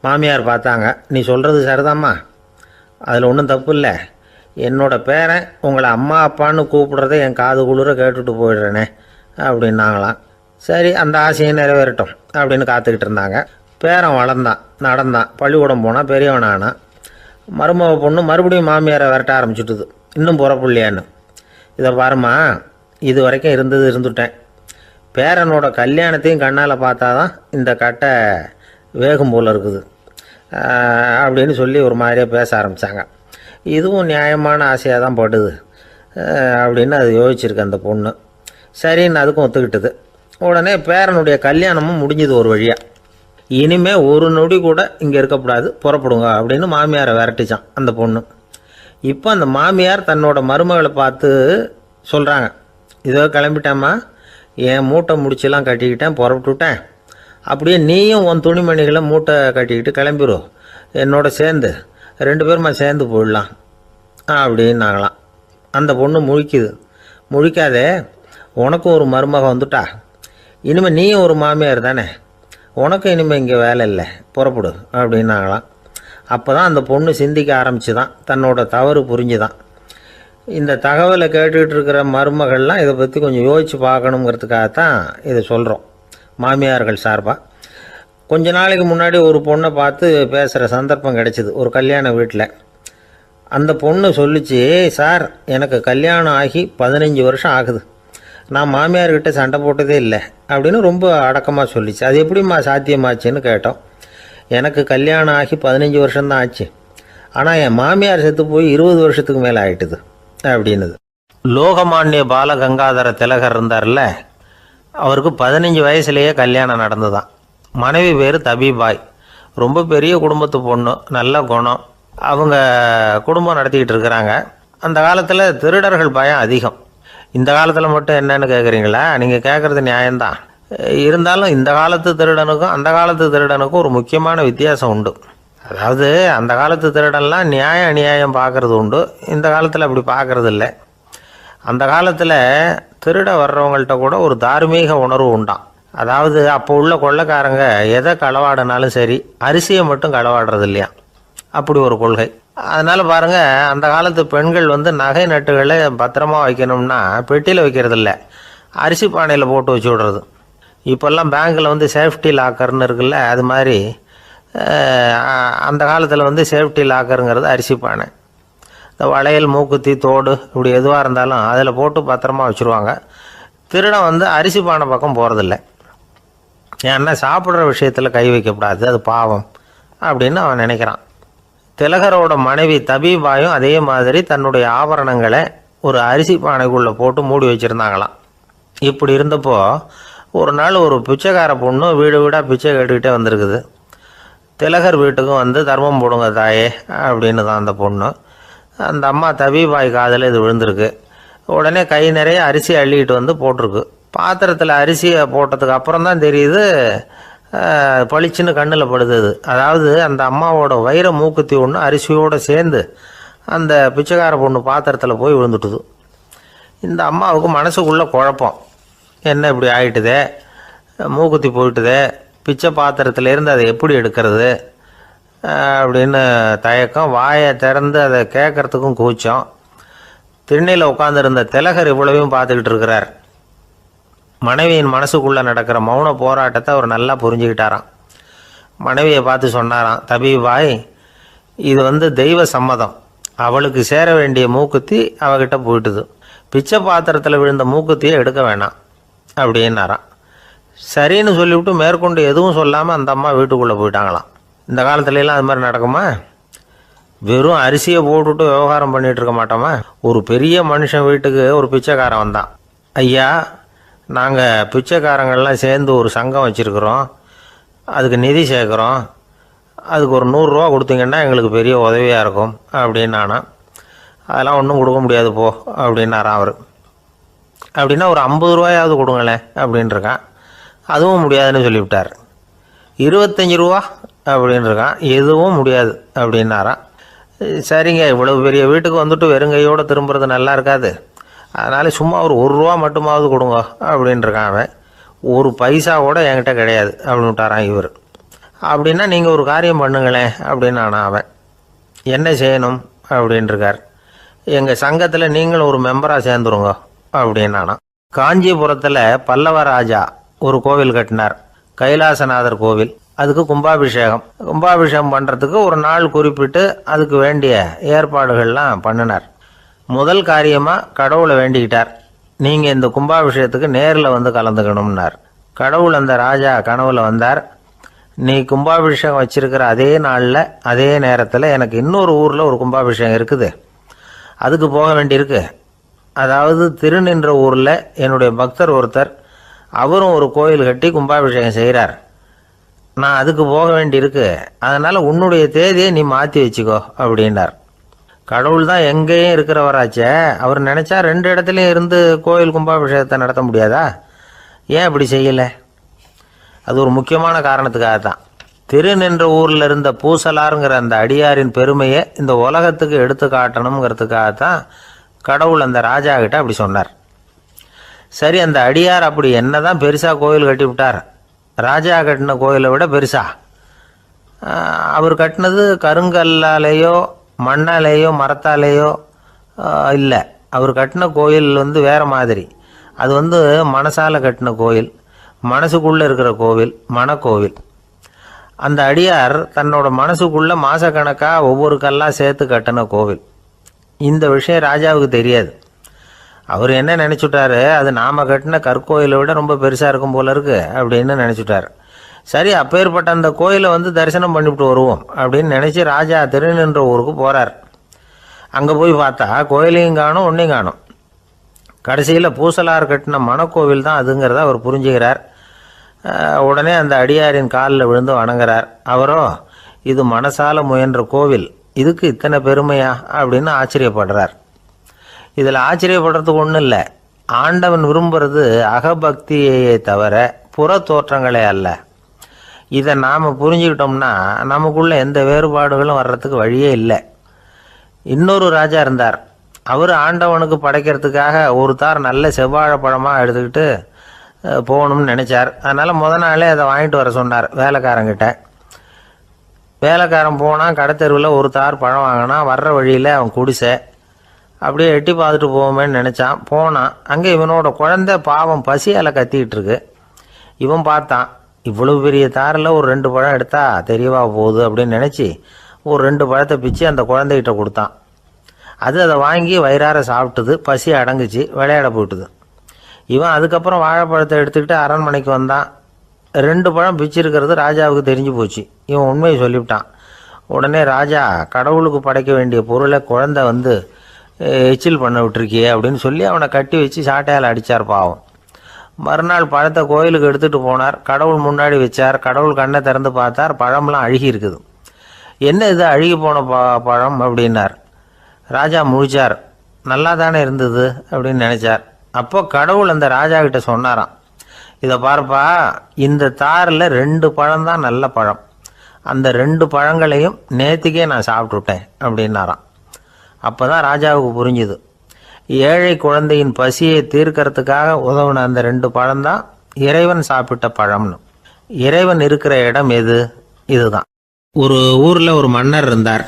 மாமியார் பார்த்தாங்க, நீ சொல்கிறது சரிதாம்மா, அதில் ஒன்றும் தப்பு இல்லை. என்னோட பேரன் உங்களை அம்மா அப்பான்னு கூப்பிடுறத என் காது குளிர கேட்டுட்டு போயிடுறேனே அப்படின்னாங்களாம். சரி, அந்த ஆசையை நிறைவேறட்டும் அப்படின்னு காத்துக்கிட்டு இருந்தாங்க. பேரன் வளர்ந்தான், நடந்தான், பள்ளிக்கூடம் போனால் பெரியவனானான். மருமக பொண்ணு மறுபடியும் மாமியாரை விரட்ட ஆரம்பிச்சுட்டுது, இன்னும் புறப்புள்ளையான்னு. இதை பாருமா, இது வரைக்கும் இருந்துட்டேன். பேரனோட கல்யாணத்தையும் கண்ணால் பார்த்தா தான் இந்த கட்டை வேகும் போல் இருக்குது அப்படின்னு சொல்லி ஒரு மாதிரியாக பேச ஆரம்பித்தாங்க. இதுவும் நியாயமான ஆசையாக தான் படுது அப்படின்னு அது யோசிச்சிருக்கு அந்த பொண்ணு. சரின்னு அதுக்கும் ஒத்துக்கிட்டது. உடனே பேரனுடைய கல்யாணமும் முடிஞ்சது ஒரு வழியாக. இனிமேல் ஒரு நொடி கூட இங்கே இருக்கக்கூடாது, புறப்படுங்க அப்படின்னு மாமியாரை விரட்டிச்சான் அந்த பொண்ணு. இப்போ அந்த மாமியார் தன்னோட மருமகளை பார்த்து சொல்கிறாங்க, இதோ கிளம்பிட்டேம்மா, என் மூட்டை முடிச்செல்லாம் கட்டிக்கிட்டேன், புறப்பட்டுவிட்டேன். அப்படியே நீயும் உன் துணிமணிகளை மூட்டை கட்டிக்கிட்டு கிளம்பிடும், என்னோட சேர்ந்து 2 பேருமா சேர்ந்து போயிடலாம் அப்படின்னாங்களாம். அந்த பொண்ணு முழிக்குது. முழிக்காதே, உனக்கும் ஒரு மருமக வந்துட்டா, இனிமேல் நீயும் ஒரு மாமியார் தானே, உனக்கும் இனிமேல் இங்கே வேலை இல்லை, புறப்படு அப்படின்னாங்களாம். அப்போ தான் அந்த பொண்ணு சிந்திக்க ஆரம்பிச்சுதான், தன்னோட தவறு புரிஞ்சுதான். இந்த தகவலை கேட்டுக்கிட்டு இருக்கிற மருமகள்லாம் இதை பற்றி கொஞ்சம் யோசித்து பார்க்கணுங்கிறதுக்காகத்தான் இதை சொல்கிறோம் மாமியார்கள் சார்பாக. கொஞ்ச நாளைக்கு முன்னாடி ஒரு பொண்ணை பார்த்து பேசுகிற சந்தர்ப்பம் கிடைச்சிது ஒரு கல்யாண வீட்டில். அந்த பொண்ணு சொல்லிச்சு, சார் எனக்கு கல்யாணம் ஆகி 15 வருஷம் ஆகுது, நான் மாமியார்கிட்ட சண்டை போட்டதே இல்லை அப்படின்னு ரொம்ப அடக்கமாக சொல்லிச்சு. அது எப்படிம்மா சாத்தியமாச்சுன்னு கேட்டோம். எனக்கு கல்யாணம் ஆகி 15 வருஷம்தான் ஆச்சு, ஆனால் என் மாமியார் செத்து போய் 20 வருஷத்துக்கு மேலே ஆயிட்டுது அப்படின்னுது. லோகமானிய பாலகங்காதர திலகர் இருந்தார்ல, அவருக்கு 15 வயசுலேயே கல்யாணம் நடந்துதான். மனைவி பேர் தபிபாய், ரொம்ப பெரிய குடும்பத்து பொண்ணு, நல்ல குணம். அவங்க குடும்பம் நடத்திக்கிட்டு இருக்கிறாங்க. அந்த காலத்தில் திருடர்கள் பயம் அதிகம். இந்த காலத்தில் மட்டும் என்னன்னு கேட்குறீங்களா? நீங்கள் கேட்குறது நியாயம்தான். இருந்தாலும் இந்த காலத்து திருடனுக்கும் அந்த காலத்து திருடனுக்கும் ஒரு முக்கியமான வித்தியாசம் உண்டு. அதாவது அந்த காலத்து திருடன்லாம் நியாயம் அநியாயம் பார்க்குறது உண்டு, இந்த காலத்தில் அப்படி பார்க்குறது இல்லை. அந்த காலத்தில் திருட வர்றவங்கள்ட்ட கூட ஒரு தார்மீக உணர்வு உண்டாம். அதாவது அப்போ உள்ள கொள்ளைக்காரங்க எதை களவாடினாலும் சரி, அரிசியை மட்டும் களவாடுறது இல்லையா, அப்படி ஒரு கொள்கை. அதனால் பாருங்கள், அந்த காலத்து பெண்கள் நகை நட்டுகளை பத்திரமா வைக்கணும்னா பெட்டியில் வைக்கிறது இல்லை, அரிசி பானையில் போட்டு வச்சு விடுறது. இப்போல்லாம் பேங்க்கில் சேஃப்டி லாக்கர்னு இருக்குல்ல, அது மாதிரி அந்த காலத்தில் சேஃப்டி லாக்கருங்கிறது அரிசி பானை. இந்த வளையல், மூக்குத்தி, தோடு இப்படி எதுவாக இருந்தாலும் அதில் போட்டு பத்திரமா வச்சுருவாங்க. திருடன் அரிசி பானை பக்கம் போகிறதில்ல. ஏன்னா சாப்பிட்ற விஷயத்தில் கை வைக்கக்கூடாது, அது பாவம் அப்படின்னு அவன் நினைக்கிறான். திலகரோட மனைவி தபிபாயும் அதே மாதிரி தன்னுடைய ஆபரணங்களை ஒரு அரிசி பானைக்குள்ளே போட்டு மூடி வச்சுருந்தாங்களாம். இப்படி இருந்தப்போ ஒரு நாள் ஒரு பிச்சைக்கார பொண்ணு வீடு வீடாக பிச்சை கேட்டுக்கிட்டே வந்திருக்குது. திலகர் வீட்டுக்கும் தர்மம் போடுங்க தாயே அப்படின்னு தான் அந்த பொண்ணு. அந்த அம்மா தபிபாய் காதில் இது விழுந்திருக்கு. உடனே கை நிறைய அரிசி அள்ளிக்கிட்டு போட்டிருக்கு. பாத்திரத்தில் அரிசியை போட்டதுக்கு அப்புறம் தான் தெரியுது, பளிச்சுன்னு கண்ணில் படுது. அதாவது அந்த அம்மாவோட வைர மூக்குத்தி ஒன்று அரிசியோடு சேர்ந்து அந்த பிச்சைக்கார பொண்ணு பாத்திரத்தில் போய் விழுந்துட்டுது. இந்த அம்மாவுக்கு மனசுக்குள்ளே குழப்பம், என்ன இப்படி ஆகிட்டுதே, மூக்குத்தி போயிட்டுதே, பிச்சை பாத்திரத்துலேருந்து அதை எப்படி எடுக்கிறது அப்படின்னு தயக்கம். வாயை திறந்து அதை கேட்கறதுக்கும் கூச்சம். திண்ணையில் உட்காந்துருந்த திலகர் இவ்வளவையும் பார்த்துக்கிட்டு இருக்கிறார். மனைவியின் மனசுக்குள்ளே நடக்கிற மௌன போராட்டத்தை அவர் நல்லா புரிஞ்சுக்கிட்டாராம். மனைவியை பார்த்து சொன்னாராம், தபிபாய், இது தெய்வ சம்மதம், அவளுக்கு சேர வேண்டிய மூக்குத்தி அவகிட்ட போயிட்டுது, பிச்சை பாத்திரத்தில் விழுந்த மூக்குத்தியை எடுக்க வேணாம் அப்படின்னாராம். சரின்னு சொல்லிவிட்டு மேற்கொண்டு எதுவும் சொல்லாமல் அந்த அம்மா வீட்டுக்குள்ளே போயிட்டாங்களாம். இந்த காலத்துலலாம் அது மாதிரி நடக்குமா? வெறும் அரிசியை போட்டுவிட்டு விவகாரம் பண்ணிகிட்டு இருக்க மாட்டோமா? ஒரு பெரிய மனுஷன் வீட்டுக்கு ஒரு பிச்சைக்காரன் வந்தான். ஐயா, நாங்கள் பிச்சைக்காரங்கள்லாம் சேர்ந்து ஒரு சங்கம் வச்சுருக்குறோம், அதுக்கு நிதி சேர்க்குறோம், அதுக்கு ஒரு 100 ரூபா கொடுத்தீங்கன்னா எங்களுக்கு பெரிய உதவியாக இருக்கும் அப்படின்னானா. அதெல்லாம் ஒன்றும் கொடுக்க முடியாது போ அப்படின்னாரான் அவர். அப்படின்னா ஒரு 50 ரூபாயாவது கொடுங்களேன் அப்படின்ட்டுருக்கான். அதுவும் முடியாதுன்னு சொல்லிவிட்டார். 25 ரூபா அப்படின்ட்டுருக்கான். எதுவும் முடியாது அப்படின்னாரான். சரிங்க, இவ்வளவு பெரிய வீட்டுக்கு வெறுங்கையோடு திரும்புறது நல்லா இருக்காது, அதனால் சும்மா ஒரு 1 ரூபா மட்டுமாவது கொடுங்க அப்படின்ட்டுருக்கான் அவன். 1 பைசா கூட என்கிட்ட கிடையாது அப்படின்னு விட்டாரான் இவர். அப்படின்னா நீங்கள் ஒரு காரியம் பண்ணுங்களேன் அப்படின்னானா அவன். என்ன செய்யணும் அப்படின்ட்டுருக்கார். எங்கள் சங்கத்தில் நீங்களும் ஒரு மெம்பராக சேர்ந்துருங்க அப்படின்னானா. காஞ்சிபுரத்தில் பல்லவ ராஜா ஒரு கோவில் கட்டினார், கைலாசநாதர் கோவில். அதுக்கு கும்பாபிஷேகம் பண்ணுறதுக்கு ஒரு நாள் குறிப்பிட்டு அதுக்கு வேண்டிய ஏற்பாடுகள்லாம் பண்ணினார். முதல் காரியமாக கடவுளை வேண்டிக்கிட்டார், நீங்கள் இந்த கும்பாபிஷேகத்துக்கு நேரில் வந்து கலந்துக்கணும்னார். கடவுள் அந்த ராஜா கனவுல வந்தார். நீ கும்பாபிஷேகம் வச்சிருக்கிற அதே நாளில் அதே நேரத்தில் எனக்கு இன்னொரு ஊரில் ஒரு கும்பாபிஷேகம் இருக்குது, அதுக்கு போக வேண்டியிருக்கு. அதாவது திருநின்ற ஊரில் என்னுடைய பக்தர் ஒருத்தர், அவரும் ஒரு கோயில் கட்டி கும்பாபிஷேகம் செய்கிறார், நான் அதுக்கு போக வேண்டியிருக்கு, அதனால் உன்னுடைய தேதியை நீ மாற்றி வச்சுக்கோ அப்படின்னார். கடவுள் தான் எங்கேயும் இருக்கிறவராச்சே, அவர் நினச்சா 2 இடத்துலையும் இருந்து கோயில் கும்பாபிஷேகத்தை நடத்த முடியாதா? ஏன் அப்படி செய்யலை? அது ஒரு முக்கியமான காரணத்துக்காகத்தான். திருநின்ற ஊரில் இருந்த பூசலாருங்கிற அந்த அடியாரின் பெருமையை இந்த உலகத்துக்கு எடுத்து காட்டணுங்கிறதுக்காகத்தான் கடவுள் அந்த ராஜா கிட்ட அப்படி சொன்னார். சரி, அந்த அடியார் அப்படி என்னதான் பெருசாக கோயில் கட்டி விட்டார்? ராஜா கட்டின கோயிலை விட பெருசா? அவர் கட்டினது கருங்கல்லாலேயோ மண்ணாலேயோ மரத்தாலேயோ இல்லை. அவர் கட்டின கோயில் வேறு மாதிரி. அது மனசால கட்டின கோயில், மனசுக்குள்ளே இருக்கிற கோவில், மனக்கோவில். அந்த அடியார் தன்னோட மனசுக்குள்ளே மாசக்கணக்காக ஒவ்வொரு கல்லாக சேர்த்து கட்டின கோவில். இந்த விஷயம் ராஜாவுக்கு தெரியாது. அவர் என்ன நினச்சிட்டாரு, அது நாம் கட்டின கற்கோயிலை விட ரொம்ப பெருசாக இருக்கும் போல இருக்கு அப்படின்னு நினச்சிட்டார். சரி, அப்பேற்பட்ட அந்த கோயிலை தரிசனம் பண்ணிவிட்டு வருவோம் அப்படின்னு நினச்சி ராஜா திருநின்ற ஊருக்கு போகிறார். அங்கே போய் பார்த்தா கோயிலையும் காணும், ஒன்றையும் காணும். கடைசியில் பூசலார் கட்டின மனக்கோவில் தான் அதுங்கிறத அவர் புரிஞ்சுக்கிறார். உடனே அந்த அடியாரின் காலில் விழுந்து வணங்குறார். அவரோ, இது மனசால முயன்ற கோவில், இதுக்கு இத்தனை பெருமையா அப்படின்னு ஆச்சரியப்படுறார். இதில் ஆச்சரியப்படுறதுக்கு ஒன்றும் இல்லை. ஆண்டவன் விரும்புறது அகபக்தியையே தவிர புற தோற்றங்களே அல்ல. இதை நாம் புரிஞ்சுக்கிட்டோம்னா நமக்குள்ள எந்த வேறுபாடுகளும் வர்றதுக்கு வழியே இல்லை. இன்னொரு ராஜா இருந்தார். அவர் ஆண்டவனுக்கு படைக்கிறதுக்காக ஒரு தார் நல்ல செவ்வாழைப்பழமாக எடுத்துக்கிட்டு போகணும்னு நினச்சார். அதனால் நாளே அதை வாங்கிட்டு வர சொன்னார் வேலைக்காரங்கிட்ட. வேலைக்காரன் போனால் கடைத்தெருவில் ஒரு தார் பழம் வாங்கினான். வர்ற வழியில் அவன் குடிசை அப்படியே எட்டி பார்த்துட்டு போவோமேன்னு நினச்சான். போனான். அங்கே இவனோட குழந்தை பாவம் பசியால் கத்திக்கிட்டு இருக்கு. இவன் பார்த்தான், இவ்வளவு பெரிய தாரில் ஒரு 2 பழம் எடுத்தா தெரியவா போகுது அப்படின்னு நினச்சி ஒரு 2 பழத்தை பிச்சு அந்த குழந்தைகிட்ட கொடுத்தான். அதை வாங்கி வயிறார சாப்பிட்டுது, பசி அடங்குச்சு, விளையாட போயிட்டுது. இவன் அதுக்கப்புறம் வாழைப்பழத்தை எடுத்துக்கிட்டு அரண்மனைக்கு வந்தான். 2 பழம் பிச்சிருக்கிறது ராஜாவுக்கு தெரிஞ்சு போச்சு. இவன் உண்மையை சொல்லிவிட்டான். உடனே ராஜா, கடவுளுக்கு படைக்க வேண்டிய பொருளை குழந்தை எச்சில் பண்ண விட்டுருக்கியே அப்படின்னு சொல்லி அவனை கட்டி வச்சு சாட்டையால் அடித்தார். பாவம். மறுநாள் பழத்தை கோயிலுக்கு எடுத்துகிட்டு போனார். கடவுள் முன்னாடி வச்சார். கடவுள் கண்ணை திறந்து பார்த்தார், பழம்லாம் அழுகி இருக்குது. என்ன இது அழுகி போன பழம் அப்படின்னார். ராஜா முழிச்சார். நல்லா தானே இருந்தது அப்படின்னு நினச்சார். அப்போ கடவுள் அந்த ராஜா கிட்ட சொன்னாராம், இதை பார்ப்பா, இந்த தாரில் 2 பழம் தான் நல்ல பழம், அந்த 2 பழங்களையும் நேற்றுக்கே நான் சாப்பிட்டுட்டேன் அப்படின்னாராம். அப்போ தான் ராஜாவுக்கு புரிஞ்சுது, ஏழை குழந்தையின் பசியை தீர்க்கறதுக்காக உதவுன அந்த 2 பழம்தான் இறைவன் சாப்பிட்ட பழம்னு. இறைவன் இருக்கிற இடம் எது? இதுதான். ஒரு ஊரில் ஒரு மன்னர் இருந்தார்.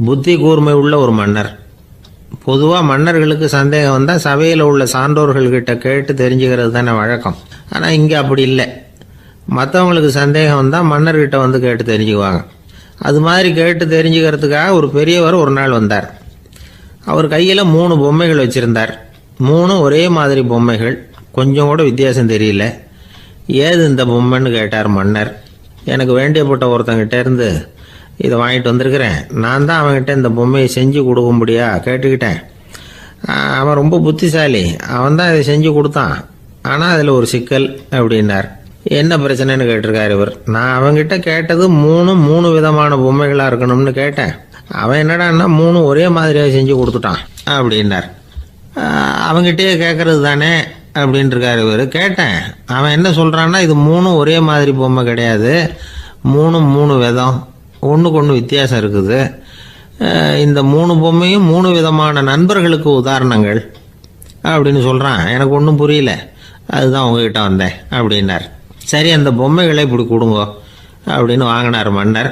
புத்தி கூர்மை உள்ள ஒரு மன்னர். பொதுவாக மன்னர்களுக்கு சந்தேகம் வந்தால் சபையில் உள்ள சான்றோர்கள்கிட்ட கேட்டு தெரிஞ்சுக்கிறது தானே வழக்கம். ஆனால் இங்கே அப்படி இல்லை. மற்றவங்களுக்கு சந்தேகம் வந்தால் மன்னர்கிட்ட கேட்டு தெரிஞ்சுக்குவாங்க. அது மாதிரி கேட்டு தெரிஞ்சுக்கிறதுக்காக ஒரு பெரியவர் ஒரு நாள் வந்தார். அவர் கையில் 3 பொம்மைகள் வச்சுருந்தார். 3 ஒரே மாதிரி பொம்மைகள், கொஞ்சம் கூட வித்தியாசம் தெரியல. ஏது இந்த பொம்மைன்னு கேட்டார் மன்னர். எனக்கு வேண்டியப்பட்ட ஒருத்தங்கிட்ட இருந்து இதை வாங்கிட்டு வந்திருக்கிறேன். நான் தான் அவன்கிட்ட இந்த பொம்மையை செஞ்சு கொடுக்கும்படியா கேட்டுக்கிட்டேன். அவன் ரொம்ப புத்திசாலி, அவன் தான் இதை செஞ்சு கொடுத்தான். ஆனால் அதில் ஒரு சிக்கல் அப்படின்னார். என்ன பிரச்சனைன்னு கேட்டிருக்காரு இவர். நான் அவன்கிட்ட கேட்டது 3 விதமான பொம்மைகளாக இருக்கணும்னு கேட்டேன். அவன் என்னடான்னா 3 ஒரே மாதிரியாக செஞ்சு கொடுத்துட்டான் அப்படின்னார். அவன்கிட்டயே கேட்கறது தானே அப்படின்னு இருக்காரு இவர். கேட்டேன், அவன் என்ன சொல்கிறான்னா, இது 3 ஒரே மாதிரி பொம்மை கிடையாது, 3 விதம், ஒன்றுக்கு ஒன்று வித்தியாசம் இருக்குது. இந்த 3 பொம்மையும் 3 விதமான நண்பர்களுக்கு உதாரணங்கள் அப்படின்னு சொல்கிறான். எனக்கு ஒன்றும் புரியல, அதுதான் உங்ககிட்ட வந்தேன் அப்படின்னார். சரி, அந்த பொம்மைகளை இப்படி கொடுங்க அப்படின்னு வாங்கினார் மன்னர்.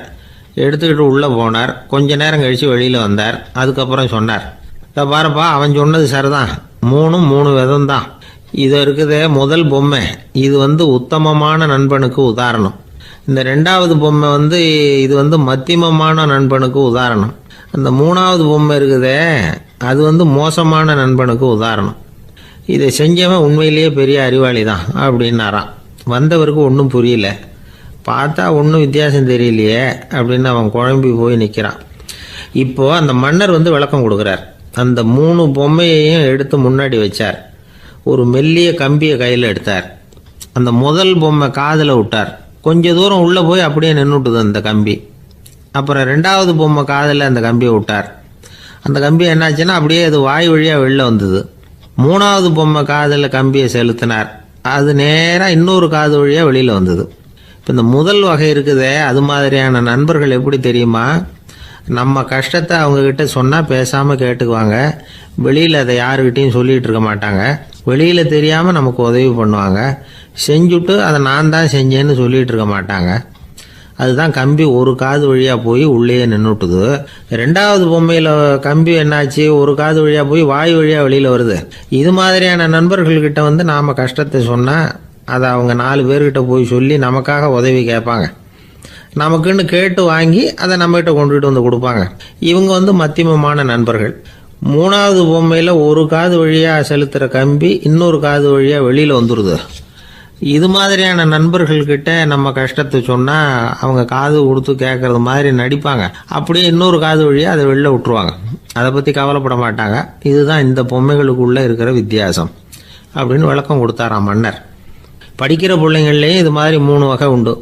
எடுத்துக்கிட்டு உள்ளே போனார். கொஞ்ச நேரம் கழித்து வெளியில் வந்தார். அதுக்கப்புறம் சொன்னார், இதை பாருப்பா, அவன் சொன்னது சரிதான், 3 விதம் தான். இது இருக்குதே முதல் பொம்மை, இது உத்தமமான நண்பனுக்கு உதாரணம். இந்த 2வது பொம்மை இது மத்தியமமான நண்பனுக்கு உதாரணம். அந்த 3வது பொம்மை இருக்குதே அது மோசமான நண்பனுக்கு உதாரணம். இதை செஞ்சவன் உண்மையிலேயே பெரிய அறிவாளி தான் அப்படின்னாராம். வந்தவருக்கு ஒன்றும் புரியல. பார்த்தா ஒன்றும் வித்தியாசம் தெரியலையே அப்படின்னு அவன் குழம்பி போய் நிற்கிறான். இப்போ அந்த மன்னர் விளக்கம் கொடுக்குறார். அந்த 3 பொம்மையையும் எடுத்து முன்னாடி வச்சார். ஒரு மெல்லிய கம்பியை கையில் எடுத்தார். அந்த முதல் பொம்மை காதில் விட்டார். கொஞ்ச தூரம் உள்ளே போய் அப்படியே நின்றுட்டுது அந்த கம்பி. அப்புறம் 2வது பொம்மை காதில் அந்த கம்பியை விட்டார். அந்த கம்பி என்னாச்சுன்னா அப்படியே அது வாய் வழியாக வெளில வந்தது. 3வது பொம்மை காதில் கம்பியை செலுத்தினார். அது நேராக இன்னொரு காது வழியாக வெளியில் வந்தது. இப்போ இந்த முதல் வகை இருக்குதே, அது மாதிரியான நண்பர்கள் எப்படி தெரியுமா? நம்ம கஷ்டத்தை அவங்கக்கிட்ட சொன்னால் பேசாமல் கேட்டுக்குவாங்க. வெளியில் அதை யாருக்கிட்டையும் சொல்லிகிட்டு இருக்க மாட்டாங்க. வெளியில் தெரியாமல் நமக்கு உதவி பண்ணுவாங்க. செஞ்சுட்டு அதை நான் தான் செஞ்சேன்னு சொல்லிகிட்டு இருக்க மாட்டாங்க. அதுதான் கம்பி ஒரு காது வழியாக போய் உள்ளே நின்றுட்டுது. 2வது பொம்மையில் கம்பி என்னாச்சு, ஒரு காது வழியாக போய் வாய் வழியாக வெளியில் வருது. இது மாதிரியான நண்பர்கள்கிட்ட நாம் கஷ்டத்தை சொன்னால் அதை அவங்க 4 பேர்கிட்ட போய் சொல்லி நமக்காக உதவி கேட்பாங்க. நமக்குன்னு கேட்டு வாங்கி அதை நம்மகிட்ட கொண்டுகிட்டு கொடுப்பாங்க. இவங்க மத்தியமமான நண்பர்கள். 3வது பொம்மையில் ஒரு காது வழியாக செலுத்துகிற கம்பி இன்னொரு காது வழியாக வெளியில் வந்துடுது. இது மாதிரியான நண்பர்கள்கிட்ட நம்ம கஷ்டத்தை சொன்னால் அவங்க காது கொடுத்து கேட்கறது மாதிரி நடிப்பாங்க. அப்படியே இன்னொரு காது வழியாக அதை வெளில விட்டுருவாங்க. அதை பற்றி கவலைப்பட மாட்டாங்க. இதுதான் இந்த பொம்மைகளுக்குள்ளே இருக்கிற வித்தியாசம் அப்படின்னு விளக்கம் கொடுத்தாராம் மன்னர். படிக்கிற பிள்ளைங்கள்லேயும் இது மாதிரி 3 வகை உண்டு.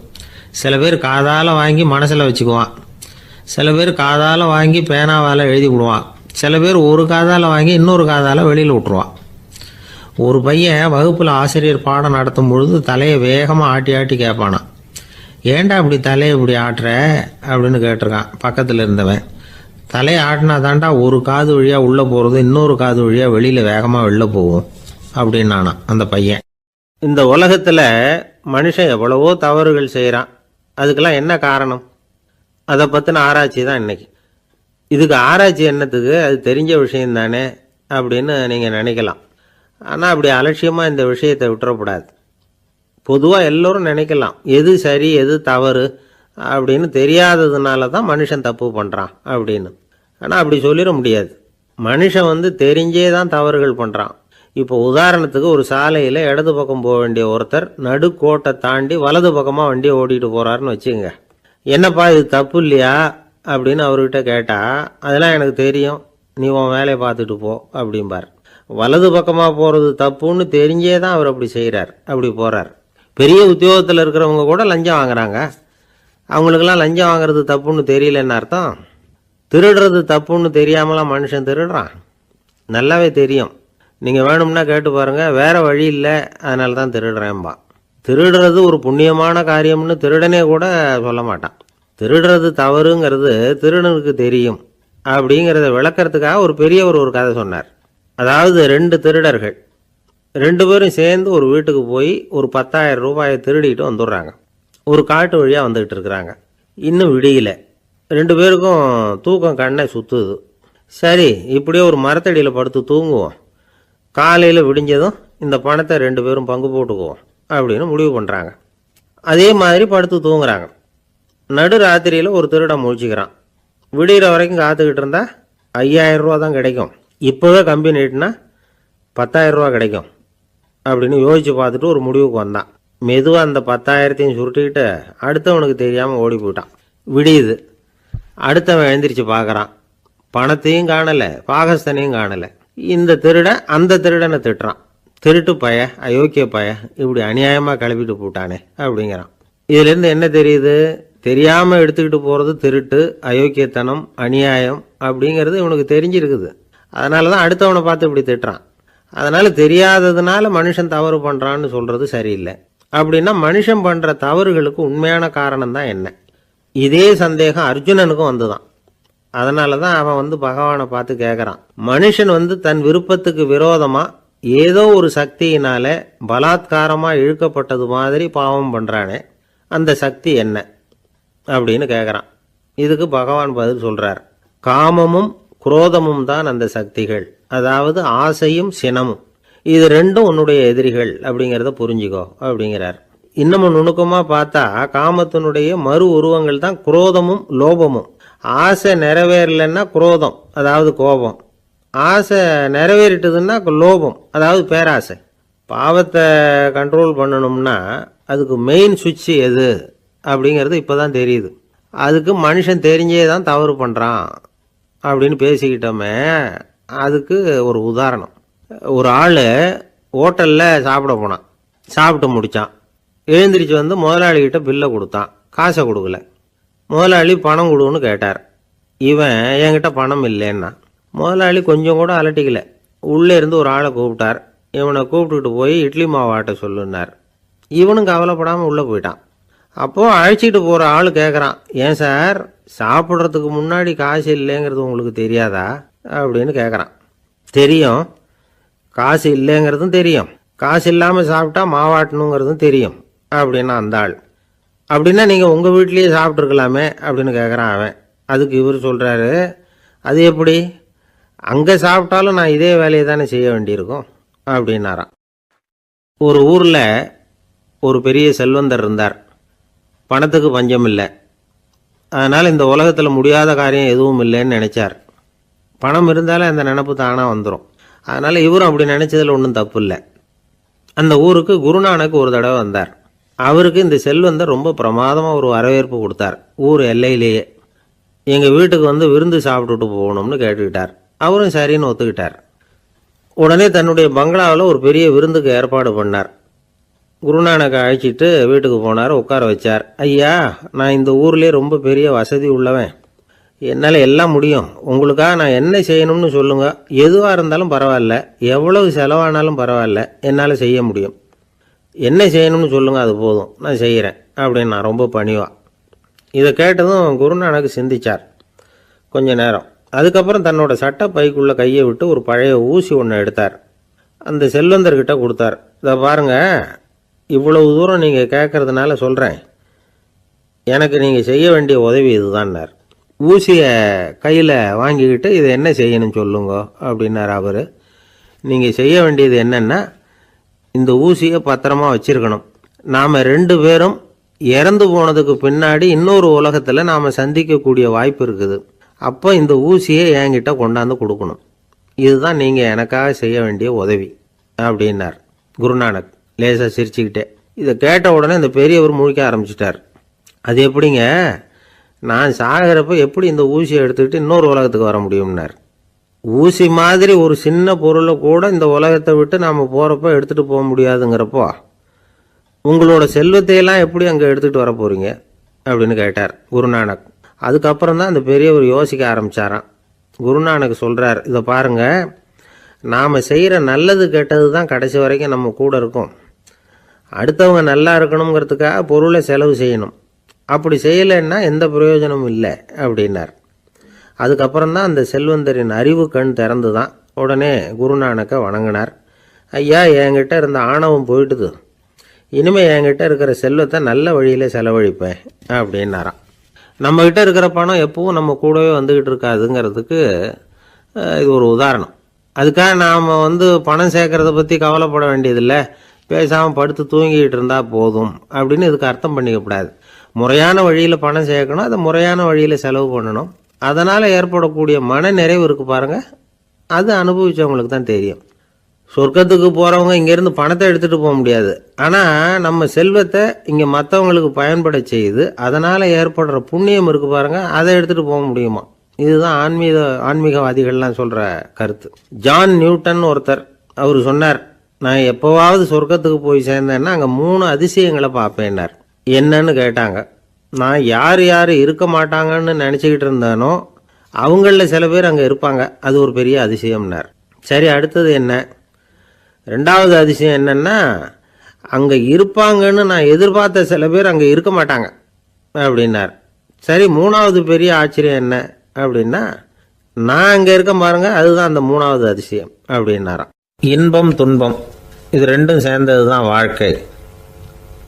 சில பேர் காதால் வாங்கி மனசில் வச்சுக்குவான். சில பேர் காதால் வாங்கி பேனாவால் எழுதி விடுவான். சில பேர் ஒரு காதால் வாங்கி இன்னொரு காதால் வெளியில் விட்டுருவான். ஒரு பையன் வகுப்பில் ஆசிரியர் பாடம் நடத்தும் பொழுது தலையை வேகமாக ஆட்டி ஆட்டி கேட்பானான். ஏன்டா இப்படி தலையை இப்படி ஆட்டுற அப்படின்னு கேட்டிருக்கான் பக்கத்தில் இருந்தவன். தலையை ஆட்டினா தாண்டா ஒரு காது வழியாக உள்ளே போகிறது, இன்னொரு காது வழியாக வெளியில் வேகமாக வெளில போகும் அப்படின்னானா அந்த பையன். இந்த உலகத்தில் மனுஷன் எவ்வளவோ தவறுகள் செய்கிறான். அதுக்கெல்லாம் என்ன காரணம்? அதை பற்றின ஆராய்ச்சி தான் இன்னைக்கு. இதுக்கு ஆராய்ச்சி என்னத்துக்கு, அது தெரிஞ்ச விஷயம் தானே அப்படின்னு நீங்கள் நினைக்கலாம். ஆனால் அப்படி அலட்சியமாக இந்த விஷயத்தை விட்டுறக்கூடாது. பொதுவாக எல்லோரும் நினைக்கலாம் எது சரி எது தவறு அப்படின்னு தெரியாததுனால தான் மனுஷன் தப்பு பண்ணுறான் அப்படின்னு. ஆனால் அப்படி சொல்லிட முடியாது. மனுஷன் தெரிஞ்சே தான் தவறுகள் பண்ணுறான். இப்போ உதாரணத்துக்கு ஒரு சாலையில் இடது பக்கம் போக வேண்டிய ஒருத்தர் நடுக்கோட்டை தாண்டி வலது பக்கமாக வண்டியை ஓட்டிகிட்டு போகிறாருன்னு வச்சுக்கோங்க. என்னப்பா இது தப்பு இல்லையா அப்படின்னு அவர்கிட்ட கேட்டால், அதெல்லாம் எனக்கு தெரியும், நீ உன் வேலையை பார்த்துட்டு போ அப்படிம்பார். வலது பக்கமாக போகிறது தப்புன்னு தெரிஞ்சே தான் அவர் அப்படி செய்கிறார், அப்படி போகிறார். பெரிய உத்தியோகத்தில் இருக்கிறவங்க கூட லஞ்சம் வாங்குறாங்க. அவங்களுக்கெல்லாம் லஞ்சம் வாங்குறது தப்புன்னு தெரியலன்னு அர்த்தம். திருடுறது தப்புன்னு தெரியாமலாம் மனுஷன் திருடுறான். நல்லாவே தெரியும். நீங்கள் வேணும்னா கேட்டு பாருங்கள், வேறு வழி இல்லை அதனால தான் திருடுறேன்பா. திருடுறது ஒரு புண்ணியமான காரியம்னு திருடனே கூட சொல்ல மாட்டான். திருடுறது தவறுங்கிறது திருடனுக்கு தெரியும் அப்படிங்கிறத விளக்கறதுக்காக ஒரு பெரியவர் ஒரு கதை சொன்னார். அதாவது 2 திருடர்கள் 2 பேரும் சேர்ந்து ஒரு வீட்டுக்கு போய் ஒரு 10,000 ரூபாயை திருடிட்டு வந்துடுறாங்க. ஒரு காட்டு வழியாக வந்துக்கிட்டு இருக்கிறாங்க. இன்னும் விடியல. 2 பேருக்கும் தூக்கம் கண்ணை சுற்றுது. சரி, இப்படியே ஒரு மரத்தடியில் படுத்து தூங்குவோம், காலையில் விடிஞ்சதும் இந்த பணத்தை 2 பேரும் பங்கு போட்டுக்குவோம் அப்படின்னு முடிவு பண்ணுறாங்க. அதே மாதிரி படுத்து தூங்குறாங்க. நடு ராத்திரியில் ஒரு திருடன் முழிச்சுக்கிறான். விடிகிற வரைக்கும் காத்துக்கிட்டு இருந்தால் 5,000 ரூபா தான் கிடைக்கும், இப்போவே கம்பி நீட்டினா 10,000 ரூபா கிடைக்கும் அப்படின்னு யோசித்து பார்த்துட்டு ஒரு முடிவுக்கு வந்தான். மெதுவாக அந்த 10,000த்தையும் சுருட்டிக்கிட்டு அடுத்தவனுக்கு தெரியாமல் ஓடி போயிட்டான். விடியுது. அடுத்தவன் எழுந்திரிச்சு பார்க்குறான். பணத்தையும் காணலை, பாகஸ்தனையும் காணலை. இந்த திருடன் அந்த திருடனை திட்டுறான். திருட்டு பய, அயோக்கிய பய, இப்படி அநியாயமாக கிளப்பிட்டு போட்டானே அப்படிங்கிறான். இதுலேருந்து என்ன தெரியுது? தெரியாமல் எடுத்துக்கிட்டு போகிறது திருட்டு, அயோக்கியத்தனம், அநியாயம் அப்படிங்கிறது இவனுக்கு தெரிஞ்சிருக்குது. அதனால தான் அடுத்தவனை பார்த்து இப்படி திட்டுறான். அதனால் தெரியாததுனால மனுஷன் தவறு பண்ணுறான்னு சொல்கிறது சரியில்லை. அப்படின்னா மனுஷன் பண்ணுற தவறுகளுக்கு உண்மையான காரணம் தான் என்ன? இதே சந்தேகம் அர்ஜுனனுக்கும் வந்துதான். அதனால தான் அவன் பகவானை பார்த்து கேட்குறான். மனுஷன் தன் விருப்பத்துக்கு விரோதமாக ஏதோ ஒரு சக்தியினால பலாத்காரமாக இழுக்கப்பட்டது மாதிரி பாவம் பண்ணுறானே, அந்த சக்தி என்ன அப்படின்னு கேட்குறான். இதுக்கு பகவான் பதில் சொல்கிறார். காமமும் குரோதமும் தான் அந்த சக்திகள். அதாவது ஆசையும் சினமும், இது ரெண்டும் உன்னுடைய எதிரிகள் அப்படிங்கிறத புரிஞ்சுக்கோ அப்படிங்கிறார். இன்னமும் நுணுக்கமா பார்த்தா காமத்தினுடைய மறு உருவங்கள் தான் குரோதமும் லோபமும். ஆசை நிறைவேறலைன்னா குரோதம், அதாவது கோபம். ஆசை நிறைவேறிட்டதுன்னா லோபம், அதாவது பேராசை. பாவத்தை கண்ட்ரோல் பண்ணணும்னா அதுக்கு மெயின் சுவிட்ச் எது அப்படிங்கிறது இப்போதான் தெரியுது. அதுக்கு மனுஷன் தெரிஞ்சே தான் தவறு பண்ணுறான் அப்படின்னு பேசிக்கிட்டோமே. அதுக்கு ஒரு உதாரணம். ஒரு ஆள் ஹோட்டலில் சாப்பிட போனான், சாப்பிட்டு முடித்தான். எழுந்திரிச்சு வந்து முதலாளிகிட்ட பில்லை கொடுத்தான், காசை கொடுக்கல. முதலாளி பணம் கொடுன்னு கேட்டார். இவன் என்கிட்ட பணம் இல்லைன்னா. முதலாளி கொஞ்சம் கூட அலட்டிக்கல, உள்ளே இருந்து ஒரு ஆளை கூப்பிட்டார். இவனை கூப்பிட்டுட்டு போய் இட்லி மாவு ஆட்ட சொல்லுன்னார். இவனும் கவலைப்படாமல் உள்ளே போயிட்டான். அப்போது அழைச்சிட்டு போகிற ஆள் கேட்குறான், ஏன் சார் சாப்பிட்றதுக்கு முன்னாடி காசு இல்லைங்கிறது உங்களுக்கு தெரியாதா அப்படின்னு கேட்குறான். தெரியும், காசு இல்லைங்கிறதும் தெரியும், காசு இல்லாமல் சாப்பிட்டா மாவாட்டணுங்கிறதும் தெரியும் அப்படின்னா அந்த ஆள். அப்படின்னா நீங்கள் உங்கள் வீட்லேயே சாப்பிட்ருக்கலாமே அப்படின்னு கேட்குறான் அவன். அதுக்கு இவர் சொல்கிறாரு, அது எப்படி, அங்கே சாப்பிட்டாலும் நான் இதே வேலையை தானே செய்ய வேண்டியிருக்கும் அப்படின்னாராம். ஒரு ஊரில் ஒரு பெரிய செல்வந்தர் இருந்தார். பணத்துக்கு பஞ்சம் இல்லை. அதனால் இந்த உலகத்தில் முடியாத காரியம் எதுவும் இல்லைன்னு நினச்சார். பணம் இருந்தாலும் அந்த நினப்பு தானாக வந்துடும். அதனால் இவரும் அப்படி நினச்சதில் ஒன்றும் தப்பு இல்லை. அந்த ஊருக்கு குருநானக் ஒரு தடவை வந்தார். அவருக்கு இந்த செல்வந்தர் ரொம்ப பிரமாதமாக ஒரு வரவேற்பு கொடுத்தார். ஊர் எல்லையிலேயே எங்கள் வீட்டுக்கு வந்து விருந்து சாப்பிட்டுட்டு போகணும்னு கேட்டுக்கிட்டார். அவரும் சரின்னு ஒத்துக்கிட்டார். உடனே தன்னுடைய பங்களாவில் ஒரு பெரிய விருந்துக்கு ஏற்பாடு பண்ணார். குருநானக்கை அழைச்சிட்டு வீட்டுக்கு போனார், உட்கார வச்சார். ஐயா, நான் இந்த ஊர்லேயே ரொம்ப பெரிய வசதி உள்ளவன், என்னால் எல்லாம் முடியும். உங்களுக்காக நான் என்ன செய்யணும்னு சொல்லுங்கள், எதுவாக இருந்தாலும் பரவாயில்ல, எவ்வளவு செலவானாலும் பரவாயில்ல, என்னால் செய்ய முடியும். என்ன செய்யணும்னு சொல்லுங்கள், அது போதும், நான் செய்கிறேன் அப்படின்னு நான் ரொம்ப பணிவா. இதை கேட்டதும் குருநானக் சிந்திச்சார் கொஞ்ச நேரம். அதுக்கப்புறம் தன்னோட சட்டை பைக்குள்ளே கையை விட்டு ஒரு பழைய ஊசி ஒன்று எடுத்தார். அந்த செல்வந்தர்கிட்ட கொடுத்தார். இதை பாருங்க, இவ்வளவு தூரம் நீங்கள் கேட்கறதுனால சொல்கிறேன், எனக்கு நீங்கள் செய்ய வேண்டிய உதவி இதுதான்னார். ஊசியை கையில் வாங்கிக்கிட்டு இதை என்ன செய்யணும்னு சொல்லுங்க அப்படின்னார் அவர். நீங்கள் செய்ய வேண்டியது என்னென்னா, இந்த ஊசியை பத்திரமா வச்சிருக்கணும். நாம் 2 பேரும் இறந்து போனதுக்கு பின்னாடி இன்னொரு உலகத்தில் நாம் சந்திக்கக்கூடிய வாய்ப்பு இருக்குது. அப்போ இந்த ஊசியை என்கிட்ட கொண்டாந்து கொடுக்கணும். இதுதான் நீங்கள் எனக்காக செய்ய வேண்டிய உதவி அப்படின்னார் குருநானக் லேசாக சிரிச்சுக்கிட்டே. இதை கேட்ட உடனே இந்த பெரியவர் முழிக்க ஆரம்பிச்சிட்டார். அது எப்படிங்க, நான் சாகிறப்ப எப்படி இந்த ஊசியை எடுத்துக்கிட்டு இன்னொரு உலகத்துக்கு வர முடியும்னார். ஊசி மாதிரி ஒரு சின்ன பொருளை கூட இந்த உலகத்தை விட்டு நாம் போகிறப்ப எடுத்துகிட்டு போக முடியாதுங்கிறப்போ உங்களோட செல்வத்தையெல்லாம் எப்படி அங்கே எடுத்துகிட்டு வர போகிறீங்க அப்படின்னு கேட்டார் குருநானக். அதுக்கப்புறம் தான் அந்த பெரியவர் யோசிக்க ஆரம்பித்தாராம். குருநானக் சொல்கிறார், இதை பாருங்கள், நாம் செய்கிற நல்லது கெட்டது தான் கடைசி வரைக்கும் நம்ம கூட இருக்கும். அடுத்தவங்க நல்லா இருக்கணுங்கிறதுக்காக பொருளை செலவு செய்யணும். அப்படி செய்யலைன்னா எந்த பிரயோஜனமும் இல்லை அப்படின்னார். அதுக்கப்புறம் தான் அந்த செல்வந்தரின் அறிவு கண் திறந்து தான். உடனே குருநானக்கை வணங்கினார். ஐயா, என்கிட்ட இருந்த ஆணவம் போயிட்டுது, இனிமேல் என்கிட்ட இருக்கிற செல்வத்தை நல்ல வழியில் செலவழிப்பேன் அப்படின்னாராம். நம்மக்கிட்ட இருக்கிற பணம் எப்பவும் நம்ம கூடவே வந்துக்கிட்டு இருக்காதுங்கிறதுக்கு இது ஒரு உதாரணம். அதுக்காக நாம் பணம் சேர்க்கறத பற்றி கவலைப்பட வேண்டியதில்லை, பேசாமல் படுத்து தூங்கிக்கிட்டு இருந்தால் போதும் அப்படின்னு இதுக்கு அர்த்தம் பண்ணிக்கப்படாது. முறையான வழியில் பணம் சேர்க்கணும், அதை முறையான வழியில் செலவு பண்ணணும். அதனால் ஏற்படக்கூடிய மன நிறைவு இருக்குது பாருங்கள், அது அனுபவித்தவங்களுக்கு தான் தெரியும். சொர்க்கத்துக்கு போகிறவங்க இங்கேருந்து பணத்தை எடுத்துகிட்டு போக முடியாது. ஆனால் நம்ம செல்வத்தை இங்கே மற்றவங்களுக்கு பயன்பட செய்து அதனால் ஏற்படுற புண்ணியம் இருக்குது பாருங்கள், அதை எடுத்துகிட்டு போக முடியுமா. இதுதான் ஆன்மீகவாதிகள்லாம் சொல்கிற கருத்து. ஜான் நியூட்டன் ஒருத்தர், அவர் சொன்னார், நான் எப்போவாவது சொர்க்கத்துக்கு போய் சேர்ந்தேன்னா அங்கே 3 அதிசயங்களை பார்ப்பேன்னார். என்னன்னு கேட்டாங்க. நான் யார் யார் இருக்க மாட்டாங்கன்னு நினச்சிக்கிட்டு இருந்தேனோ அவங்களில் சில பேர் அங்கே இருப்பாங்க, அது ஒரு பெரிய அதிசயம்னார். சரி, அடுத்தது என்ன? 2வது அதிசயம் என்னன்னா, அங்கே இருப்பாங்கன்னு நான் எதிர்பார்த்த சில பேர் அங்கே இருக்க மாட்டாங்க அப்படின்னார். சரி, 3வது பெரிய ஆச்சரியம் என்ன அப்படின்னா, நான் அங்கே இருக்க பாருங்க, அதுதான் அந்த 3வது அதிசயம் அப்படின்னாராம். இன்பம் துன்பம் இது 2ம் சேர்ந்தது தான் வாழ்க்கை.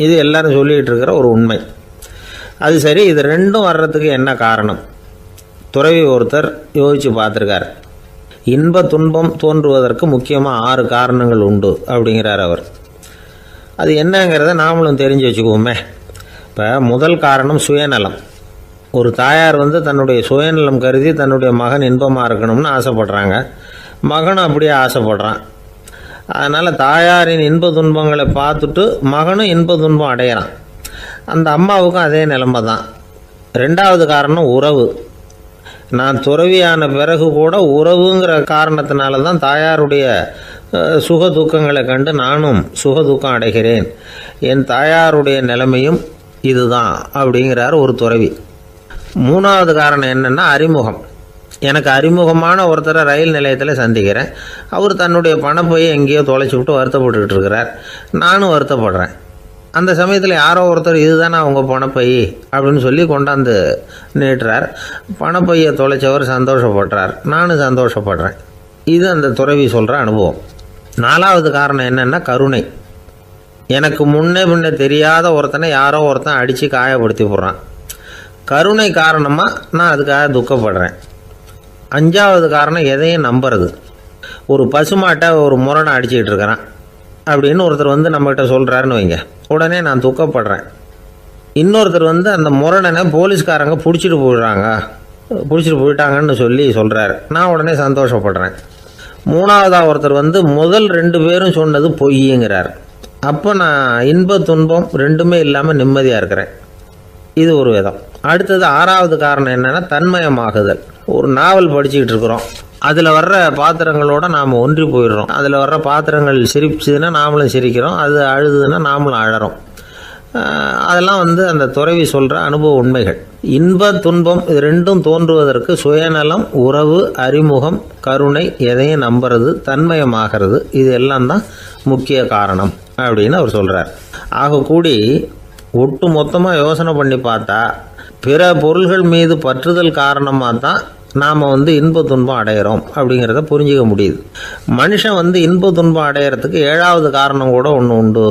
இது எல்லாரும் சொல்லிகிட்டு இருக்கிற ஒரு உண்மை. அது சரி, இது 2ம் வர்றதுக்கு என்ன காரணம்? துறவி ஒருத்தர் யோசித்து பார்த்துருக்கார். இன்ப துன்பம் தோன்றுவதற்கு முக்கியமாக 6 காரணங்கள் உண்டு அப்படிங்கிறார் அவர். அது என்னங்கிறத நாமளும் தெரிஞ்சு வச்சுக்குவோமே. இப்போ முதல் காரணம் சுயநலம். ஒரு தாயார் தன்னுடைய சுயநலம் கருதி தன்னுடைய மகன் இன்பமாக இருக்கணும்னு ஆசைப்படுறாங்க. மகனும் அப்படியே ஆசைப்படுறான். அதனால் தாயாரின் இன்ப துன்பங்களை பார்த்துட்டு மகனும் இன்ப துன்பம் அடையிறான். அந்த அம்மாவுக்கும் அதே நிலைமை தான். 2வது காரணம் உறவு. நான் துறவியான பிறகு கூட உறவுங்கிற காரணத்தினால தான் தாயாருடைய சுக துக்கங்களை கண்டு நானும் சுக துக்கம் அடைகிறேன். என் தாயாருடைய நிலைமையும் இதுதான் அப்படிங்கிறார் ஒரு துறவி. 3வது காரணம் என்னென்னா அறிமுகம். எனக்கு அறிமுகமான ஒருத்தரை ரயில் நிலையத்தில் சந்திக்கிறேன். அவர் தன்னுடைய பணப்பையை எங்கேயோ தொலைச்சி விட்டு வருத்தப்பட்டுக்கிட்டு இருக்கிறார். நானும் வருத்தப்படுறேன். அந்த சமயத்தில் யாரோ ஒருத்தர் இதுதானே அவங்க பணப்பை அப்படின்னு சொல்லி கொண்டாந்து நீட்டுறார். பணப்பையை தொலைச்சவர் சந்தோஷப்படுறார். நானும் சந்தோஷப்படுறேன். இது அந்த துறவி சொல்கிற அனுபவம். 4வது காரணம் என்னென்னா கருணை. எனக்கு முன்னே தெரியாத ஒருத்தனை யாரோ ஒருத்தன் அடித்து காயப்படுத்தி போடுறான். கருணை காரணமாக நான் அதுக்காக துக்கப்படுறேன். 5வது காரணம் எதையும் நம்புறது. ஒரு பசுமாட்டை ஒரு முரணை அடிச்சுக்கிட்டு இருக்கிறான் அப்படின்னு ஒருத்தர் நம்மகிட்ட சொல்கிறாருன்னு வைங்க, உடனே நான் துக்கப்படுறேன். இன்னொருத்தர் அந்த முரணனை போலீஸ்காரங்க பிடிச்சிட்டு போயிட்டாங்கன்னு சொல்கிறாரு. நான் உடனே சந்தோஷப்படுறேன். 3வதாக ஒருத்தர் முதல் 2 பேரும் சொன்னது பொய்யுங்கிறார். அப்போ நான் இன்ப துன்பம் 2மே இல்லாமல் நிம்மதியாக இருக்கிறேன். இது ஒரு விதம். அடுத்தது 6வது காரணம் என்னென்னா தன்மயமாகுதல். ஒரு நாவல் படிச்சுக்கிட்டு இருக்கிறோம். அதில் வர்ற பாத்திரங்களோட நாம் ஒன்றி போயிடுறோம். அதில் வர்ற பாத்திரங்கள் சிரிச்சுதுன்னா நாமளும் சிரிக்கிறோம், அது அழுதுன்னா நாமளும் அழறோம். அதெல்லாம் அந்த துறவி சொல்கிற அனுபவ உண்மைகள். இன்ப துன்பம் இது 2ம் தோன்றுவதற்கு சுயநலம், உறவு, அறிமுகம், கருணை, எதையும் நம்புறது, தன்மயமாகிறது, இது எல்லாம் தான் முக்கிய காரணம் அப்படின்னு அவர் சொல்கிறார். ஆகக்கூடி ஒட்டு மொத்தமாக யோசனை பண்ணி பார்த்தா பிற பொருள்கள் மீது பற்றுதல் காரணமாக தான் நாம் இன்ப துன்பம் அடையிறோம் அப்படிங்கிறத புரிஞ்சிக்க முடியுது. மனுஷன் இன்ப துன்பம் அடையிறதுக்கு 7வது காரணம் கூட ஒன்று உண்டு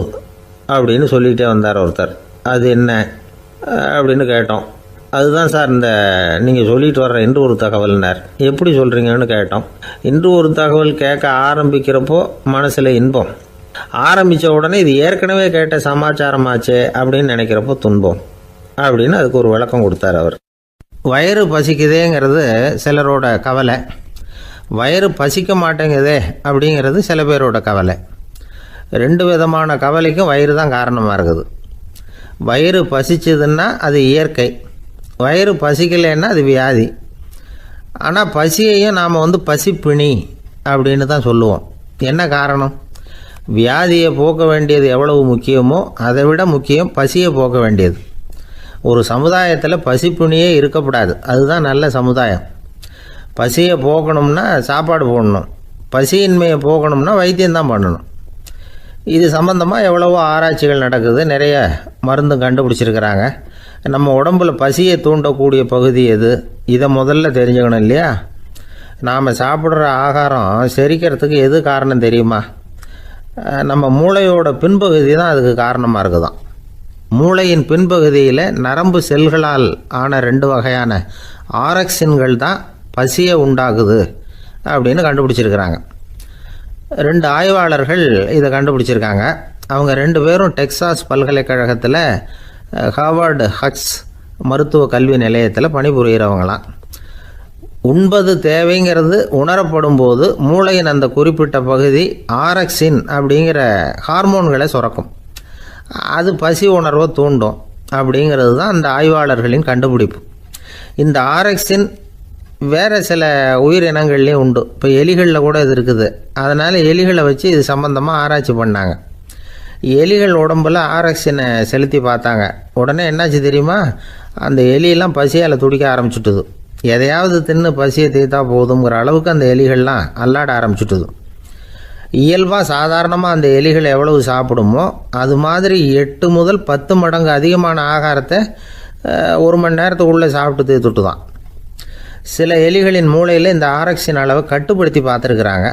அப்படின்னு சொல்லிகிட்டே வந்தார் ஒருத்தர். அது என்ன அப்படின்னு கேட்டோம். அதுதான் சார் இந்த நீங்கள் சொல்லிட்டு வர்ற இன்று ஒரு தகவல்னார். எப்படி சொல்கிறீங்கன்னு கேட்டோம். இன்று ஒரு தகவல் கேட்க ஆரம்பிக்கிறப்போ மனசில் இன்பம், ஆரம்பித்த உடனே இது ஏற்கனவே கேட்ட சமாச்சாரமாச்சே அப்படின்னு நினைக்கிறப்போ துன்பம் அப்படின்னு அதுக்கு ஒரு விளக்கம் கொடுத்தார் அவர். வயிறு பசிக்குதேங்கிறது சிலரோட கவலை, வயிறு பசிக்க மாட்டேங்குதே அப்படிங்கிறது சில பேரோட கவலை. 2 விதமான கவலைக்கும் வயிறு தான் காரணமாக இருக்குது. வயிறு பசிச்சதுன்னா அது இயற்கை, வயிறு பசிக்கலைன்னா அது வியாதி. ஆனால் பசியையும் நாம் பசிப்பிணி அப்படின்னு தான் சொல்லுவோம். என்ன காரணம்? வியாதியை போக்க வேண்டியது எவ்வளவு முக்கியமோ அதை விட முக்கியம் பசியை போக்க வேண்டியது. ஒரு சமுதாயத்தில் பசிப்புணியே இருக்கக்கூடாது, அதுதான் நல்ல சமுதாயம். பசியை போக்கணும்னா சாப்பாடு போடணும், பசியின்மையை போக்கணும்னா வைத்தியம்தான் பண்ணணும். இது சம்பந்தமாக எவ்வளவோ ஆராய்ச்சிகள் நடக்குது, நிறைய மருந்து கண்டுபிடிச்சிருக்கிறாங்க. நம்ம உடம்புல பசியை தூண்டக்கூடிய பகுதி எது, இதை முதல்ல தெரிஞ்சுக்கணும் இல்லையா? நாம் சாப்பிட்ற ஆகாரம் செரிக்கிறதுக்கு எது காரணம் தெரியுமா? நம்ம மூளையோட பின்பகுதி தான் அதுக்கு காரணமாக இருக்குதாம். மூளையின் பின்பகுதியில் நரம்பு செல்களால் ஆன 2 வகையான ஆரக்சின்கள் தான் பசியை உண்டாகுது அப்படின்னு கண்டுபிடிச்சிருக்கிறாங்க. 2 ஆய்வாளர்கள் இதை கண்டுபிடிச்சிருக்காங்க. அவங்க 2 பேரும் டெக்சாஸ் பல்கலைக்கழகத்தில் ஹார்வர்டு ஹக்ஸ் மருத்துவ கல்வி நிலையத்தில் பணிபுரிகிறவங்களாம். உண்பது தேவைங்கிறது உணரப்படும் போது மூளையின் அந்த குறிப்பிட்ட பகுதி ஆரக்சின் அப்படிங்கிற ஹார்மோன்களை சுரக்கும். அது பசி உணர்வை தூண்டும் அப்படிங்கிறது தான் அந்த ஆய்வாளர்களின் கண்டுபிடிப்பு. இந்த ஆரக்சின் வேறு சில உயிரினங்கள்லேயும் உண்டு. இப்போ எலிகளில் கூட இது இருக்குது. அதனால் எலிகளை வச்சு இது சம்பந்தமாக ஆராய்ச்சி பண்ணாங்க. எலிகள் உடம்பில் ஆரக்சினை செலுத்தி பார்த்தாங்க. உடனே என்னாச்சு தெரியுமா? அந்த எலியெல்லாம் பசியால் துடிக்க ஆரம்பிச்சுட்டுது. எதையாவது தின்னு பசியை தீர்த்தா போதுங்கிற அளவுக்கு அந்த எலிகள்லாம் அல்லாட ஆரம்பிச்சுட்டுது. இயல்பாக சாதாரணமாக அந்த எலிகள் எவ்வளவு சாப்பிடுமோ அது மாதிரி 8 முதல் 10 மடங்கு அதிகமான ஆகாரத்தை 1 மணி நேரத்துக்குள்ளே சாப்பிட்டு தீர்த்துட்டு தான். சில எலிகளின் மூளையில் இந்த ஆரக்சின் அளவை கட்டுப்படுத்தி பார்த்துருக்குறாங்க.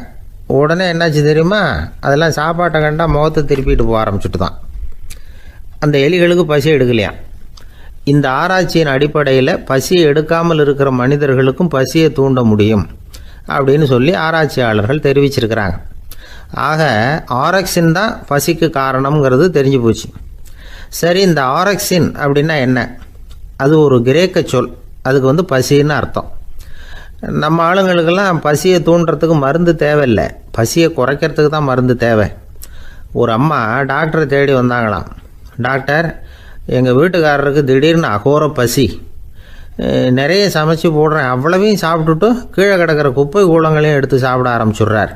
உடனே என்னாச்சு தெரியுமா? அதெல்லாம் சாப்பாட்டை கண்டால் முகத்தை திருப்பிட்டு போக ஆரம்பிச்சுட்டு தான். அந்த எலிகளுக்கு பசி எடுக்கலையாம். இந்த ஆராய்ச்சியின் அடிப்படையில் பசியை எடுக்காமல் இருக்கிற மனிதர்களுக்கும் பசியை தூண்ட முடியும் அப்படின்னு சொல்லி ஆராய்ச்சியாளர்கள் தெரிவிச்சிருக்கிறாங்க. ஆக ஆரக்சின் தான் பசிக்கு காரணம்ங்கிறது தெரிஞ்சு போச்சு. சரி, இந்த ஆரக்சின் அப்படின்னா என்ன? அது ஒரு கிரேக்க சொல். அதுக்கு பசின்னு அர்த்தம். நம்ம ஆளுங்களுக்கெல்லாம் பசியை தூண்டுறதுக்கு மருந்து தேவையில்லை, பசியை குறைக்கிறதுக்கு தான் மருந்து தேவை. ஒரு அம்மா டாக்டரை தேடி வந்தாங்களாம். டாக்டர், எங்கள் வீட்டுக்காரருக்கு திடீர்னு அகோர பசி, நிறைய சமைச்சு போடுறேன், அவ்வளவையும் சாப்பிட்டுட்டு கீழே கிடக்கிற குப்பை கூலங்களையும் எடுத்து சாப்பிட ஆரம்பிச்சுட்றார்,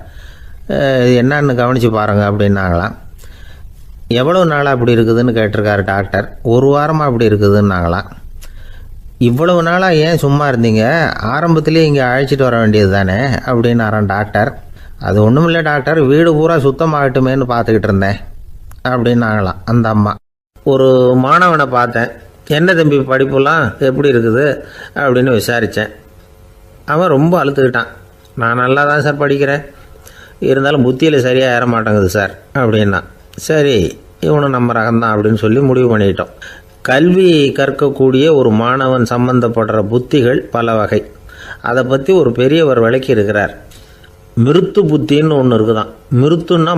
என்னன்னு கவனித்து பாருங்கள் அப்படின்னாங்களாம். எவ்வளோ நாளாக அப்படி இருக்குதுன்னு கேட்டிருக்காரு டாக்டர். 1 வாரமாக அப்படி இருக்குதுன்னாங்களாம். இவ்வளவு நாளாக ஏன் சும்மா இருந்தீங்க, ஆரம்பத்திலே இங்கே அழைச்சிட்டு வர வேண்டியது தானே அப்படின்னாரான் டாக்டர். அது ஒன்றும் இல்லை டாக்டர், வீடு பூரா சுத்தமாகட்டுமேன்னு பார்த்துக்கிட்டு இருந்தேன் அப்படின்னாங்களாம் அந்த அம்மா. ஒரு மாணவனை பார்த்தேன், என்ன தம்பி படிப்புலாம் எப்படி இருக்குது அப்படின்னு விசாரித்தேன். அவன் ரொம்ப அழுத்துக்கிட்டான். நான் நல்லா தான் சார் படிக்கிறேன், இருந்தாலும் புத்தியில் சரியாக ஏற மாட்டேங்குது சார் அப்படின்னா. சரி, இவனும் நம்ம ரகம்தான் அப்படின்னு சொல்லி முடிவு பண்ணிட்டோம். கல்வி கற்கக்கூடிய ஒரு மாணவன் சம்பந்தப்படுற புத்திகள் பல வகை. அதை பற்றி ஒரு பெரியவர் விளக்கி இருக்கிறார். மிருத்து புத்தின்னு ஒன்று இருக்குதான். மிருத்துன்னா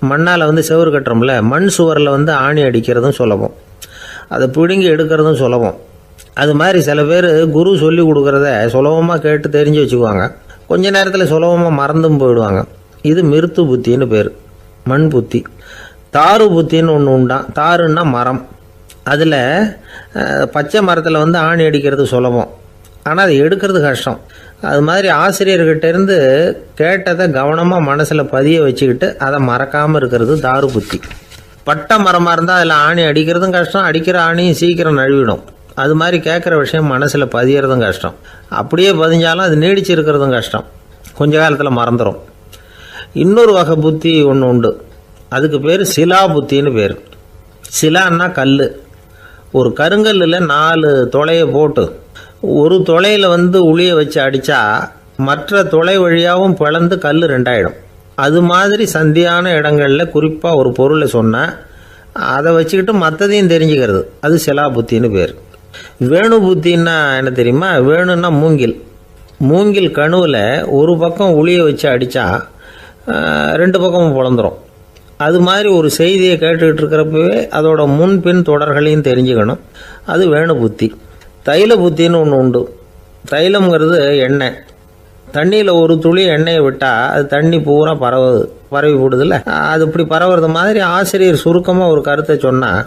மண்ணால் செவுறு கட்டுறோம்ல, மண் சுவரில் ஆணி அடிக்கிறதும் சுலபம், அதை பிடுங்கி எடுக்கிறதும் சுலபம். அது மாதிரி சில பேர் குரு சொல்லி கொடுக்குறத சுலபமாக கேட்டு தெரிஞ்சு வச்சுக்குவாங்க, கொஞ்ச நேரத்தில் சுலபமாக மறந்தும் போயிடுவாங்க. இது மிருத்து புத்தின்னு பேர், மண் புத்தி. தாரு புத்தின்னு ஒன்று உண்டான். தாருன்னா மரம். அதில் பச்சை மரத்தில் ஆணி அடிக்கிறது சுலபம், ஆனால் அதை எடுக்கிறது கஷ்டம். அது மாதிரி ஆசிரியர்கிட்ட இருந்து கேட்டதை கவனமாக மனசில் பதிய வச்சுக்கிட்டு அதை மறக்காமல் இருக்கிறது தாரு புத்தி. பட்டை மரமாக இருந்தால் அதில் ஆணி அடிக்கிறதும் கஷ்டம், அடிக்கிற ஆணியும் சீக்கிரம் நழுவிடும். அது மாதிரி கேட்குற விஷயம் மனசில் பதியறதும் கஷ்டம், அப்படியே பதிஞ்சாலும் அது நீடிச்சு இருக்கிறதும் கஷ்டம், கொஞ்ச காலத்தில் மறந்துடும். இன்னொரு வகை புத்தி ஒன்று உண்டு, அதுக்கு பேர் சிலா புத்தின்னு பேர். சிலான்னா கல். ஒரு கருங்கல்லில் 4 துளையை போட்டு ஒரு துளையில் உளியை வச்சு அடித்தா மற்ற துளை வழியாகவும் பிளந்து கல் 2 ஆகிடும். அது மாதிரி சந்தியான இடங்களில் குறிப்பாக ஒரு பொருளை சொன்னால் அதை வச்சுக்கிட்டு மற்றதையும் தெரிஞ்சுக்கிறது, அது சிலா புத்தின்னு பேர். வேணு புத்தின்னா என்ன தெரியுமா? வேணுன்னா மூங்கில் கணுவில் ஒரு பக்கம் உளியை வச்சு அடித்தா 2 பக்கமும் பிளந்துடும். அது மாதிரி ஒரு செய்தியை கேட்டுக்கிட்டு இருக்கிறப்பவே அதோட முன்பின் தொடர்களையும் தெரிஞ்சுக்கணும், அது வேணு புத்தி. தைல புத்தின்னு ஒன்று உண்டு. தைலம்ங்கிறது எண்ணெய். தண்ணியில் ஒரு துளி எண்ணெயை விட்டால் அது தண்ணி பூரா பரவி போடுதில்ல, அது இப்படி பரவுறது மாதிரி ஆசிரியர் சுருக்கமாக ஒரு கருத்தை சொன்னால்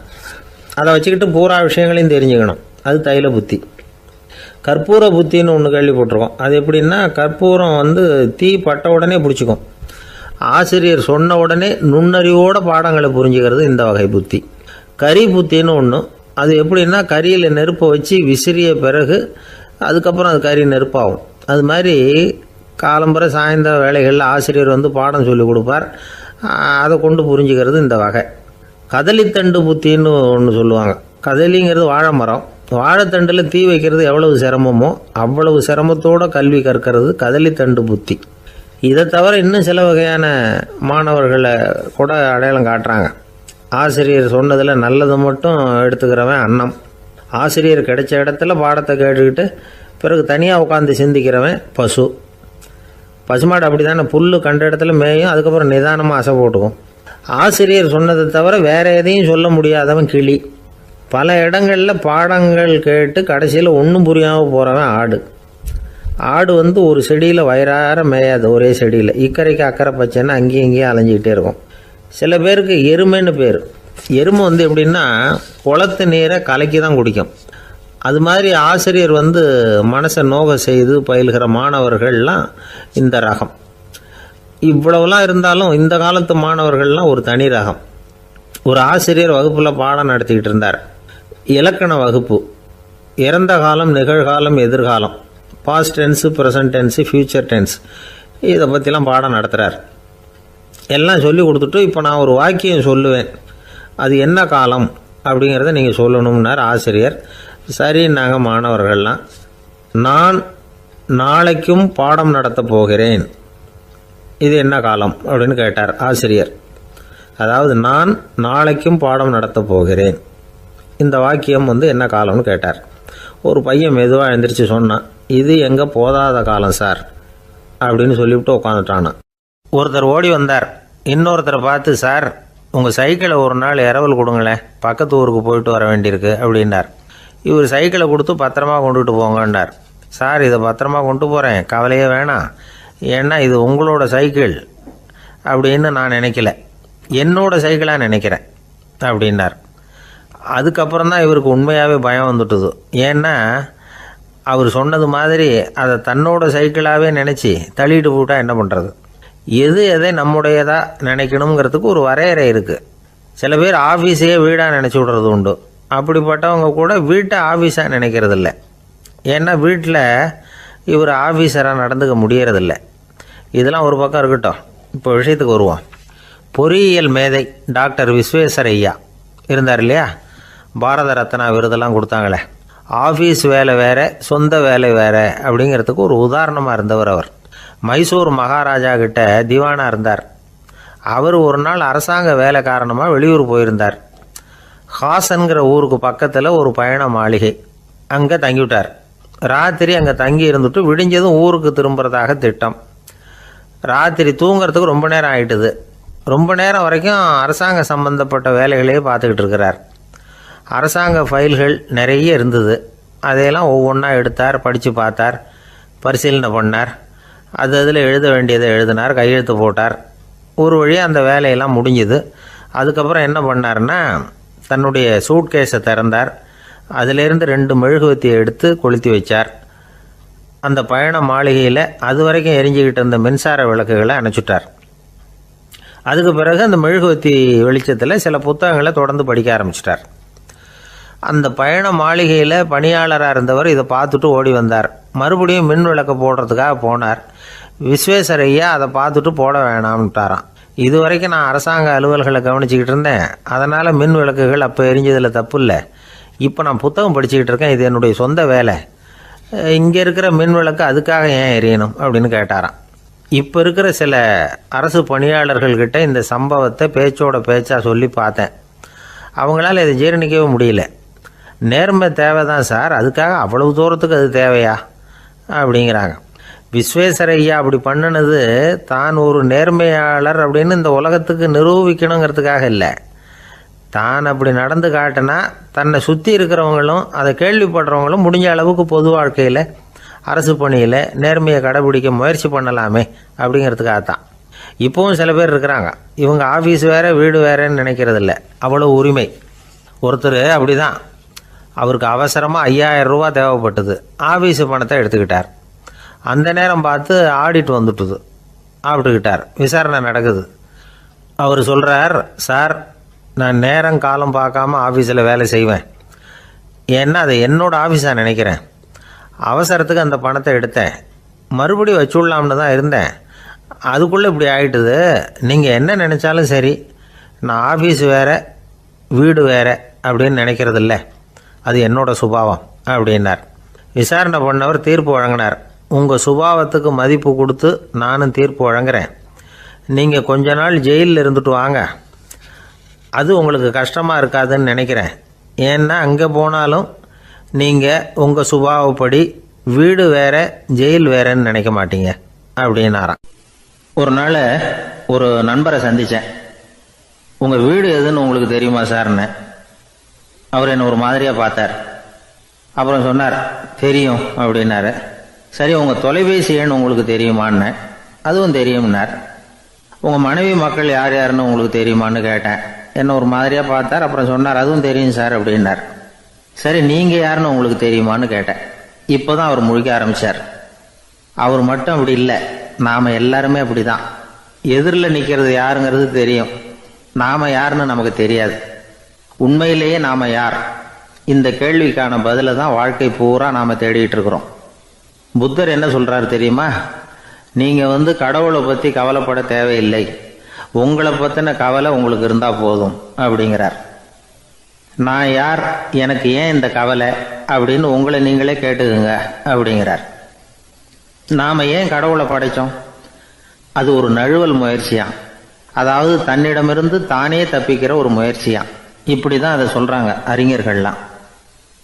அதை வச்சுக்கிட்டு பூரா விஷயங்களையும் தெரிஞ்சுக்கணும், அது தைல புத்தி. கற்பூர புத்தின்னு ஒன்று கேள்விப்பட்டிருக்கோம். அது எப்படின்னா, கற்பூரம் தீ பட்ட உடனே பிடிச்சிக்கும். ஆசிரியர் சொன்ன உடனே நுண்ணறிவோட பாடங்களை புரிஞ்சுக்கிறது இந்த வகை புத்தி. கரி புத்தின்னு ஒன்று. அது எப்படின்னா, கரியில் நெருப்பை வச்சு விசிறிய பிறகு அதுக்கப்புறம் அது கறி நெருப்பாகும். அது மாதிரி காலம்பரை சாயந்தர வேலைகளில் ஆசிரியர் பாடம் சொல்லி கொடுப்பார், அதை கொண்டு புரிஞ்சுக்கிறது இந்த வகை. கதலித்தண்டு புத்தின்னு ஒன்று சொல்லுவாங்க. கதலிங்கிறது வாழை மரம். வாழைத்தண்டில் தீ வைக்கிறது எவ்வளவு சிரமமோ அவ்வளவு சிரமத்தோடு கல்வி கற்கிறது கதலித்தண்டு புத்தி. இதை தவிர இன்னும் சில வகையான மாணவர்களை கூட அடையாளம் காட்டுறாங்க. ஆசிரியர் சொன்னதில் நல்லதை மட்டும் எடுத்துக்கிறவன் அன்னம். ஆசிரியர் கிடைச்ச இடத்துல பாடத்தை கேட்டுக்கிட்டு பிறகு தனியாக உட்காந்து சிந்திக்கிறவன் பசு. பசுமாடு அப்படி தானே, புல் கண்ட இடத்துல மேயும், அதுக்கப்புறம் நிதானமாக அசை போட்டுக்கும். ஆசிரியர் சொன்னதை தவிர வேற எதையும் சொல்ல முடியாதவன் கிளி. பல இடங்களில் பாடங்கள் கேட்டு கடைசியில் ஒன்றும் புரியாமல் போகிறவன் ஆடு. ஆடு ஒரு செடியில் வயிறார மேயாது, ஒரே செடியில் இக்கரைக்கு அக்கறை பச்சைன்னா அங்கேயும் இங்கேயும் அலைஞ்சிக்கிட்டே இருக்கும். சில பேருக்கு எருமைன்னு பேர். எருமை எப்படின்னா குளத்து நீரை கலக்கி தான் குடிக்கும். அது மாதிரி ஆசிரியர் மனசை நோக செய்து பயில்கிற மாணவர்கள்லாம் இந்த ரகம். இவ்வளவுலாம் இருந்தாலும் இந்த காலத்து மாணவர்கள்லாம் ஒரு தனி ரகம். ஒரு ஆசிரியர் வகுப்பில் பாடம் நடத்திக்கிட்டு இருந்தார். இலக்கண வகுப்பு. இறந்த காலம், நிகழ்காலம், எதிர்காலம், past tense, present tense, future tense, இதை பற்றிலாம் பாடம் நடத்துகிறார். எல்லாம் சொல்லி கொடுத்துட்டு இப்போ நான் ஒரு வாக்கியம் சொல்லுவேன், அது என்ன காலம் அப்படிங்கிறத நீங்கள் சொல்லணும்னார் ஆசிரியர். சரின்னாங்க மாணவர்கள்லாம். நான் நாளைக்கும் பாடம் நடத்தப் போகிறேன், இது என்ன காலம் அப்படின்னு கேட்டார் ஆசிரியர். அதாவது நான் நாளைக்கும் பாடம் நடத்தப் போகிறேன், இந்த வாக்கியம் என்ன காலம்னு கேட்டார். ஒரு பையன் மெதுவாக எழுந்திரிச்சு சொன்னான், இது எங்கே போதாத காலம் சார் அப்படின்னு சொல்லிவிட்டு உட்காந்துட்டானான். ஒருத்தர் ஓடி வந்தார். இன்னொருத்தரை பார்த்து, சார் உங்கள் சைக்கிளை ஒரு நாள் இரவல் கொடுங்களேன், பக்கத்து ஊருக்கு போயிட்டு வர வேண்டியிருக்கு அப்படின்னார். இவர் சைக்கிளை கொடுத்து பத்திரமா கொண்டுட்டு போங்கன்னார். சார் இதை பத்திரமா கொண்டு போகிறேன், கவலையே வேணாம், ஏன்னா இது உங்களோட சைக்கிள் அப்படின்னு நான் நினைக்கல, என்னோட சைக்கிளாக நினைக்கிறேன் அப்படின்னார். அதுக்கப்புறம் தான் இவருக்கு உண்மையாகவே பயம் வந்துட்டுது. ஏன்னா அவர் சொன்னது மாதிரி அதை தன்னோட சைக்கிளாகவே நினச்சி தள்ளிட்டு போட்டால் என்ன பண்ணுறது? எது எதை நம்முடையதாக நினைக்கணுங்கிறதுக்கு ஒரு வரையறை இருக்குது. சில பேர் ஆஃபீஸையே வீடாக நினச்சி விடுறது உண்டு. அப்படிப்பட்டவங்க கூட வீட்டை ஆஃபீஸாக நினைக்கிறது இல்லை. ஏன்னா வீட்டில் இவர் ஆஃபீஸராக நடந்துக்க முடியறதில்ல. இதெல்லாம் ஒரு பக்கம் இருக்கட்டும், இப்போ விஷயத்துக்கு வருவோம். பொறியியல் மேதை டாக்டர் விஸ்வேஸ்வரய்யா இருந்தார் இல்லையா, பாரத ரத்னா விருதெல்லாம் கொடுத்தாங்களே. ஆஃபீஸ் வேலை வேறு, சொந்த வேலை வேறு அப்படிங்கிறதுக்கு ஒரு உதாரணமாக இருந்தவர் அவர். மைசூர் மகாராஜா கிட்ட திவானாக இருந்தார். அவர் ஒரு நாள் அரசாங்க வேலை காரணமாக வெளியூர் போயிருந்தார். ஹாசன்கிற ஊருக்கு பக்கத்தில் ஒரு பயண மாளிகை, அங்கே தங்கிவிட்டார். ராத்திரி அங்கே தங்கி இருந்துட்டு விடிஞ்சதும் ஊருக்கு திரும்புறதாக திட்டம். ராத்திரி தூங்கிறதுக்கு ரொம்ப நேரம் ஆகிட்டுது. ரொம்ப நேரம் வரைக்கும் அரசாங்க சம்பந்தப்பட்ட வேலைகளையே பார்த்துக்கிட்டு இருக்கிறார். அரசாங்க ஃபைல்கள் நிறைய இருந்தது. அதையெல்லாம் ஒவ்வொன்றா எடுத்தார், படித்து பார்த்தார், பரிசீலனை பண்ணார். அதில் எழுத வேண்டியதை எழுதினார், கையெழுத்து போட்டார். ஒரு வழியாக அந்த வேலையெல்லாம் முடிஞ்சுது. அதுக்கப்புறம் என்ன பண்ணார்னா, தன்னுடைய சூட்கேஸை திறந்தார். அதிலேருந்து 2 மெழுகுவத்தியை எடுத்து கொளுத்தி வச்சார். அந்த பயண மாளிகையில் அது வரைக்கும் எரிஞ்சிக்கிட்டு இருந்த மின்சார விளக்குகளை அணைச்சிட்டார். அதுக்கு பிறகு அந்த மெழுகுவத்தி வெளிச்சத்தில் சில புத்தகங்களை தொடர்ந்து படிக்க ஆரம்பிச்சிட்டார். அந்த பயண மாளிகையில் பணியாளராக இருந்தவர் இதை பார்த்துட்டு ஓடி வந்தார். மறுபடியும் மின் விளக்கு போடுறதுக்காக போனார். விஸ்வேஸ்வரய்யா அதை பார்த்துட்டு போட வேணாம்ட்டாராம். இது வரைக்கும் நான் அரசாங்க அலுவல்களை கவனிச்சிக்கிட்டு இருந்தேன், அதனால் மின் விளக்குகள் அப்போ எரிஞ்சதில் தப்பு இல்லை. இப்போ நான் புத்தகம் படிச்சுக்கிட்டு இருக்கேன், இது என்னுடைய சொந்த வேலை, இங்கே இருக்கிற மின் விளக்கு அதுக்காக ஏன் எரியணும் அப்படின்னு கேட்டாராம். இப்போ இருக்கிற சில அரசு பணியாளர்கள்கிட்ட இந்த சம்பவத்தை பேச்சோட பேச்சாக சொல்லி பார்த்தேன். அவங்களால இதை ஜீரணிக்கவே முடியல. நேர்மை தேவை தான் சார், அதுக்காக அவ்வளவு தூரத்துக்கு அது தேவையா அப்படிங்கிறாங்க. விஸ்வேஸ்வரய்யா அப்படி பண்ணினது தான் ஒரு நேர்மையாளர் அப்படின்னு இந்த உலகத்துக்கு நிரூபிக்கணுங்கிறதுக்காக இல்லை. தான் அப்படி நடந்து காட்டினா தன்னை சுற்றி இருக்கிறவங்களும் அதை கேள்விப்படுறவங்களும் முடிஞ்ச அளவுக்கு பொது வாழ்க்கையில் அரசு பணியில் நேர்மையை கடைபிடிக்க முயற்சி பண்ணலாமே அப்படிங்கிறதுக்காகத்தான். இப்போவும் சில பேர் இருக்கிறாங்க, இவங்க ஆஃபீஸ் வேறு வீடு வேறேன்னு நினைக்கிறதில்ல, அவ்வளோ உரிமை. ஒருத்தர் அப்படி தான், அவருக்கு அவசரமாக 5000 ரூபா தேவைப்பட்டது. ஆஃபீஸு பணத்தை எடுத்துக்கிட்டார். அந்த நேரம் பார்த்து ஆடிட் வந்துட்டுது, ஆப்பிட்டுக்கிட்டார். விசாரணை நடக்குது. அவர் சொல்கிறார், சார் நான் நேரம் காலம் பார்க்காம ஆஃபீஸில் வேலை செய்வேன், ஏன்னா அதை என்னோடய ஆஃபீஸாக நினைக்கிறேன். அவசரத்துக்கு அந்த பணத்தை எடுத்தேன், மறுபடியும் வச்சுடலாம்னு தான் இருந்தேன், அதுக்குள்ளே இப்படி ஆகிட்டுது. நீங்கள் என்ன நினச்சாலும் சரி, நான் ஆஃபீஸ் வேறு வீடு வேறு அப்படின்னு நினைக்கிறதில்ல, அது என்னோடய சுபாவம் அப்படின்னார். விசாரணை பண்ணவர் தீர்ப்பு வழங்கினார். உங்கள் சுபாவத்துக்கு மதிப்பு கொடுத்து நானும் தீர்ப்பு வழங்குறேன். நீங்கள் கொஞ்ச நாள் ஜெயிலில் இருந்துட்டு வாங்க, அது உங்களுக்கு கஷ்டமாக இருக்காதுன்னு நினைக்கிறேன். ஏன்னா அங்கே போனாலும் நீங்கள் உங்கள் சுபாவப்படி வீடு வேற ஜெயில் வேறன்னு நினைக்க மாட்டீங்க அப்படின்னாராம். ஒரு நாள் ஒரு நண்பரை சந்தித்தேன். உங்கள் வீடு எதுன்னு உங்களுக்கு தெரியுமா சார்ன்னு. அவர் என்னை ஒரு மாதிரியாக பார்த்தார். அப்புறம் சொன்னார், தெரியும் அப்படின்னாரு. சரி, உங்கள் தொலைபேசி எண் உங்களுக்கு தெரியுமான்னு. அதுவும் தெரியும்னார். உங்கள் மனைவி மக்கள் யார் யாருன்னு உங்களுக்கு தெரியுமான்னு கேட்டேன். என்ன ஒரு மாதிரியாக பார்த்தார். அப்புறம் சொன்னார், அதுவும் தெரியும் சார் அப்படின்னார். சரி, நீங்கள் யாருன்னு உங்களுக்கு தெரியுமான்னு கேட்டேன். இப்போ தான் அவர் முழிக்க ஆரம்பித்தார். அவர் மட்டும் அப்படி இல்லை, நாம் எல்லாருமே அப்படி தான். எதிரில் நிற்கிறது யாருங்கிறது தெரியும், நாம் யாருன்னு நமக்கு தெரியாது. உண்மையிலேயே நாம் யார்? இந்த கேள்விக்கான பதிலை தான் வாழ்க்கை பூரா நாம் தேடிட்டு இருக்கிறோம். புத்தர் என்ன சொல்கிறாரு தெரியுமா? நீங்கள் கடவுளை பற்றி கவலைப்பட தேவையில்லை, உங்களை பற்றின கவலை உங்களுக்கு இருந்தால் போதும் அப்படிங்கிறார். நான் யார், எனக்கு ஏன் இந்த கவலை அப்படின்னு உங்களை நீங்களே கேட்டுக்குங்க அப்படிங்கிறார். நாம் ஏன் கடவுளை படைத்தோம்? அது ஒரு நழுவல் முயற்சியாம். அதாவது தன்னிடமிருந்து தானே தப்பிக்கிற ஒரு முயற்சியாம். இப்படி தான் அதை சொல்கிறாங்க அறிஞர்கள்லாம்.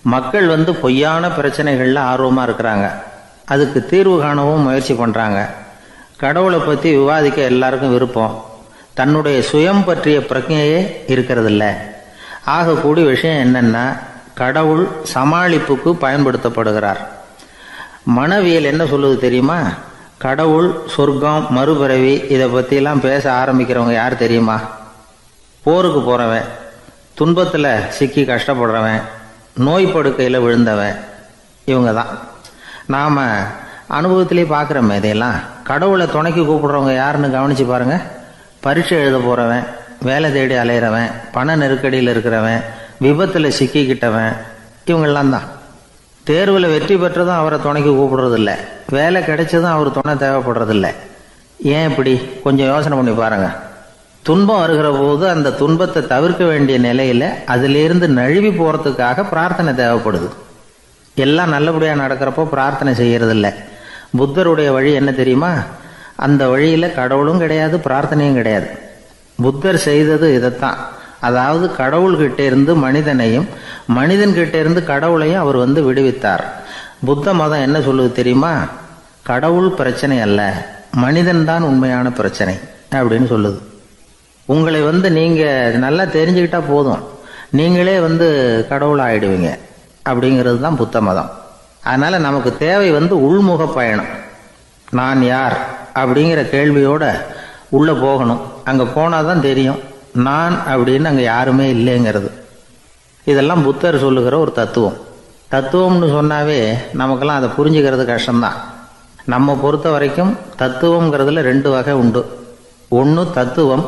மக்கள் பொய்யான பிரச்சனைகளில் ஆர்வமாக இருக்கிறாங்க, அதுக்கு தீர்வு காணவும் முயற்சி பண்ணுறாங்க. கடவுளை பற்றி விவாதிக்க எல்லாருக்கும் விருப்பம், தன்னுடைய சுயம் பற்றிய பிரஜையே இருக்கிறதில்ல. ஆகக்கூடிய விஷயம் என்னன்னா, கடவுள் சமாளிப்புக்கு பயன்படுத்தப்படுகிறார். மனவியல் என்ன சொல்லுது தெரியுமா? கடவுள், சொர்க்கம், மறுபிறவி இதை பற்றிலாம் பேச ஆரம்பிக்கிறவங்க யார் தெரியுமா? போருக்கு போகிறவன், துன்பத்தில் சிக்கி கஷ்டப்படுறவன், நோய் படுக்கையில் விழுந்தவன், இவங்க தான். நாம் அனுபவத்திலே பார்க்குறோமே இதையெல்லாம். கடவுளை துணைக்கு கூப்பிடுறவங்க யாருன்னு கவனித்து பாருங்கள். பரீட்சை எழுத போகிறவன், வேலை தேடி அலையிறவன், பண நெருக்கடியில் இருக்கிறவன், விபத்தில் சிக்கிக்கிட்டவன், இவங்கெல்லாம் தான். தேர்வில் வெற்றி பெற்றதும் அவரை துணைக்கு கூப்பிடுறதில்ல, வேலை கிடைச்சதும் அவர் துணை தேவைப்படுறதில்ல. ஏன் இப்படி? கொஞ்சம் யோசனை பண்ணி பாருங்கள். துன்பம் வருகிற போது அந்த துன்பத்தை தவிர்க்க வேண்டிய நிலையில் அதிலிருந்து நழுவி போகிறதுக்காக பிரார்த்தனை தேவைப்படுது. எல்லாம் நல்லபடியாக நடக்கிறப்போ பிரார்த்தனை செய்யறதில்ல. புத்தருடைய வழி என்ன தெரியுமா? அந்த வழியில் கடவுளும் கிடையாது, பிரார்த்தனையும் கிடையாது. புத்தர் செய்தது இதைத்தான். அதாவது கடவுள்கிட்ட இருந்து மனிதனையும், மனிதன்கிட்ட இருந்து கடவுளையும் அவர் விடுவித்தார். புத்த மதம் என்ன சொல்லுது தெரியுமா? கடவுள் பிரச்சனை அல்ல, மனிதன்தான் உண்மையான பிரச்சனை அப்படின்னு சொல்லுது. உங்களை நீங்கள் நல்லா தெரிஞ்சுக்கிட்டா போதும், நீங்களே கடவுள் ஆயிடுவீங்க அப்படிங்கிறது தான் புத்த மதம். அதனால் நமக்கு தேவை உள்முக பயணம். நான் யார் அப்படிங்கிற கேள்வியோட உள்ளே போகணும். அங்கே போனால் தான் தெரியும் நான் அப்படின்னு அங்கே யாருமே இல்லைங்கிறது. இதெல்லாம் புத்தர் சொல்லுகிற ஒரு தத்துவம். தத்துவம்னு சொன்னாவே நமக்கெல்லாம் அதை புரிஞ்சுக்கிறது கஷ்டம்தான். நம்ம பொறுத்த வரைக்கும் தத்துவங்கிறதுல 2 வகை உண்டு. ஒன்று தத்துவம்,